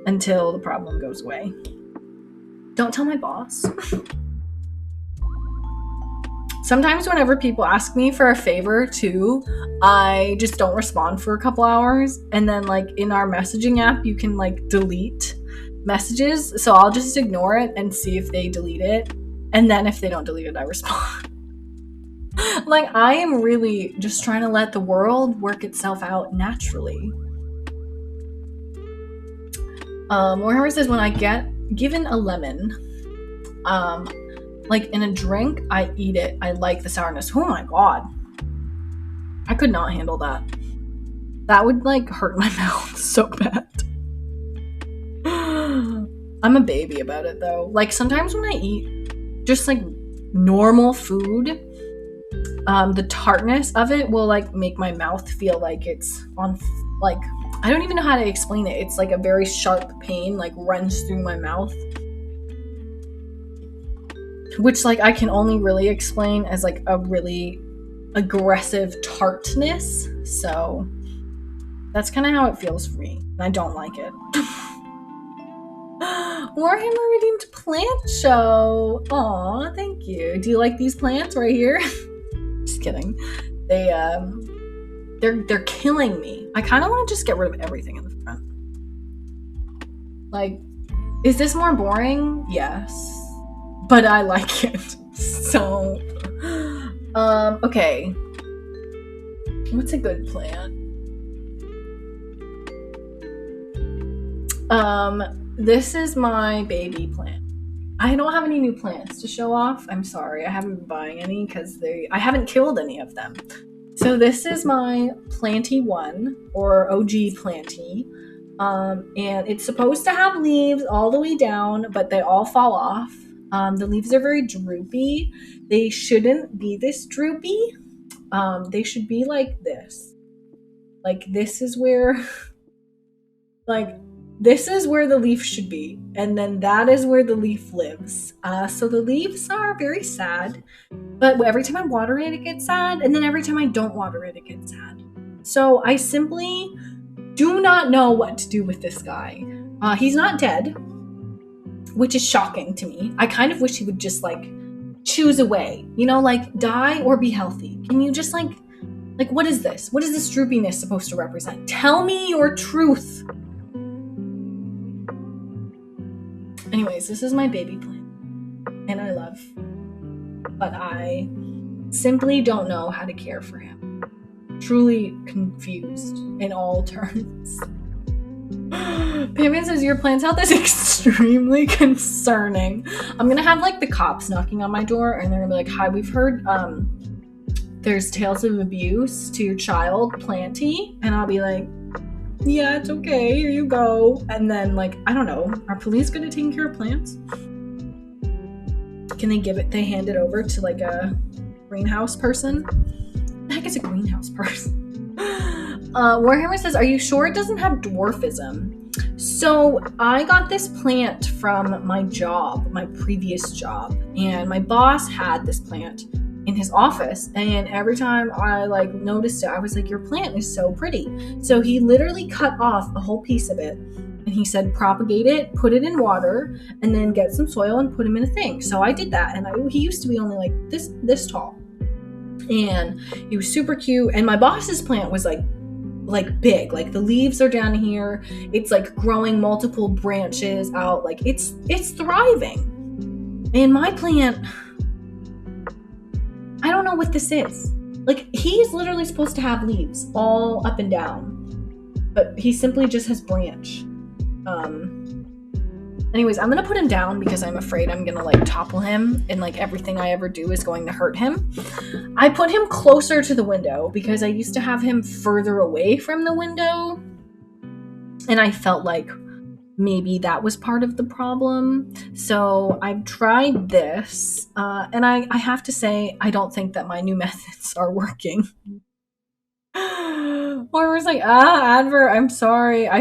until the problem goes away. Don't tell my boss. Sometimes whenever people ask me for a favor too, I just don't respond for a couple hours. And then like in our messaging app, you can like delete messages. So I'll just ignore it and see if they delete it. And then if they don't delete it, I respond. Like I am really just trying to let the world work itself out naturally. Warhammer says, when I get given a lemon, like in a drink, I eat it. I like the sourness. Oh my god. I could not handle that. That would like hurt my mouth so bad. I'm a baby about it though. Like sometimes when I eat just like normal food, the tartness of it will like make my mouth feel like it's on, like, I don't even know how to explain it. It's like a very sharp pain like runs through my mouth, which like I can only really explain as like a really aggressive tartness. So that's kind of how it feels for me. I don't like it. Warhammer redeemed plant show. Aw, thank you. Do you like these plants right here? Just kidding. They're killing me. I kind of want to just get rid of everything in the front. Like, is this more boring? Yes. But I like it. So, okay. What's a good plant? This is my baby plant. I don't have any new plants to show off. I'm sorry. I haven't been buying any because I haven't killed any of them. So this is my Planty 1, or OG Planty. And it's supposed to have leaves all the way down, but they all fall off. The leaves are very droopy. They shouldn't be this droopy. They should be like this. Like this is where, like, this is where the leaf should be. And then that is where the leaf lives. So the leaves are very sad. But every time I water it, it gets sad. And then every time I don't water it, it gets sad. So I simply do not know what to do with this guy. He's not dead, which is shocking to me. I kind of wish he would just like choose a way, you know, like die or be healthy. Can you just like what is this? What is this droopiness supposed to represent? Tell me your truth. Anyways, this is my baby plant, and I love, but I simply don't know how to care for him. Truly confused in all terms. Pamela says, your plant's health is extremely concerning. I'm gonna have like the cops knocking on my door, and they're gonna be like, hi, we've heard there's tales of abuse to your child, Planty, and I'll be like, yeah, it's okay, here you go. And then, like, I don't know, are police good at taking care of plants? Can they hand it over to like a greenhouse person? The heck is a greenhouse person? Warhammer says, are you sure it doesn't have dwarfism? So I got this plant from my job, my previous job, and my boss had this plant in his office, and every time I like noticed it, I was like, your plant is so pretty. So he literally cut off a whole piece of it, and he said, propagate it, put it in water, and then get some soil and put him in a thing. So I did that, and he used to be only like this tall, and he was super cute. And my boss's plant was like big, like the leaves are down here, it's like growing multiple branches out, like it's thriving. And my plant, I don't know what this is. Like, he's literally supposed to have leaves all up and down, but he simply just has branch. Anyways, I'm gonna put him down because I'm afraid I'm gonna like topple him, and like everything I ever do is going to hurt him. I put him closer to the window because I used to have him further away from the window, and I felt like maybe that was part of the problem. So I've tried this, and I have to say, I don't think that my new methods are working. Or it was like, advert, I'm sorry. I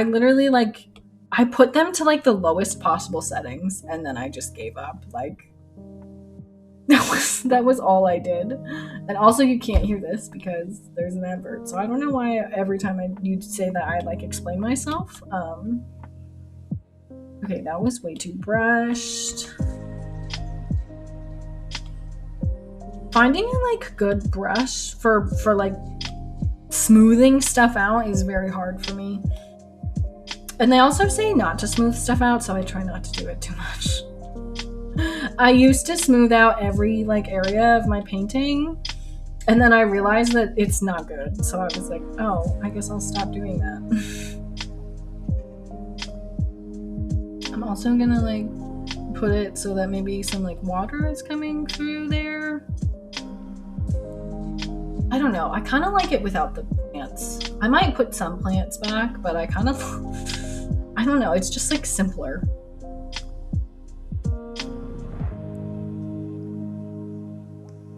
literally like, I put them to like the lowest possible settings, and then I just gave up. Like, That was all I did. And also you can't hear this because there's an advert. So I don't know why every time you say that I like explain myself. Okay, that was way too brushed. Finding a like good brush for like smoothing stuff out is very hard for me. And they also say not to smooth stuff out, so I try not to do it too much. I used to smooth out every like area of my painting, and then I realized that it's not good. So I was like, oh, I guess I'll stop doing that. I'm also gonna like put it so that maybe some like water is coming through there. I don't know. I kind of like it without the plants. I might put some plants back, but I kind of, I don't know. It's just like simpler.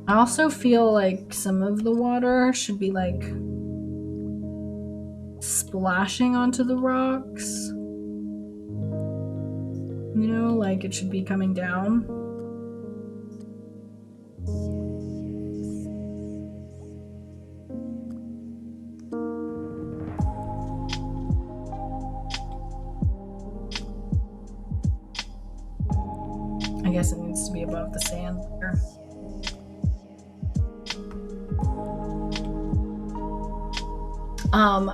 I also feel like some of the water should be like splashing onto the rocks. You know, like it should be coming down. I guess it needs to be above the sand there.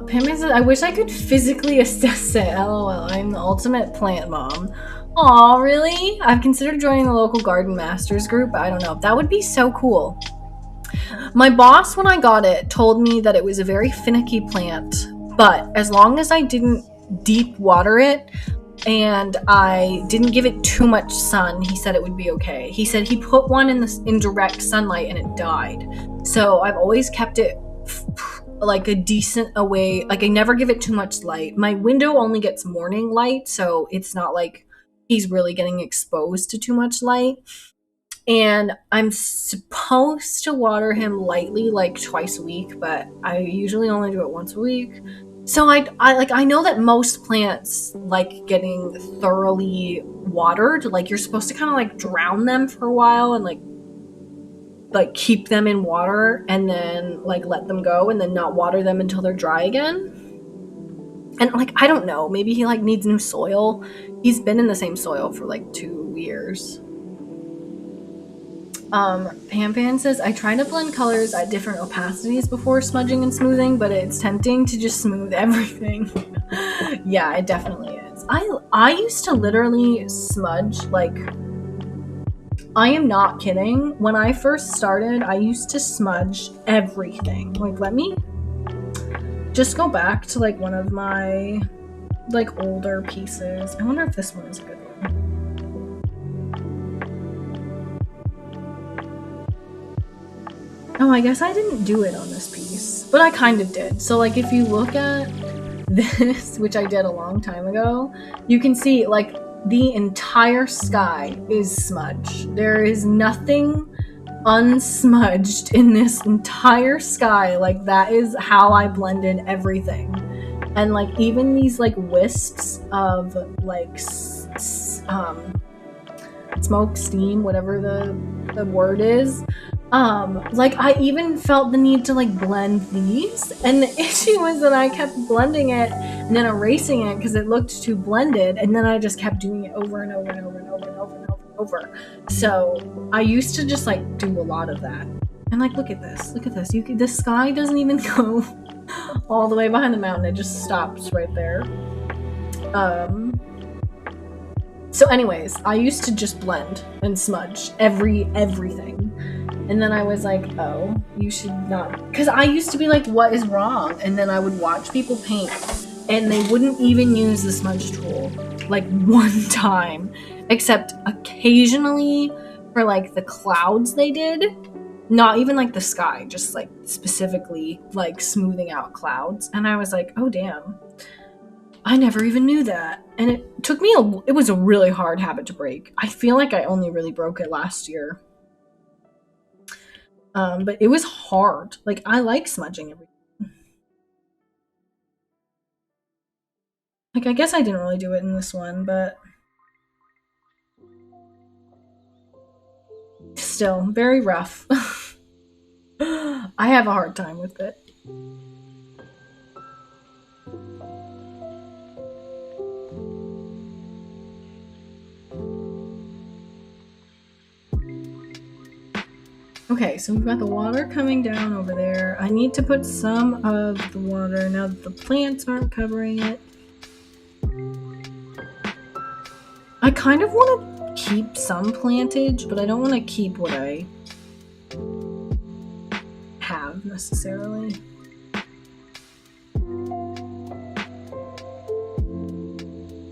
Pammy says, I wish I could physically assess it. LOL, I'm the ultimate plant mom. Aw, really? I've considered joining the local garden masters group, but I don't know. That would be so cool. My boss, when I got it, told me that it was a very finicky plant, but as long as I didn't deep water it and I didn't give it too much sun, he said it would be okay. He said he put one in direct sunlight and it died. So I've always kept it like a decent away. Like I never give it too much light. My window only gets morning light, so it's not like he's really getting exposed to too much light. And I'm supposed to water him lightly like twice a week, but I usually only do it once a week. So I know that most plants like getting thoroughly watered. Like you're supposed to kind of like drown them for a while and like keep them in water and then like let them go and then not water them until they're dry again. And like I don't know, maybe he like needs new soil. He's been in the same soil for like 2 years. Pan says, I try to blend colors at different opacities before smudging and smoothing, but it's tempting to just smooth everything. Yeah, it definitely is. I used to literally smudge, like, I am not kidding. When I first started, I used to smudge everything. Like, let me just go back to, like, one of my, like, older pieces. I wonder if this one is a good one. Oh, I guess I didn't do it on this piece, but I kind of did. So, like, if you look at this, which I did a long time ago, you can see, like, the entire sky is smudged. There is nothing unsmudged in this entire sky. Like, that is how I blended everything. And, like, even these, like, wisps of, like, smoke, steam, whatever the word is, like I even felt the need to like blend these, and the issue was that I kept blending it and then erasing it because it looked too blended, and then I just kept doing it over and over and over and over and over and over and over. So I used to just like do a lot of that. And like look at this. The sky doesn't even go all the way behind the mountain, it just stops right there. So anyways, I used to just blend and smudge everything. And then I was like, oh, you should not. Because I used to be like, what is wrong? And then I would watch people paint and they wouldn't even use the smudge tool like one time. Except occasionally for like the clouds they did. Not even like the sky, just like specifically like smoothing out clouds. And I was like, oh damn. I never even knew that. And it took me it was a really hard habit to break. I feel like I only really broke it last year. But it was hard. Like, I like smudging everything. Like, I guess I didn't really do it in this one, but still very rough. I have a hard time with it. Okay, so we've got the water coming down over there. I need to put some of the water now that the plants aren't covering it. I kind of want to keep some plantage, but I don't want to keep what I have necessarily.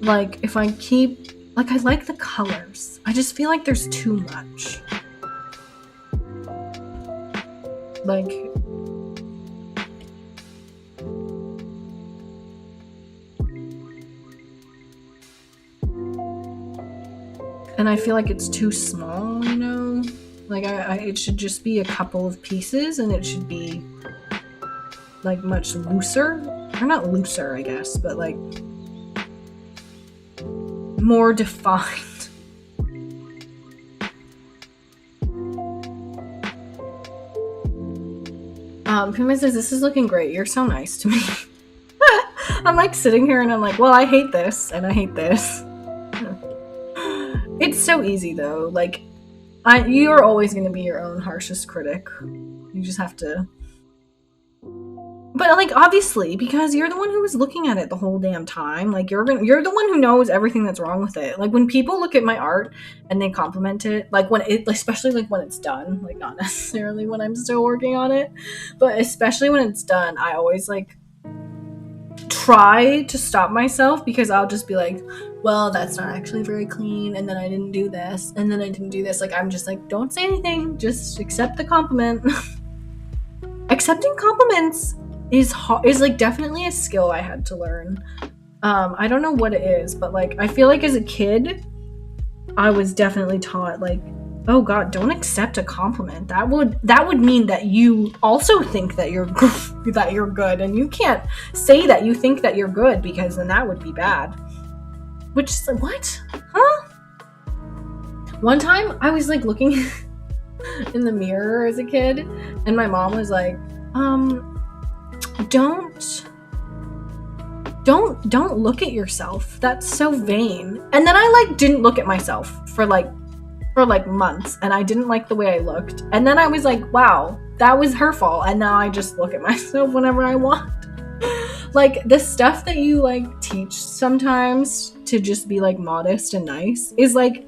Like, if I keep... Like, I like the colors. I just feel like there's too much. Like... And I feel like it's too small, you know? Like, it should just be a couple of pieces, and it should be, like, much looser. Or not looser, I guess, but, like, more defined. Puma says, this is looking great. You're so nice to me. I'm, like, sitting here, and I'm like, well, I hate this, and I hate this. It's so easy, though. Like, you're always going to be your own harshest critic. You just have to... But, like, obviously, because you're the one who was looking at it the whole damn time. Like, you're the one who knows everything that's wrong with it. Like, when people look at my art and they compliment it, like, especially, like, when it's done. Like, not necessarily when I'm still working on it. But especially when it's done, I always, like, try to stop myself, because I'll just be like, well, that's not actually very clean, and then I didn't do this, and then I didn't do this. Like, I'm just like, don't say anything, just accept the compliment. Accepting compliments is like definitely a skill I had to learn. I don't know what it is, but like, I feel like as a kid, I was definitely taught, like, oh god, don't accept a compliment. That would mean that you also think that you're good, and you can't say that you think that you're good, because then that would be bad. Which is like, what? Huh? One time I was like looking in the mirror as a kid, and my mom was like, don't look at yourself. That's so vain. And then I like didn't look at myself for months, and I didn't like the way I looked. And then I was like, wow, that was her fault. And now I just look at myself whenever I want. Like, the stuff that you like teach sometimes to just be like modest and nice is like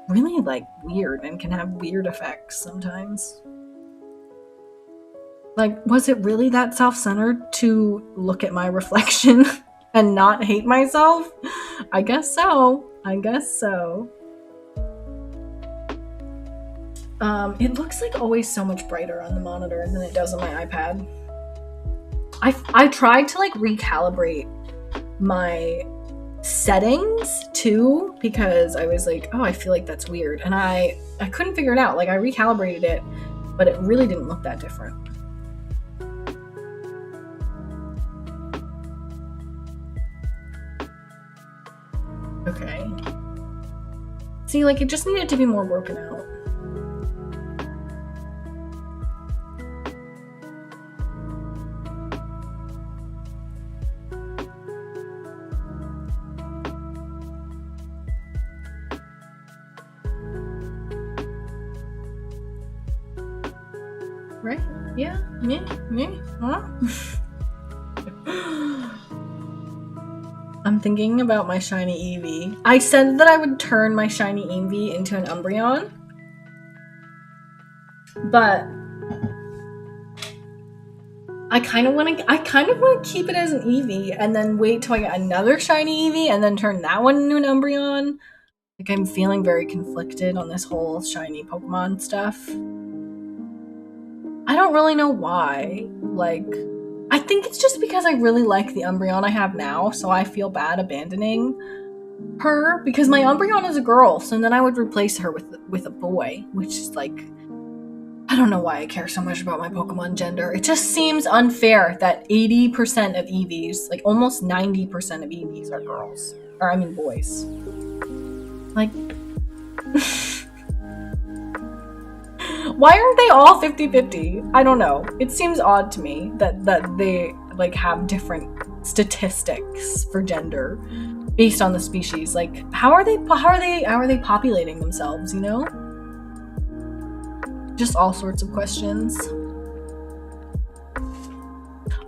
really like weird and can have weird effects sometimes. Like, was it really that self-centered to look at my reflection and not hate myself? I guess so. It looks like always so much brighter on the monitor than it does on my iPad. I tried to like recalibrate my settings too, because I was like, oh, I feel like that's weird, and I couldn't figure it out. Like, I recalibrated it, but it really didn't look that different. Okay. See, like, it just needed to be more broken out. Right? Yeah? Me? Huh? I'm thinking about my shiny Eevee. I said that I would turn my shiny Eevee into an Umbreon, but I kind of want to keep it as an Eevee and then wait till I get another shiny Eevee and then turn that one into an Umbreon. Like, I'm feeling very conflicted on this whole shiny Pokemon stuff. I don't really know why. Like, I think it's just because I really like the Umbreon I have now, so I feel bad abandoning her, because my Umbreon is a girl, so then I would replace her with a boy, which is like, I don't know why I care so much about my Pokemon gender. It just seems unfair that 80% of Eevees, like almost 90% of Eevees are girls. Or, I mean, boys. Like... Why aren't they all 50-50? I don't know. It seems odd to me that they like have different statistics for gender based on the species. Like, how are they populating themselves, you know? Just all sorts of questions.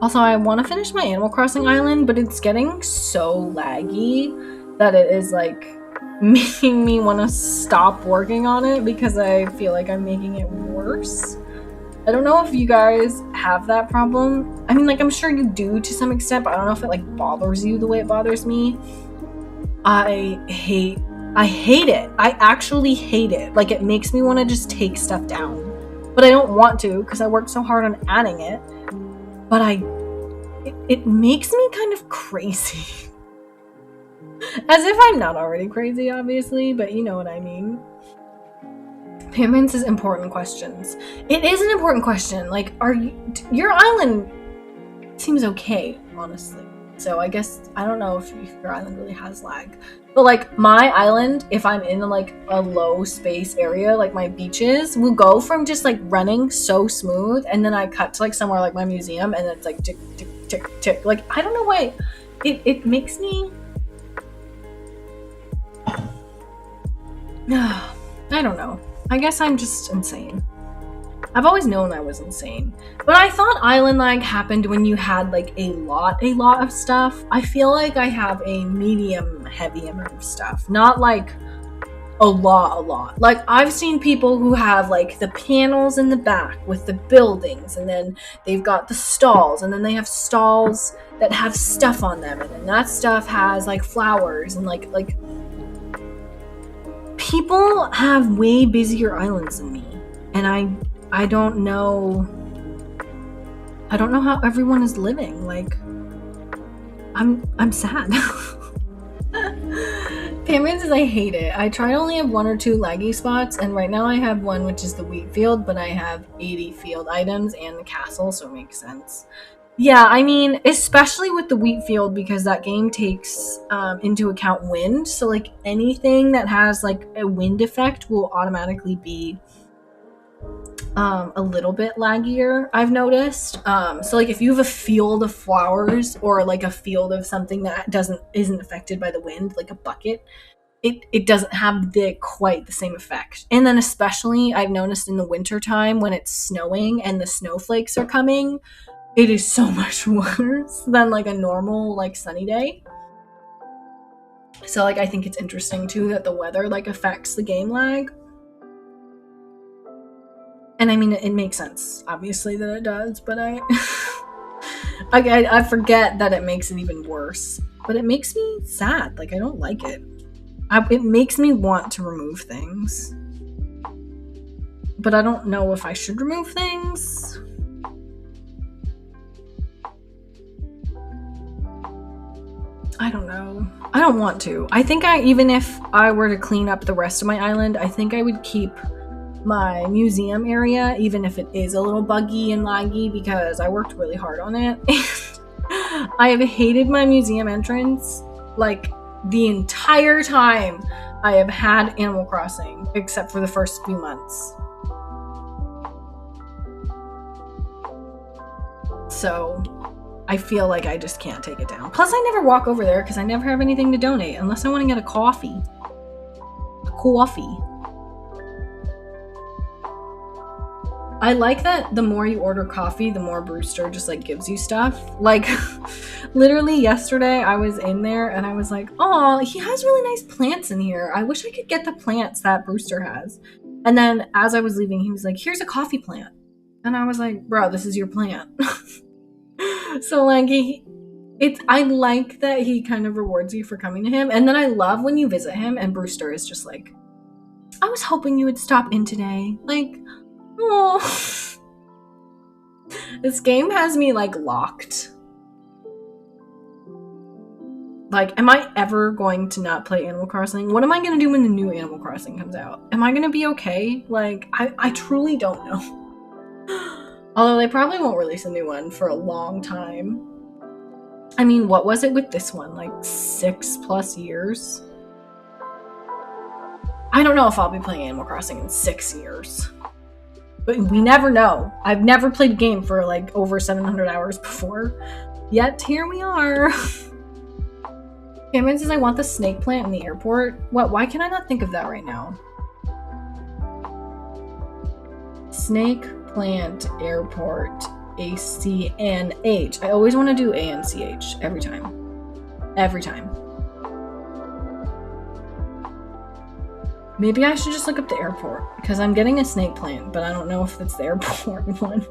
Also, I want to finish my Animal Crossing island, but it's getting so laggy that it is like making me want to stop working on it because I feel like I'm making it worse. I don't know if you guys have that problem. I mean, like, I'm sure you do to some extent, but I don't know if it like bothers you the way it bothers me. I hate it. I actually hate it. Like, it makes me want to just take stuff down, but I don't want to because I worked so hard on adding it. But it makes me kind of crazy. As if I'm not already crazy, obviously, but you know what I mean. Payment says important questions. It is an important question. Like, your island seems okay, honestly. So I guess, I don't know if your island really has lag. But like, my island, if I'm in like a low space area, like my beaches, will go from just like running so smooth, and then I cut to like somewhere like my museum, and it's like tick, tick, tick, tick. Like, I don't know why. It makes me... I don't know. I guess I'm just insane. I've always known I was insane. But I thought island lag happened when you had like a lot of stuff. I feel like I have a medium heavy amount of stuff. Not like a lot. Like, I've seen people who have like the panels in the back with the buildings, and then they've got the stalls, and then they have stalls that have stuff on them, and then that stuff has like flowers and like people have way busier islands than me, and I don't know how everyone is living. Like, I'm sad. Cameron says I hate it. I try to only have 1 or 2 laggy spots, and right now I have one, which is the wheat field, but I have 80 field items and the castle, so it makes sense. Yeah, I mean, especially with the wheat field, because that game takes into account wind, so like anything that has like a wind effect will automatically be a little bit laggier, I've noticed. So like if you have a field of flowers or like a field of something that isn't affected by the wind, like a bucket, it doesn't have quite the same effect. And then especially I've noticed in the winter time when it's snowing and the snowflakes are coming, it is so much worse than like a normal like sunny day. So like I think it's interesting too that the weather like affects the game lag. And I mean, it makes sense, obviously, that it does, but I forget that it makes it even worse. But it makes me sad. Like, I don't like it. It makes me want to remove things. But I don't know if I should remove things. I don't know. I don't want to. I think even if I were to clean up the rest of my island, I think I would keep my museum area, even if it is a little buggy and laggy, because I worked really hard on it. And I have hated my museum entrance like the entire time I have had Animal Crossing, except for the first few months. So I feel like I just can't take it down. Plus, I never walk over there because I never have anything to donate unless I want to get a coffee. I like that the more you order coffee, the more Brewster just like gives you stuff. Like, literally yesterday I was in there and I was like, oh, he has really nice plants in here. I wish I could get the plants that Brewster has. And then as I was leaving, he was like, here's a coffee plant. And I was like, bro, this is your plant. So like I like that he kind of rewards you for coming to him. And then I love when you visit him and Brewster is just like, I was hoping you would stop in today. Like, oh, this game has me like locked. Like, am I ever going to not play Animal Crossing? What am I going to do when the new Animal Crossing comes out? Am I going to be okay? Like, I truly don't know. Although they probably won't release a new one for a long time. I mean, what was it with this one? Like 6+ years? I don't know if I'll be playing Animal Crossing in 6 years. But we never know. I've never played a game for like over 700 hours before. Yet here we are. Cameron says I want the snake plant in the airport. What? Why can I not think of that right now? Snake plant airport ACNH. I always want to do ANCH every time. Every time. Maybe I should just look up the airport because I'm getting a snake plant, but I don't know if it's the airport one.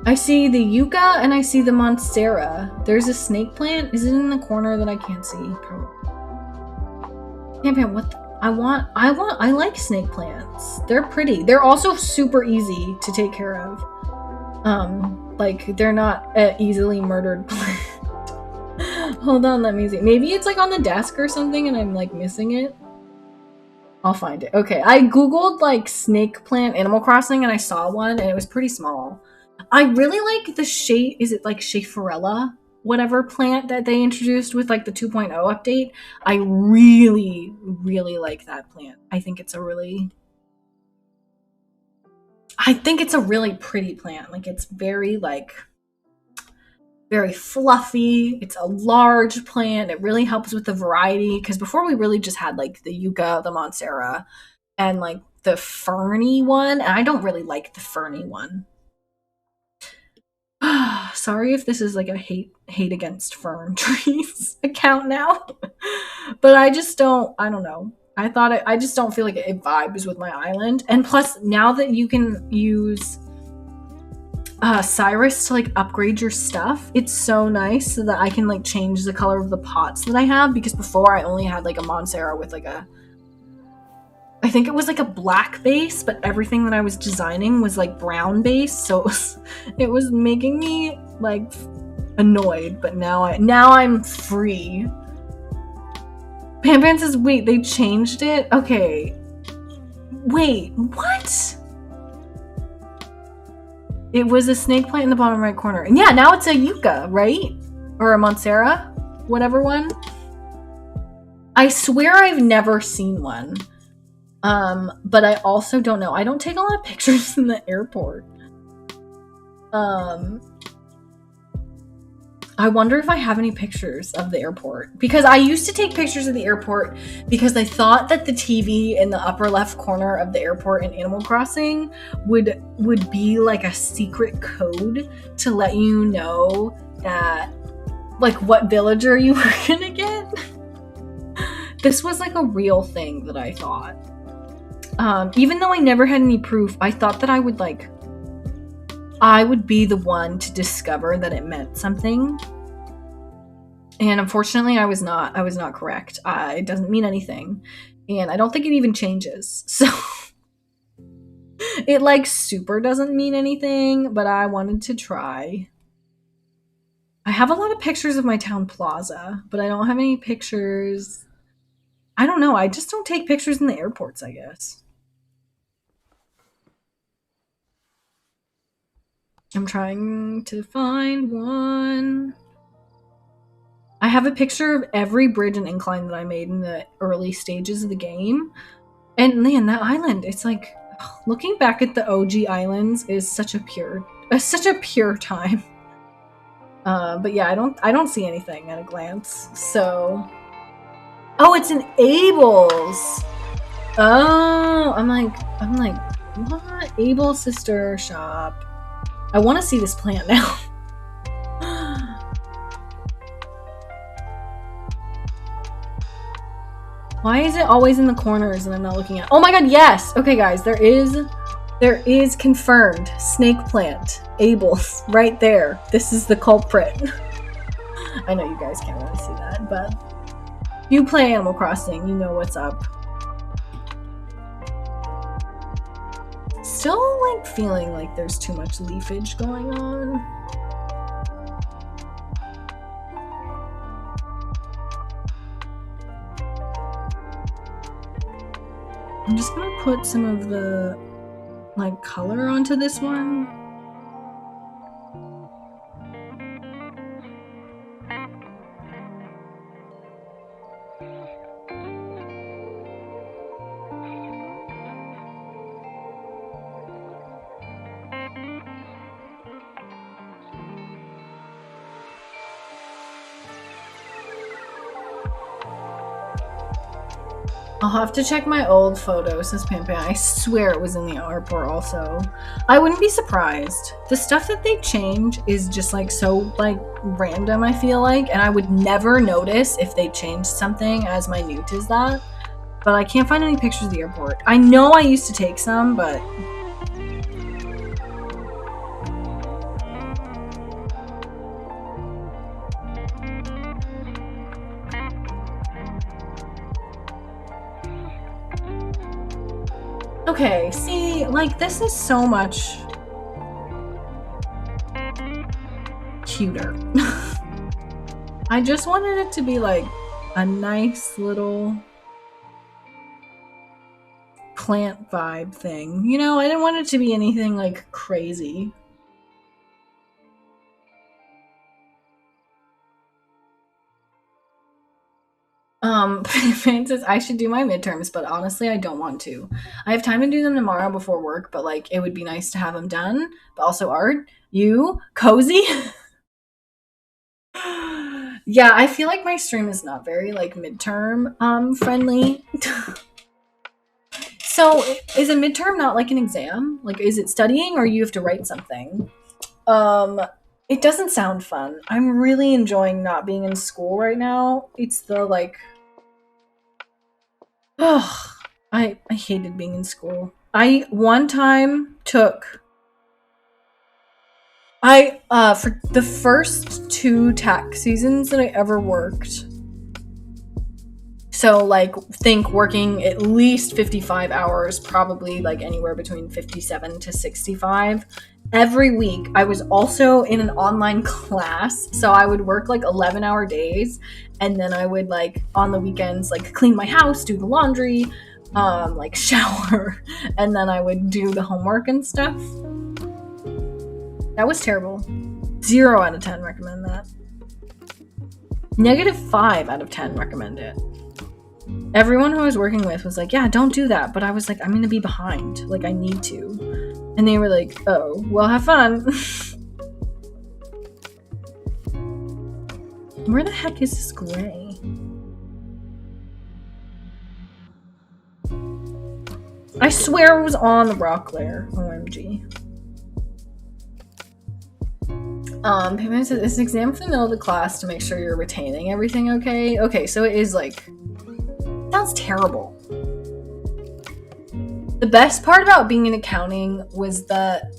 I see the yucca and I see the monstera. There's a snake plant. Is it in the corner that I can't see? Campaign, what? I like snake plants. They're pretty. They're also super easy to take care of. Like they're not easily murdered plant. Hold on, let me see. Maybe it's like on the desk or something and I'm like missing it. I'll find it. Okay, I googled like snake plant Animal Crossing and I saw one and it was pretty small. I really like the is it like Schaeferella? Whatever plant that they introduced with like the 2.0 update. I really, really like that plant. I think it's a really pretty plant. Like it's very fluffy. It's a large plant. It really helps with the variety because before we really just had like the yucca, the monstera, and like the ferny one. And I don't really like the ferny one. Sorry if this is like a hate against fern trees account now. But I don't know. I just don't feel like it vibes with my island. And plus, now that you can use Cyrus to like upgrade your stuff, it's so nice so that I can like change the color of the pots that I have, because before I only had like a Monstera with like I think it was like a black base, but everything that I was designing was like brown base, so it was making me like annoyed. But now I'm free. Pan says, wait, they changed it? Okay. Wait, what? It was a snake plant in the bottom right corner. And yeah, now it's a yucca, right? Or a Monstera? Whatever one. I swear I've never seen one. But I also don't know. I don't take a lot of pictures in the airport. I wonder if I have any pictures of the airport, because I used to take pictures of the airport because I thought that the TV in the upper left corner of the airport in Animal Crossing would be like a secret code to let you know that like what villager you were gonna get. This was like a real thing that I thought. Even though I never had any proof, I thought that I would be the one to discover that it meant something. And unfortunately, I was not correct. It doesn't mean anything. And I don't think it even changes. So it like super doesn't mean anything, but I wanted to try. I have a lot of pictures of my town plaza, but I don't have any pictures. I don't know. I just don't take pictures in the airports, I guess. I'm trying to find one. I have a picture of every bridge and incline that I made in the early stages of the game. And man, that island, it's like, looking back at the OG islands is such a pure time. But yeah, I don't see anything at a glance. So, oh, it's an Abel's. Oh, I'm like, what? Abel sister shop. I want to see this plant now. Why is it always in the corners and I'm not looking at? Oh my god, yes! Okay, guys, there is confirmed snake plant. Abel's right there. This is the culprit. I know you guys can't really see that, but you play Animal Crossing, you know what's up. Still like feeling like there's too much leafage going on. I'm just gonna put some of the like color onto this one. I'll have to check my old photos, says Pam Pam. I swear it was in the airport also. I wouldn't be surprised. The stuff that they change is just like so like random, I feel like, and I would never notice if they changed something as minute as that. But I can't find any pictures of the airport. I know I used to take some, but okay, see, like, this is so much cuter. I just wanted it to be, like, a nice little plant vibe thing. You know, I didn't want it to be anything, like, crazy. Francis, I should do my midterms, but honestly, I don't want to. I have time to do them tomorrow before work, but like, it would be nice to have them done. But also, Art, you, cozy. Yeah, I feel like my stream is not very like midterm friendly. So, is a midterm not like an exam? Like, is it studying or you have to write something? It doesn't sound fun. I'm really enjoying not being in school right now. It's the like, ugh, I hated being in school. I one time took for the first 2 tax seasons that I ever worked. So like think working at least 55 hours, probably like anywhere between 57 to 65. Every week I was also in an online class, so I would work like 11-hour days, and then I would like on the weekends like clean my house, do the laundry, like shower, and then I would do the homework and stuff. That was terrible. 0 out of 10 recommend that. -5 out of 10 recommend it. Everyone who I was working with was like, yeah, don't do that. But I was like, I'm going to be behind. Like, I need to. And they were like, oh, well, have fun. Where the heck is this gray? I swear it was on the rock layer. OMG. Payment says, it's an exam for the middle of the class to make sure you're retaining everything okay. Okay, so it is like, sounds terrible. The best part about being in accounting was that,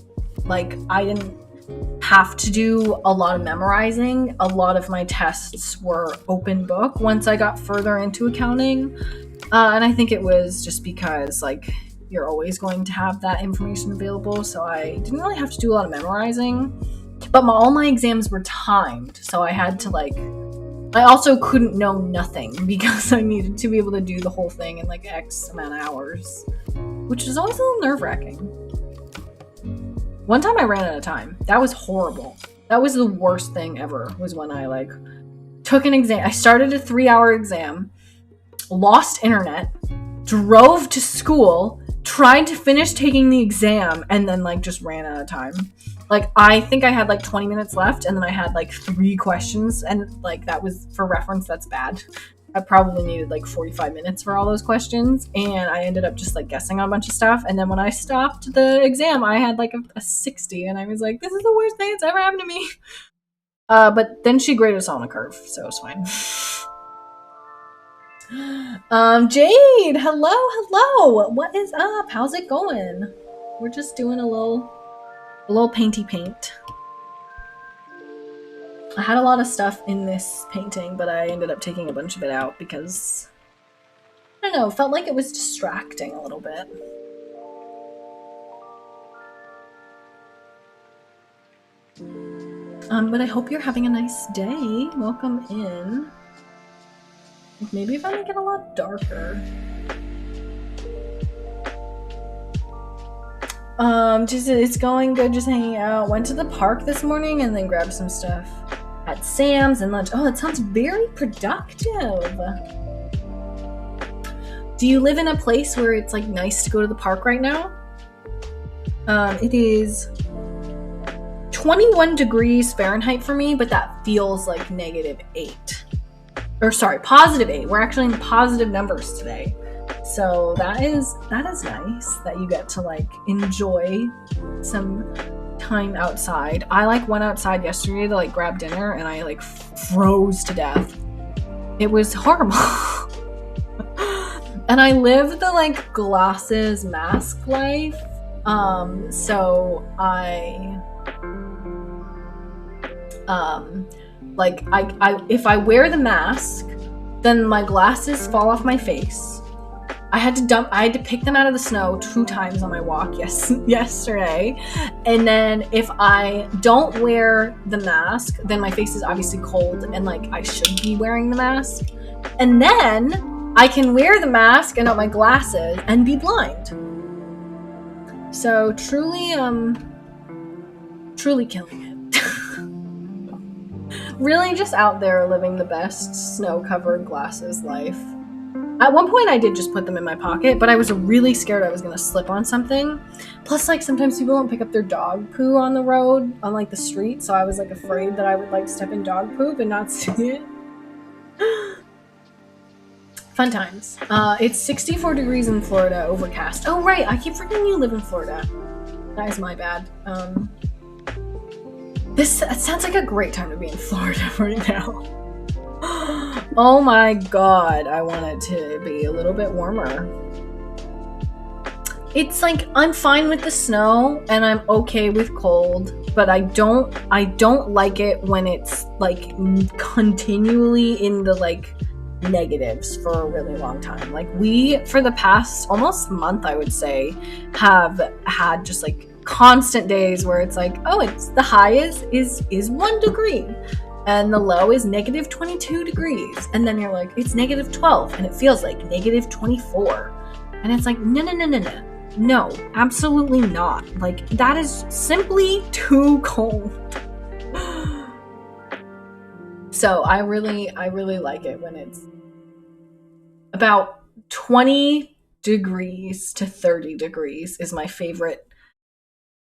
like, I didn't have to do a lot of memorizing. A lot of my tests were open book once I got further into accounting. And I think it was just because, like, you're always going to have that information available, so I didn't really have to do a lot of memorizing. But all my exams were timed, so I had to, like, I also couldn't know nothing because I needed to be able to do the whole thing in, like, X amount of hours, which is always a little nerve-wracking. One time I ran out of time. That was horrible. That was the worst thing ever, was when I, like, took an exam. I started a 3-hour exam, lost internet, drove to school, tried to finish taking the exam, and then, like, just ran out of time. Like, I think I had, like, 20 minutes left, and then I had, like, 3 questions, and, like, that was, for reference, that's bad. I probably needed, like, 45 minutes for all those questions, and I ended up just, like, guessing on a bunch of stuff, and then when I stopped the exam, I had, like, a 60, and I was like, this is the worst thing that's ever happened to me. But then she graded us all on a curve, so it's fine. Jade, hello, what is up? How's it going? We're just doing a little painty paint. I had a lot of stuff in this painting, but I ended up taking a bunch of it out because, I don't know, it felt like it was distracting a little bit. But I hope you're having a nice day. Welcome in. Maybe if I make it a lot darker. Just it's going good, just hanging out. Went to the park this morning and then grabbed some stuff at Sam's and lunch. Oh, that sounds very productive. Do you live in a place where it's like nice to go to the park right now? It is 21 degrees Fahrenheit for me, but that feels like -8. Or sorry, +8. We're actually in positive numbers today. So that is nice that you get to like enjoy some time outside. I like went outside yesterday to like grab dinner and I like froze to death. It was horrible. And I live the like glasses mask life. So I like I if I wear the mask, then my glasses fall off my face. I had to pick them out of the snow 2 times on my walk yesterday. And then if I don't wear the mask, then my face is obviously cold and like I should be wearing the mask. And then I can wear the mask and not my glasses and be blind. So truly killing it. Really just out there living the best snow-covered glasses life. At one point I did just put them in my pocket, but I was really scared I was going to slip on something. Plus, like, sometimes people don't pick up their dog poo on the road, on, like, the street, so I was, like, afraid that I would, like, step in dog poop and not see it. Fun times. It's 64 degrees in Florida, overcast. Oh, right, I keep forgetting you live in Florida. That is my bad. It sounds like a great time to be in Florida right now. Oh my god, I want it to be a little bit warmer. It's like, I'm fine with the snow and I'm okay with cold, but I don't like it when it's like continually in the like negatives for a really long time. Like, we, for the past almost month, I would say, have had just like constant days where it's like, oh, it's the high is 1 degree. And the low is negative 22 degrees. And then you're like, it's negative 12. And it feels like negative 24. And it's like, no. No, absolutely not. Like, that is simply too cold. So I really like it when it's about 20 degrees to 30 degrees is my favorite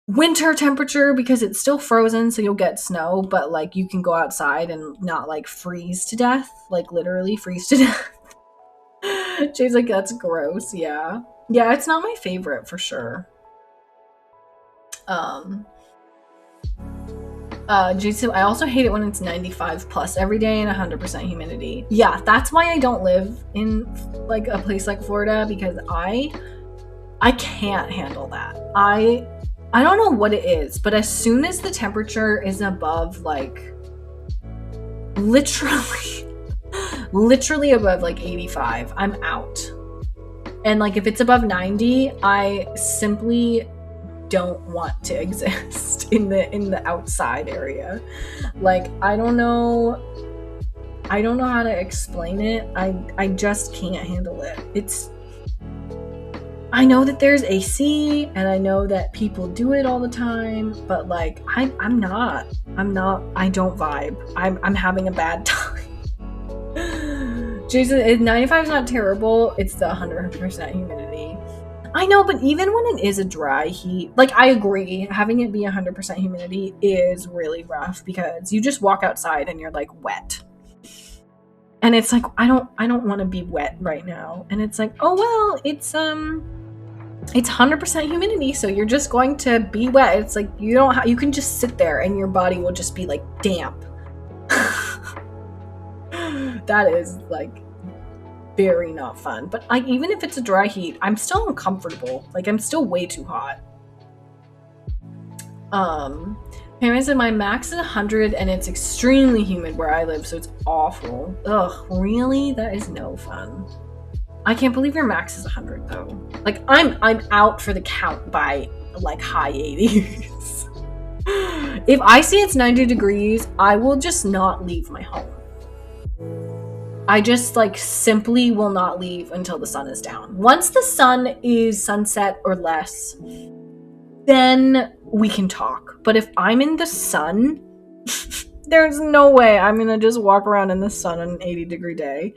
winter temperature, because it's still frozen, so you'll get snow, but like you can go outside and not like freeze to death, like literally freeze to death. Jay's like, that's gross. Yeah, it's not my favorite for sure. Jason, I also hate it when it's 95 plus every day and 100% humidity. Yeah, that's why I don't live in like a place like Florida, because I can't handle that. I don't know what it is, but as soon as the temperature is above like literally above like 85, I'm out. And like if it's above 90, I simply don't want to exist in the outside area. Like, I don't know how to explain it. I just can't handle it. I know that there's AC and I know that people do it all the time, but like I don't vibe. I'm having a bad time. Jason, 95 is not terrible. It's the 100% humidity. I know, but even when it is a dry heat, like, I agree, having it be 100% humidity is really rough, because you just walk outside and you're like wet. And it's like, I don't want to be wet right now. And it's like, oh well, it's 100% humidity, so you're just going to be wet. It's like, you can just sit there and your body will just be like damp. That is like very not fun. But like, even if it's a dry heat, I'm still uncomfortable. Like, I'm still way too hot. Pam said my max is 100 and it's extremely humid where I live, so it's awful. Ugh, really? That is no fun. I can't believe your max is 100 though. Like, I'm out for the count by like high 80s. If I see it's 90 degrees, I will just not leave my home. I just like simply will not leave until the sun is down. Once the sun is sunset or less, then we can talk. But if I'm in the sun, there's no way I'm gonna just walk around in the sun on an 80-degree day.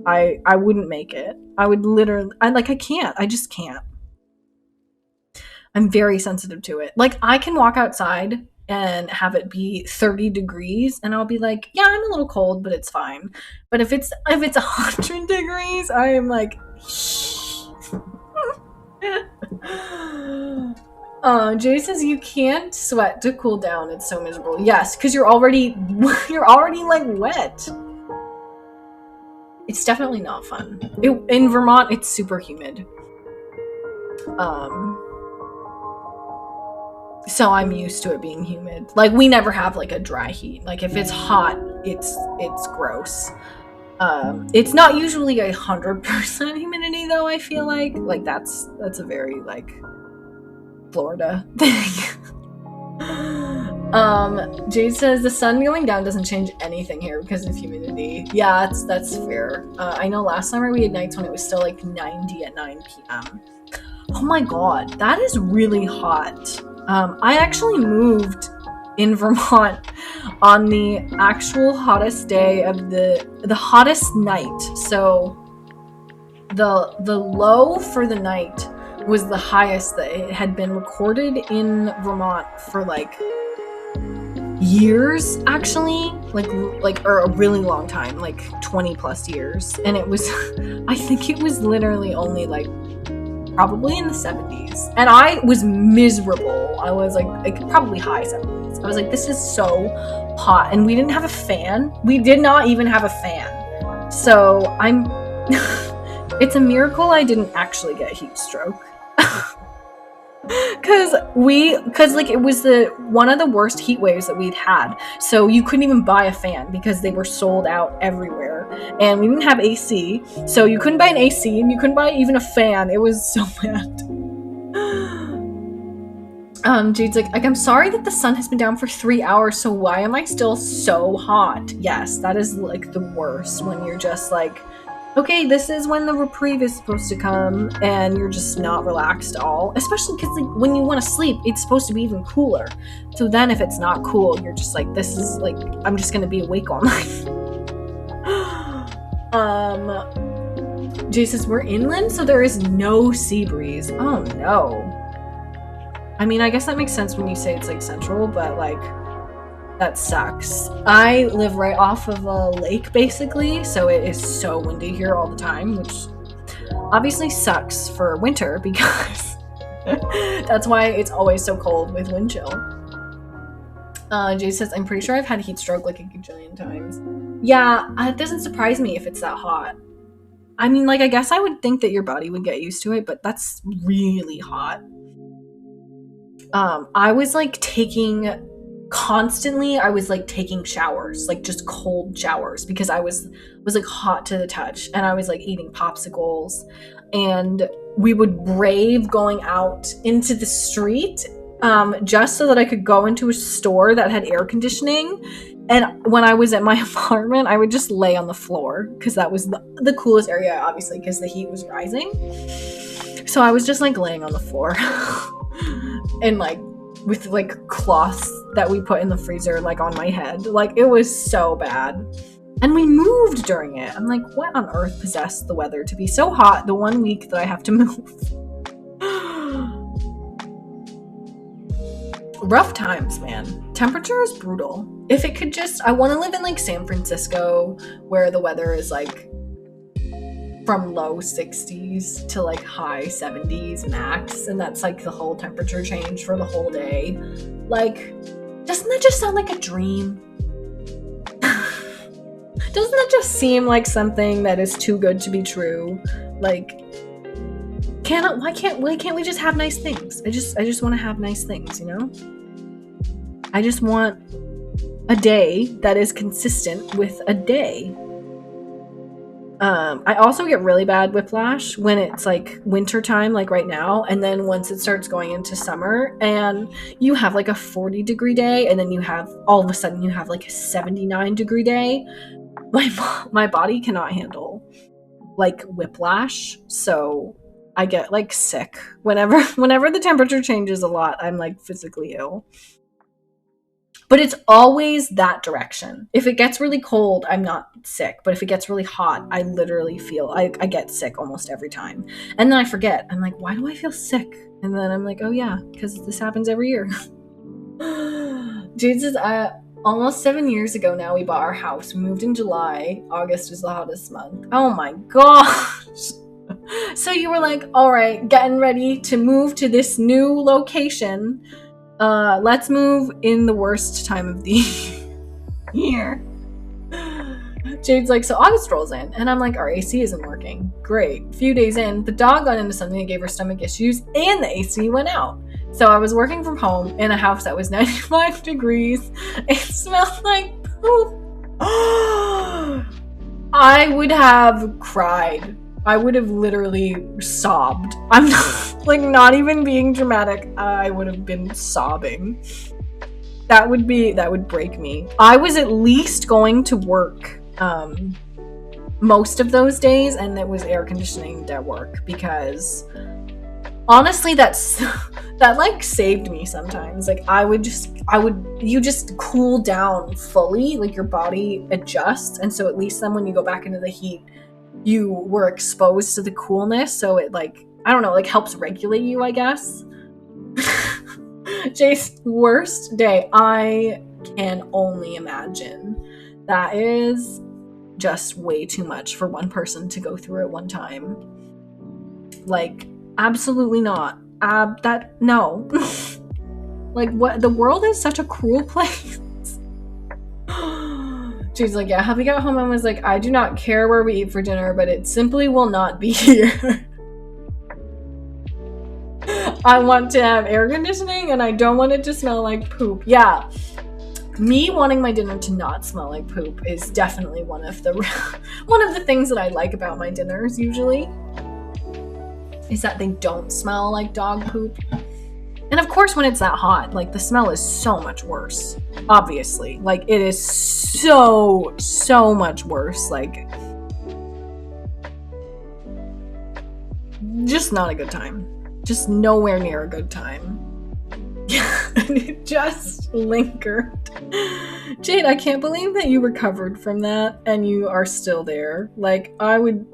I wouldn't make it. I would literally, I can't. I just can't. I'm very sensitive to it. Like, I can walk outside and have it be 30 degrees and I'll be like, yeah, I'm a little cold, but it's fine. But if it's 100 degrees, I am like, Jay says you can't sweat to cool down. It's so miserable. Yes, because you're already like wet. It's definitely not fun. In Vermont, it's super humid. So I'm used to it being humid. Like, we never have like a dry heat. Like, if it's hot, it's gross. It's not usually 100% humidity though, I feel like that's a very like Florida thing. Jade says the sun going down doesn't change anything here because of humidity. Yeah, that's fair. I know last summer we had nights when it was still like 90 at 9 p.m. Oh my god, that is really hot. I actually moved in Vermont on the actual hottest day of the hottest night. So the low for the night was the highest that it had been recorded in Vermont for like years, actually, like or a really long time, like 20 plus years. And it was I think it was literally only like probably in the 70s, and I was miserable. I was like probably high 70s. I was like, this is so hot, and we didn't have a fan. We did not even have a fan. So I'm it's a miracle I didn't actually get heat stroke. Cause like it was one of the worst heat waves that we'd had. So you couldn't even buy a fan because they were sold out everywhere. And we didn't have AC. So you couldn't buy an AC and you couldn't buy even a fan. It was so bad. Jade's like, I'm sorry that the sun has been down for 3 hours, so why am I still so hot? Yes, that is like the worst when you're just like, okay, this is when the reprieve is supposed to come, and you're just not relaxed at all. Especially because like, when you want to sleep, it's supposed to be even cooler. So then if it's not cool, you're just like, this is like, I'm just gonna be awake all night. Jay says, we're inland, so there is no sea breeze. Oh no. I mean, I guess that makes sense when you say it's like central, but like, that sucks. I live right off of a lake, basically, so it is so windy here all the time, which obviously sucks for winter because that's why it's always so cold with wind chill. Jay says, I'm pretty sure I've had heat stroke like a gajillion times. Yeah, it doesn't surprise me if it's that hot. I mean, like, I guess I would think that your body would get used to it, but that's really hot. I was like taking showers, like just cold showers, because I was like hot to the touch, and I was like eating popsicles, and we would brave going out into the street just so that I could go into a store that had air conditioning. And when I was at my apartment, I would just lay on the floor because that was the coolest area, obviously, because the heat was rising. So I was just like laying on the floor and like with like cloths that we put in the freezer like on my head. Like, it was so bad. And we moved during it. I'm like, what on earth possessed the weather to be so hot the one week that I have to move? Rough times, man. Temperature is brutal. If it could just, I want to live in like San Francisco where the weather is like from low 60s to like high 70s max, and that's like the whole temperature change for the whole day. Like, doesn't that just sound like a dream? Doesn't that just seem like something that is too good to be true? Like, why can't we just have nice things? I just want to have nice things, you know? I just want a day that is consistent with a day. I also get really bad whiplash when it's like winter time, like right now, and then once it starts going into summer and you have like a 40-degree day, and then you have all of a sudden you have like a 79-degree day. My body cannot handle like whiplash, so I get like sick whenever the temperature changes a lot. I'm like physically ill. But it's always that direction. If it gets really cold, I'm not sick. But if it gets really hot, I literally feel, I get sick almost every time. And then I forget. I'm like, why do I feel sick? And then I'm like, oh yeah, because this happens every year. Jade says, almost 7 years ago now we bought our house. We moved in July. August was the hottest month. Oh my gosh. So you were like, all right, getting ready to move to this new location. Let's move in the worst time of the year. Jade's like, so August rolls in, and I'm like, our AC isn't working. Great. A few days in, the dog got into something that gave her stomach issues, and the AC went out. So I was working from home in a house that was 95 degrees. It smelled like poop. I would have cried. I would have literally sobbed. I'm not, like, not even being dramatic. I would have been sobbing. That would break me. I was at least going to work most of those days, and it was air conditioning at work, because honestly that like saved me sometimes. Like you just cool down fully, like your body adjusts, and so at least then when you go back into the heat, you were exposed to the coolness, so it, like, I don't know, like helps regulate you, I guess. Jay's worst day. I can only imagine. That is just way too much for one person to go through at one time. Like, absolutely not. No. Like, what? The world is such a cruel place. She's like, yeah, hubby got home and was like, I do not care where we eat for dinner, but it simply will not be here. I want to have air conditioning, and I don't want it to smell like poop. Yeah. Me wanting my dinner to not smell like poop is definitely one of the things that I like about my dinners usually, is that they don't smell like dog poop. And of course, when it's that hot, like, the smell is so much worse. Obviously. Like, it is so much worse. Like, just not a good time. Just nowhere near a good time. And it just lingered. Jade, I can't believe that you recovered from that and you are still there. Like, I would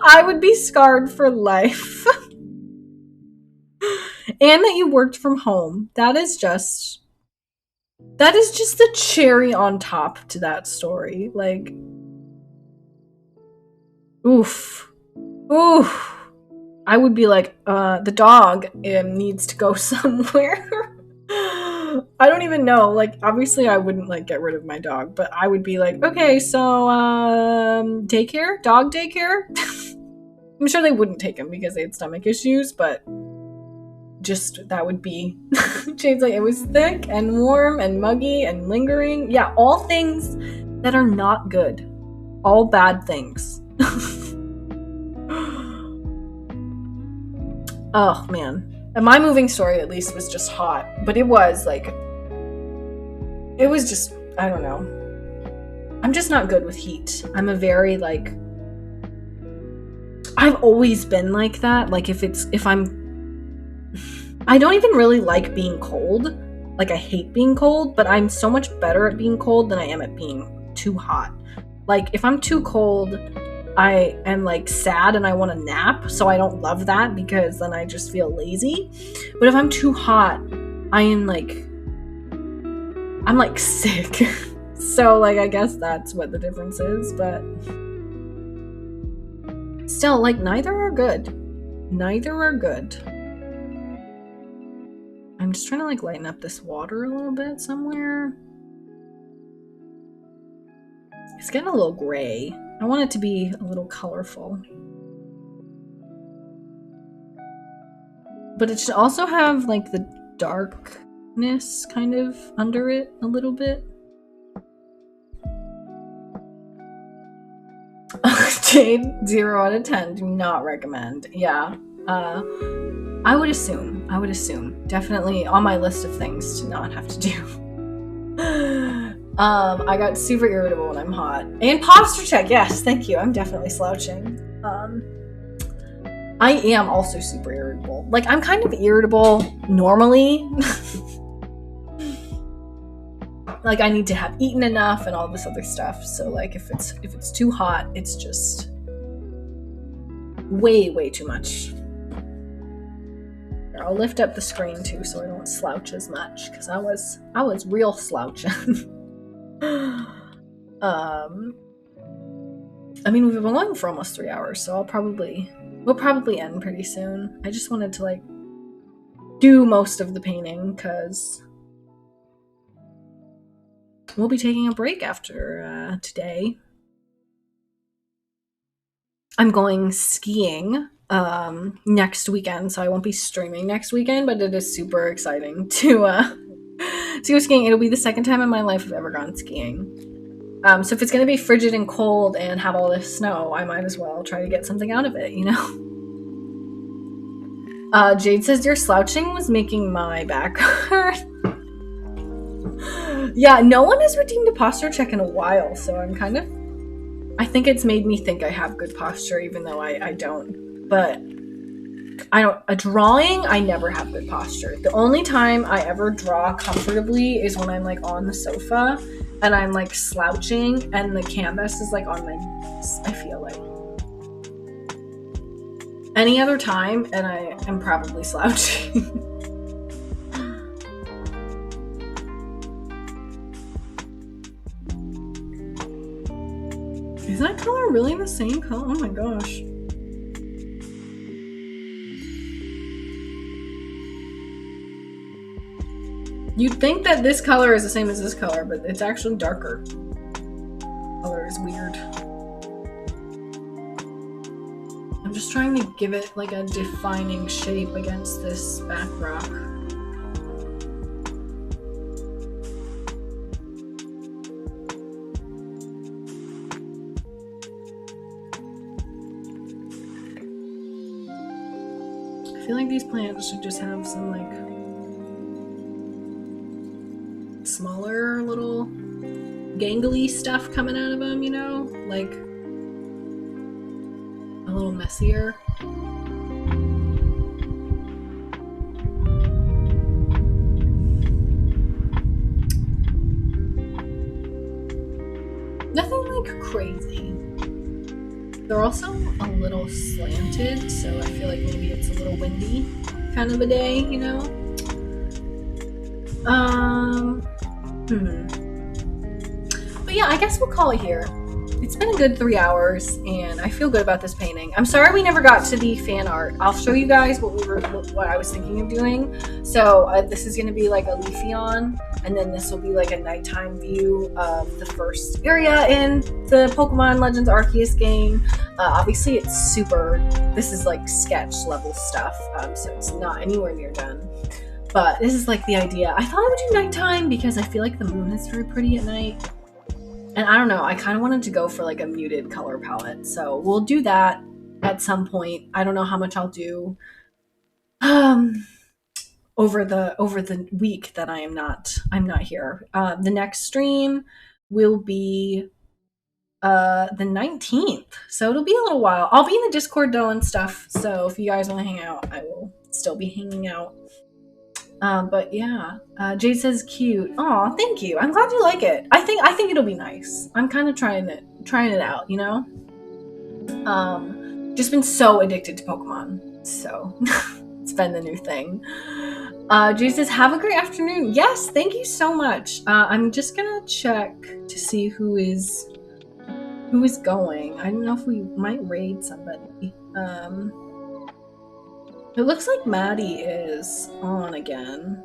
I would be scarred for life. And that you worked from home. That is just the cherry on top to that story. Like, oof. I would be like, the dog needs to go somewhere. I don't even know. Like, obviously I wouldn't, like, get rid of my dog, but I would be like, okay, so, daycare? Dog daycare? I'm sure they wouldn't take him because they had stomach issues, but just, that would be... Jade's like, it was thick and warm and muggy and lingering. Yeah, all things that are not good. All bad things. Oh, man. And my moving story, at least, was just hot. But it was, like... It was just... I don't know. I'm just not good with heat. I'm a very, like... I've always been like that. Like, if I'm... I don't even really like being cold. Like, I hate being cold, but I'm so much better at being cold than I am at being too hot. Like, if I'm too cold, I am, like, sad and I want to nap, so I don't love that because then I just feel lazy. But if I'm too hot, I'm, like, sick. So, like, I guess that's what the difference is, but still, like, neither are good. Neither are good. I'm just trying to, like, lighten up this water a little bit somewhere. It's getting a little gray. I want it to be a little colorful. But it should also have, like, the darkness kind of under it a little bit. Jade, 0 out of 10. Do not recommend. Yeah. I would assume. Definitely on my list of things to not have to do. I got super irritable when I'm hot. And posture check, yes, thank you. I'm definitely slouching. I am also super irritable. Like, I'm kind of irritable normally. Like, I need to have eaten enough and all this other stuff. So, like, if it's too hot, it's just way too much. I'll lift up the screen too so I don't slouch as much, because I was real slouching. I mean, we've been going for almost 3 hours, so I'll probably We'll probably end pretty soon. I just wanted to like do most of the painting because we'll be taking a break after today. I'm going skiing next weekend, so I won't be streaming next weekend, but it is super exciting to go skiing. It'll be the second time in my life I've ever gone skiing. So if it's going to be frigid and cold and have all this snow, I might as well try to get something out of it, you know? Jade says your slouching was making my back hurt. Yeah, no one has redeemed a posture check in a while, so I'm kind of... I think it's made me think I have good posture, even though I don't. But a drawing, I never have good posture. The only time I ever draw comfortably is when I'm like on the sofa and I'm like slouching and the canvas is like on my knees, I feel like. Any other time and I am probably slouching. Is that color really the same color? Oh my gosh. You'd think that this color is the same as this color, but it's actually darker. Color is weird. I'm just trying to give it like a defining shape against this backdrop. I feel like these plants should just have some like smaller little gangly stuff coming out of them, you know? Like a little messier. Nothing like crazy. They're also a little slanted, so I feel like maybe it's a little windy kind of a day, you know? But yeah, I guess we'll call it here. It's been a good 3 hours, and I feel good about this painting. I'm sorry we never got to the fan art. I'll show you guys what I was thinking of doing. So this is going to be like a Leafeon, and then this will be like a nighttime view of the first area in the Pokemon Legends Arceus game. Obviously, it's this is like sketch level stuff, so it's not anywhere near done. But this is like the idea. I thought I would do nighttime because I feel like the moon is very pretty at night. And I don't know, I kind of wanted to go for like a muted color palette. So we'll do that at some point. I don't know how much I'll do over the week that I'm not here. The next stream will be the 19th. So it'll be a little while. I'll be in the Discord though and stuff. So if you guys want to hang out, I will still be hanging out. But yeah, Jade says cute. Aw, thank you. I'm glad you like it. I think it'll be nice. I'm kind of trying it out, you know? Just been so addicted to Pokemon. So it's been the new thing. Jade says, have a great afternoon. Yes, thank you so much. I'm just gonna check to see who is going. I don't know if we might raid somebody. It looks like Maddie is on again.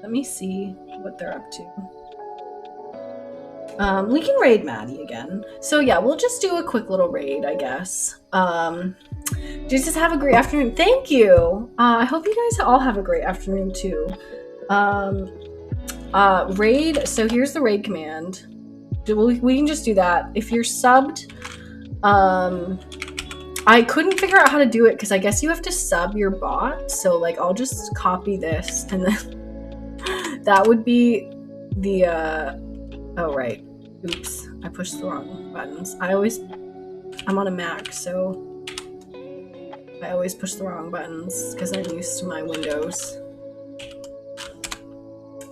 Let me see what they're up to. We can raid Maddie again. So yeah, we'll just do a quick little raid, I guess. Jesus, have a great afternoon. Thank you. I hope you guys all have a great afternoon too. Raid. So here's the raid command. We can just do that. If you're subbed, I couldn't figure out how to do it because I guess you have to sub your bot. So like I'll just copy this and then that would be the oh right. Oops. I pushed the wrong buttons. I'm on a Mac, so I always push the wrong buttons because I'm used to my Windows.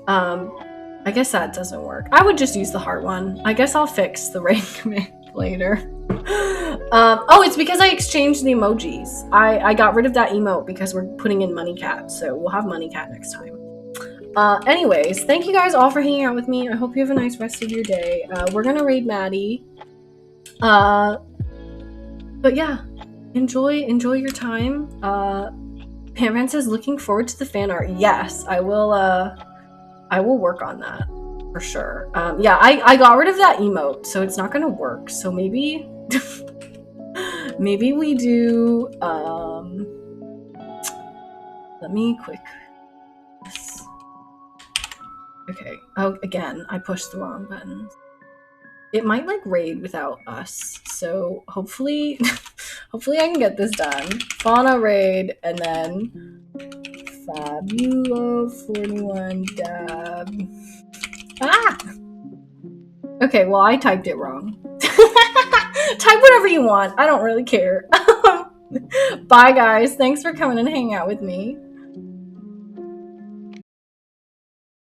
I guess that doesn't work. I would just use the heart one. I guess I'll fix the raid command later. Oh, it's because I exchanged the emojis. I got rid of that emote because we're putting in Money Cat, so we'll have Money Cat next time. Anyways, thank you guys all for hanging out with me. I hope you have a nice rest of your day. We're gonna raid Maddie. But yeah, enjoy your time. Pampan says, looking forward to the fan art. Yes, I will work on that for sure. Yeah, I got rid of that emote, so it's not gonna work. So maybe maybe we do let me quick. Okay. Oh, again, I pushed the wrong buttons. It might like raid without us, so hopefully hopefully I can get this done. Fauna raid, and then Fabulo41 dab. Ah! Okay, well I typed it wrong. Type whatever you want. I don't really care. Bye guys. Thanks for coming and hanging out with me.